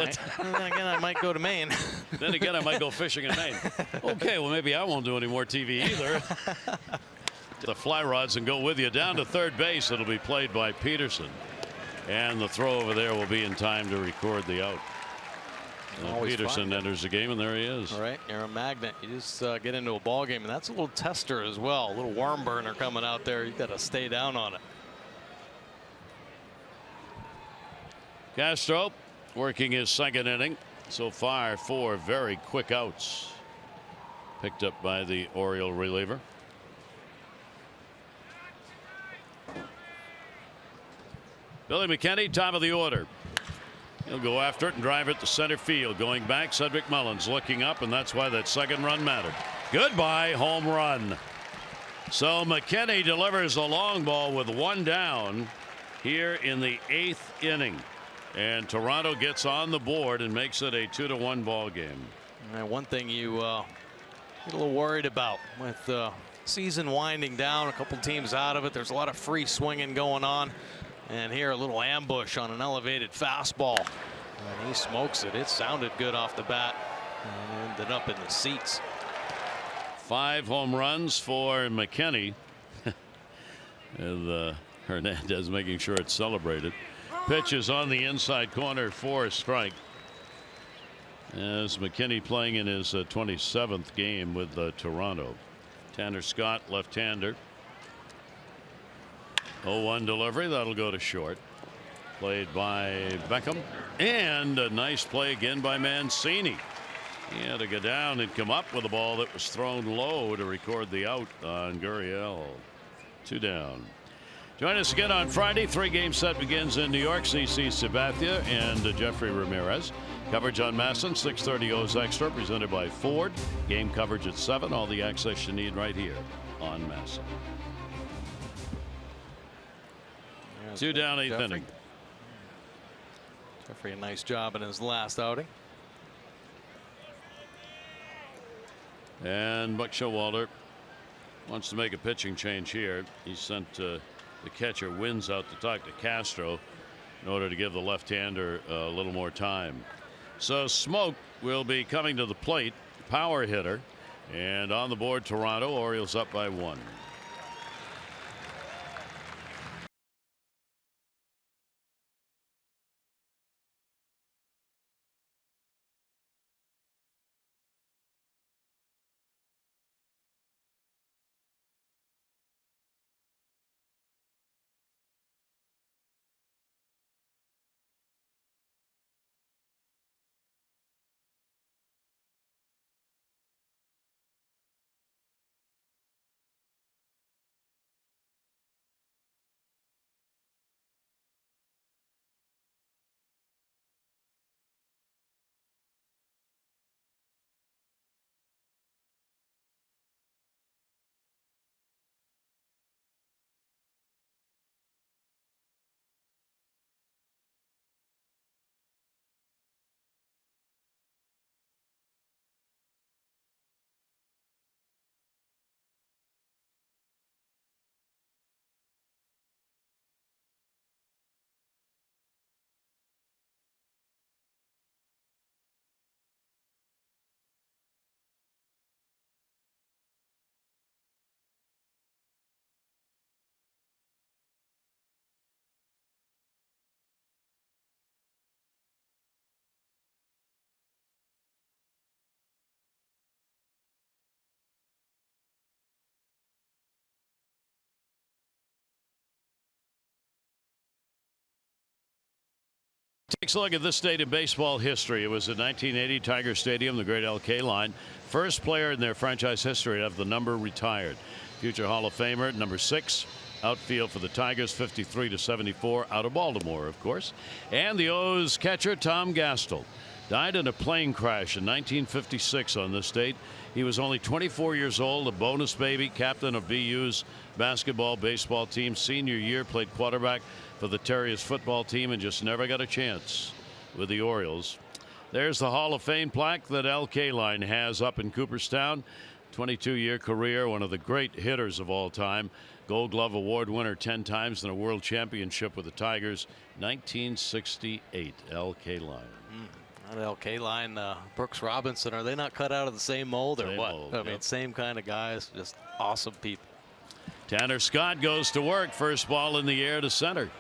then again, I might go to Maine. Then again, I might go fishing in Maine. Okay, well, maybe I won't do any more TV either. The fly rods and go with you down to third base. It'll be played by Peterson, and the throw over there will be in time to record the out. Peterson enters the game, and there he is. All right, you're a magnet. You just get into a ball game, and that's a little tester as well. A little worm burner coming out there. You got to stay down on it. Castro working his second inning. So far, 4 very quick outs picked up by the Oriole reliever. Billy McKinney, top of the order. He'll go after it and drive it to center field. Going back, Cedric Mullins looking up, and that's why that second run mattered. Goodbye, home run. So McKinney delivers a long ball with 1 down here in the 8th inning. And Toronto gets on the board and makes it a 2-1 ball game. One thing you get a little worried about with the season winding down, a couple teams out of it. There's a lot of free swinging going on. And here a little ambush on an elevated fastball. And he smokes it. It sounded good off the bat and ended up in the seats. 5 home runs for McKinney. And Hernandez making sure it's celebrated. Pitch is on the inside corner for a strike. As McKinney playing in his 27th game with Toronto. Tanner Scott, left-hander. 0-1 delivery. That'll go to short. Played by Beckham. And a nice play again by Mancini. He had to go down and come up with a ball that was thrown low to record the out on Gurriel. 2 down. Join us again on Friday. 3-game set begins in New York. CC Sabathia and Jeffrey Ramirez. Coverage on MASN 6:30 O's Extra, presented by Ford. Game coverage at 7. All the access you need right here on MASN. 2 down, 8th inning. Jeffrey, a nice job in his last outing. And Buck Showalter wants to make a pitching change here. He sent the catcher Wins out to talk to Castro in order to give the left-hander a little more time. So Smoke will be coming to the plate, power hitter, and on the board Toronto. Orioles up by 1. Takes a look at this date in baseball history. It was in 1980, Tiger Stadium, the great LK line. First player in their franchise history to have the number retired. Future Hall of Famer, number 6. Outfield for the Tigers, 53-74, out of Baltimore, of course. And the O's catcher, Tom Gastel, died in a plane crash in 1956 on this date. He was only 24 years old, a bonus baby, captain of BU's basketball, baseball team. Senior year, played quarterback for the Terriers football team and just never got a chance with the Orioles. There's the Hall of Fame plaque that LK Line has up in Cooperstown. 22-year career, one of the great hitters of all time. Gold Glove Award winner 10 times and a world championship with the Tigers. 1968, LK Line. That LK Line, Brooks Robinson, are they not cut out of the same mold or Same what? mold, I yep. mean, same kind of guys, just awesome people. Tanner Scott goes to work. First ball in the air to center.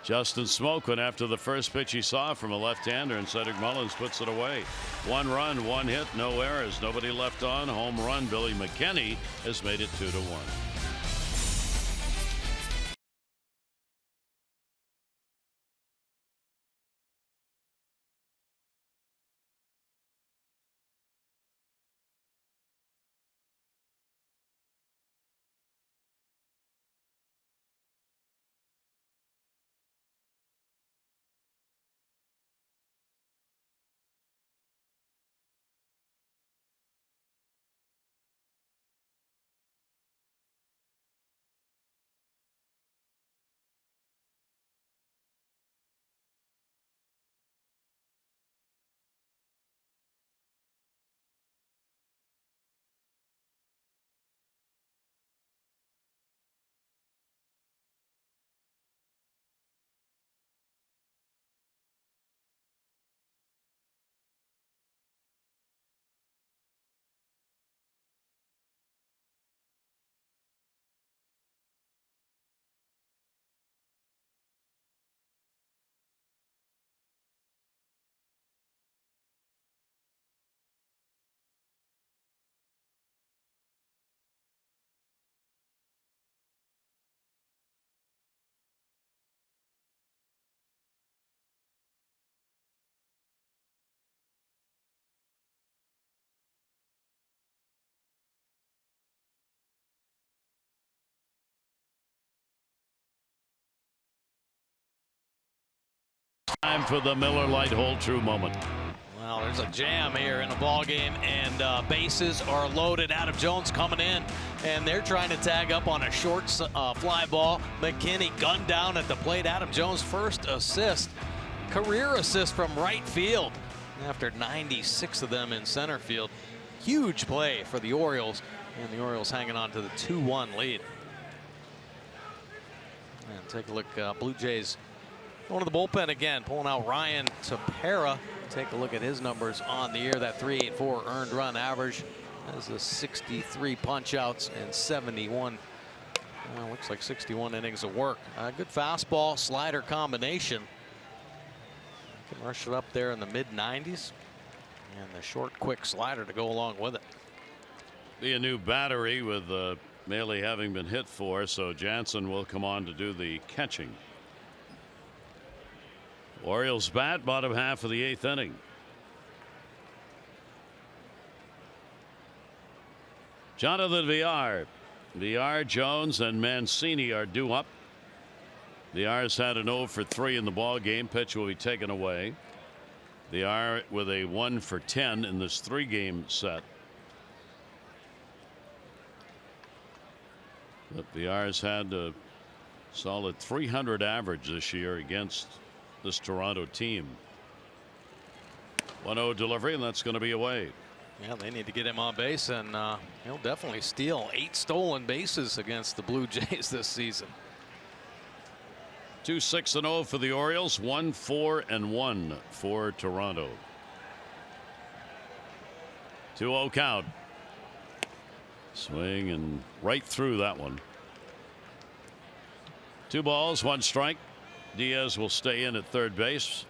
Justin Smoke went after the first pitch he saw from a left-hander, and Cedric Mullins puts it away. 1 run, 1 hit, no errors, nobody left on. Home run. Billy McKinney has made it 2-1. Time for the Miller Lite hold true moment. Well, there's a jam here in the ball game, and bases are loaded. Adam Jones coming in, and they're trying to tag up on a short fly ball. McKinney gunned down at the plate. Adam Jones' first assist, career assist from right field after 96 of them in center field. Huge play for the Orioles, and the Orioles hanging on to the 2-1 lead. And take a look, Blue Jays going to the bullpen again, pulling out Ryan Tepera. Take a look at his numbers on the year. That .384 earned run average has the 63 punch outs and 71. Well, looks like 61 innings of work. Good fastball slider combination. Can rush it up there in the mid-90s, and the short, quick slider to go along with it. Be a new battery with Maley having been hit for, so Jansen will come on to do the catching. Orioles bat, bottom half of the 8th inning. Jonathan Villar, Jones, and Mancini are due up. Villar's had an 0 for 3 in the ball game. Pitch will be taken away. Villar with a 1 for 10 in this 3-game set. But Villar's had a solid .300 average this year against this Toronto team. 1-0 delivery, and that's going to be away. Yeah, they need to get him on base, and he'll definitely steal 8 stolen bases against the Blue Jays this season. 2-6-0 for the Orioles, 1-4-1 for Toronto. 2-0 count. Swing and right through that one. 2 balls, 1 strike. Diaz will stay in at third base,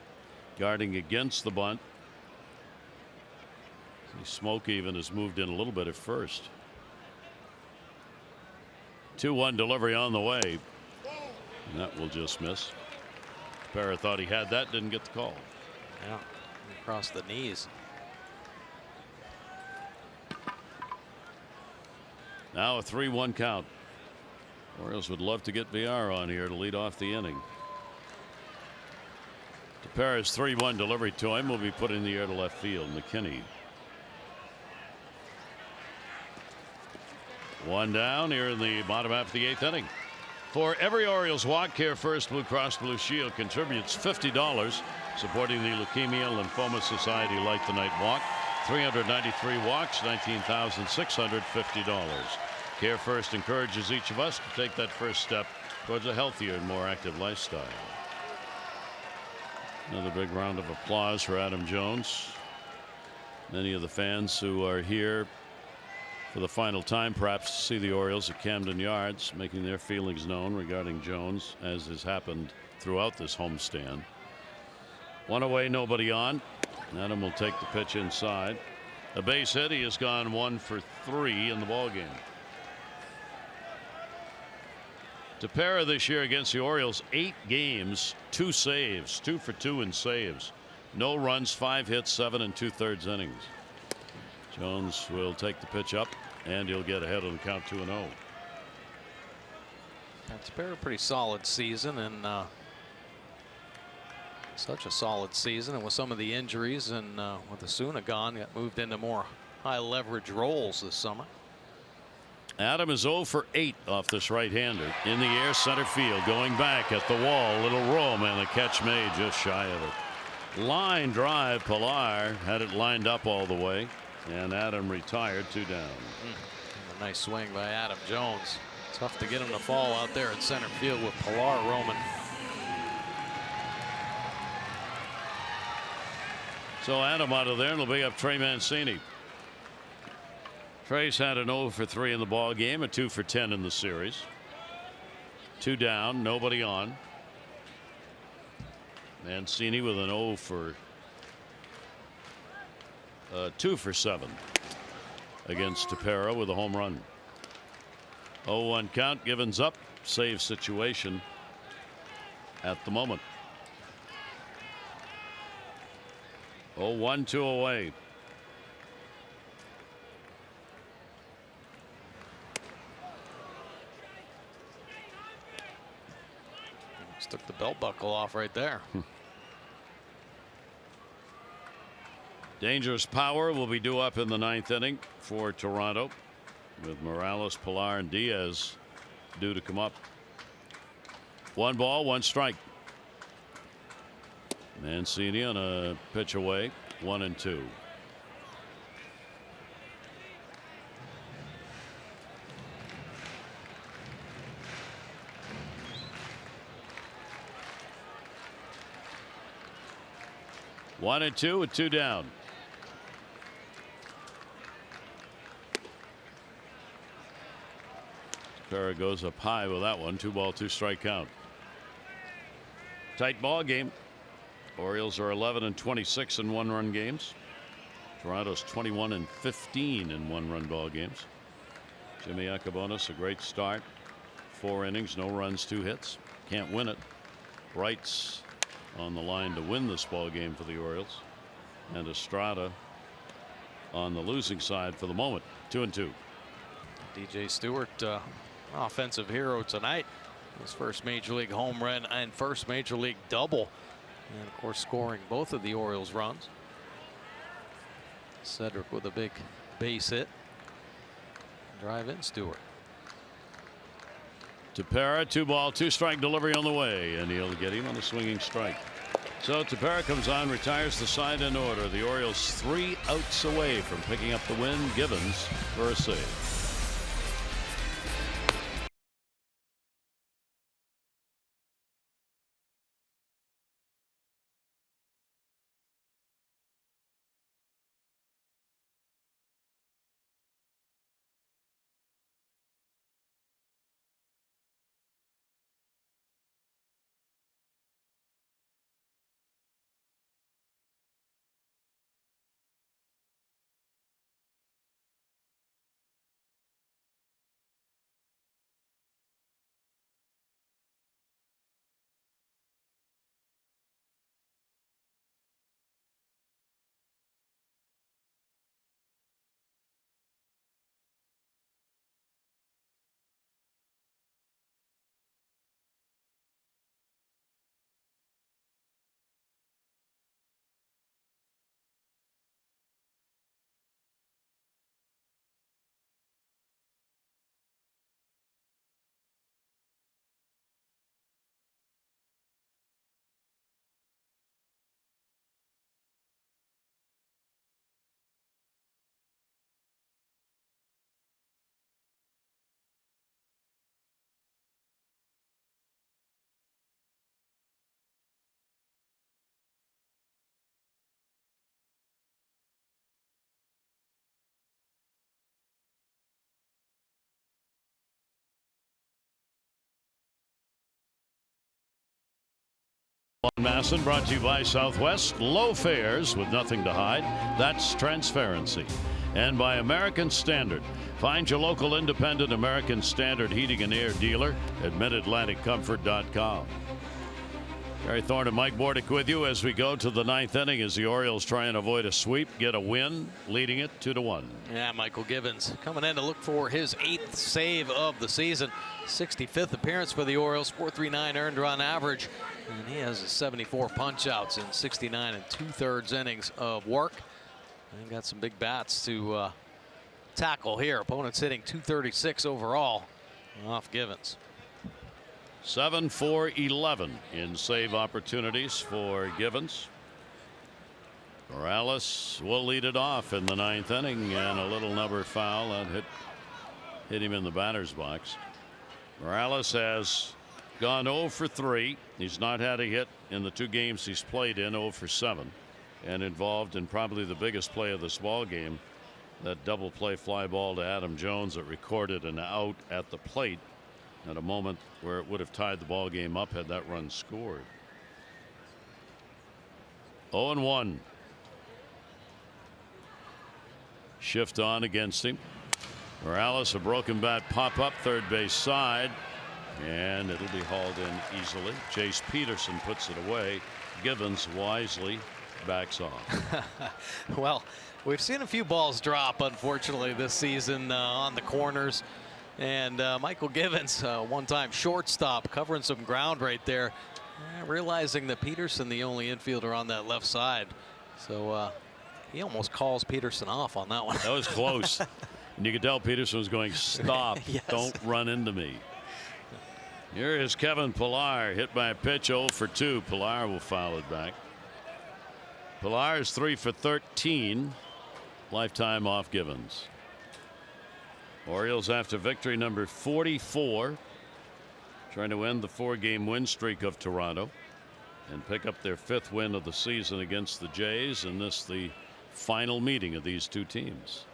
guarding against the bunt. Smoke even has moved in a little bit at first. 2-1 delivery on the way. And that will just miss. Parra thought he had that, didn't get the call. Yeah, across the knees. Now a 3-1 count. Orioles would love to get Villar on here to lead off the inning. Tepera's 3-1 delivery to him will be put in the air to left field. McKinney. 1 down here in the bottom half of the 8th inning. For every Orioles walk, Care First Blue Cross Blue Shield contributes $50, supporting the Leukemia Lymphoma Society Light the Night Walk. 393 walks, $19,650. Care First encourages each of us to take that first step towards a healthier and more active lifestyle. Another big round of applause for Adam Jones. Many of the fans who are here for the final time, perhaps, to see the Orioles at Camden Yards, making their feelings known regarding Jones, as has happened throughout this homestand. 1 away, nobody on. Adam will take the pitch inside. A base hit. He has gone 1 for 3 in the ballgame. Tepera this year against the Orioles, 8 games, 2 saves, 2 for 2 in saves. No runs, 5 hits, 7 2/3 innings. Jones will take the pitch up, and he'll get ahead on the count 2-0. Tepera a pretty solid season, and such a solid season, and with some of the injuries and with Asuna gone, got moved into more high leverage roles this summer. Adam is 0 for 8 off this right-hander. In the air, center field, going back at the wall. Little roam, and the catch made just shy of it. Line drive. Pilar had it lined up all the way, and Adam retired, 2 down. A nice swing by Adam Jones. Tough to get him to fall out there at center field with Pilar roaming. So Adam out of there, and he'll bring up Trey Mancini. Trey's had an 0 for 3 in the ball game, a 2 for 10 in the series. 2 down, nobody on. Mancini with an 0 for 2 for 7 against Tepera with a home run. 0-1 count. Givens up. Save situation at the moment. 0-1, 2 away. Just took the belt buckle off right there. Dangerous power will be due up in the 9th inning for Toronto, with Morales, Pilar, and Diaz due to come up. 1 ball, 1 strike. Mancini on a pitch away, 1-2. One and two with 2 down. Tepera goes up high with that one. 2 ball, 2 strike count. Tight ball game. Orioles are 11-26 in 1-run games. Toronto's 21-15 in 1-run ball games. Jimmy Yacabonis, a great start. 4 innings, no runs, 2 hits. Can't win it. Wright's on the line to win this ball game for the Orioles, and Estrada on the losing side for the moment. 2-2. DJ Stewart, offensive hero tonight. His first major league home run and first major league double, and of course scoring both of the Orioles runs. Cedric with a big base hit. Drive in Stewart. Tepera, 2 ball, 2 strike delivery on the way, and he'll get him on a swinging strike. So Tepera comes on, retires the side in order. The Orioles 3 outs away from picking up the win. Givens for a save. Masson brought to you by Southwest. Low fares with nothing to hide. That's transparency. And by American Standard. Find your local independent American Standard heating and air dealer at MidAtlanticComfort.com. Gary Thorne and Mike Bordick with you as we go to the 9th inning as the Orioles try and avoid a sweep, get a win, leading it 2-1. Yeah, Michael Givens coming in to look for his 8th save of the season. 65th appearance for the Orioles, 4.39 earned run average. And he has 74 punch outs in 69 2/3 innings of work. And got some big bats to tackle here. Opponents hitting .236 overall off Givens. 7 for 11 in save opportunities for Givens. Morales will lead it off in the 9th inning, and a little number foul that hit him in the batter's box. Morales has gone 0 for 3. He's not had a hit in the 2 games he's played in, 0 for 7, and involved in probably the biggest play of this ball game, that double play fly ball to Adam Jones that recorded an out at the plate at a moment where it would have tied the ball game up had that run scored. 0-1. Shift on against him. Morales, a broken bat pop up third base side, and it'll be hauled in easily. Chase Peterson puts it away. Givens wisely backs off. Well, we've seen a few balls drop, unfortunately, this season on the corners. And Michael Givens, one-time shortstop, covering some ground right there, realizing that Peterson the only infielder on that left side. So He almost calls Peterson off on that one. That was close. And you could tell Peterson was going, stop, Yes. don't run into me. Here is Kevin Pillar, hit by a pitch, 0 for 2. Pillar will foul it back. Pillar is 3 for 13. Lifetime off Givens. Orioles after victory number 44. Trying to end the 4-game win streak of Toronto and pick up their 5th win of the season against the Jays, and this the final meeting of these two teams.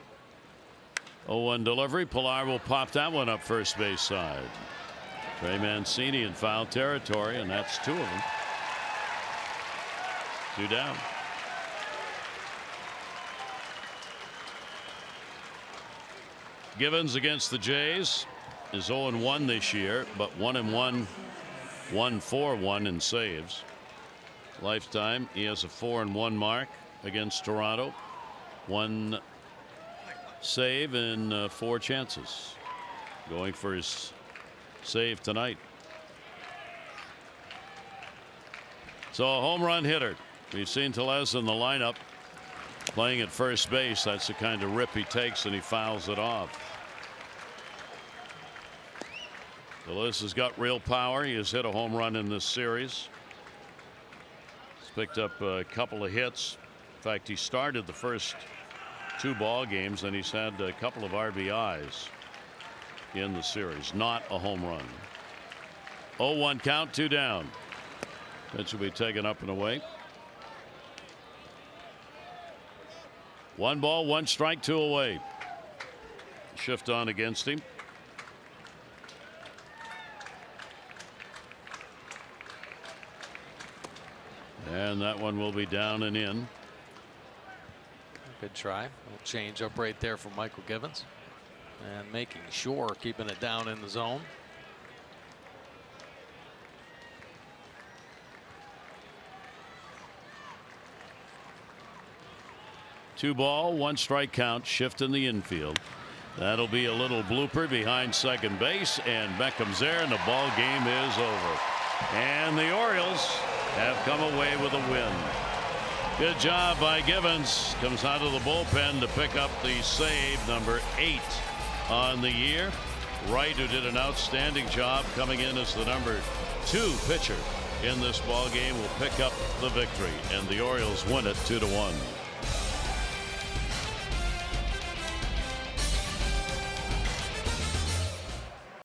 0-1 delivery. Pillar will pop that one up first base side. Trey Mancini in foul territory, and that's 2 of them. 2 down. Givens against the Jays is 0-1 this year, but 1-1, 1-4-1 in saves. Lifetime, he has a 4-1 mark against Toronto. 1 save in 4 chances. Going for his save tonight. So a home run hitter. We've seen Tellez in the lineup playing at first base. That's the kind of rip he takes, and he fouls it off. Tellez has got real power. He has hit a home run in this series. He's picked up a couple of hits. In fact, he started the first 2 ball games, and he's had a couple of RBIs in the series. Not a home run. 0-1 count, 2 down. Pitch will be taken up and away. 1 ball, 1 strike, 2 away. Shift on against him. And that one will be down and in. Good try. Little change up right there from Michael Givens, and making sure keeping it down in the zone. Two ball, 1 strike count. Shift in the infield. That'll be a little blooper behind second base, and Beckham's there, and the ball game is over. And the Orioles have come away with a win. Good job by Givens. Comes out of the bullpen to pick up the save number 8 on the year. Wright, who did an outstanding job coming in as the number 2 pitcher in this ball game, will pick up the victory, and the Orioles win it 2-1.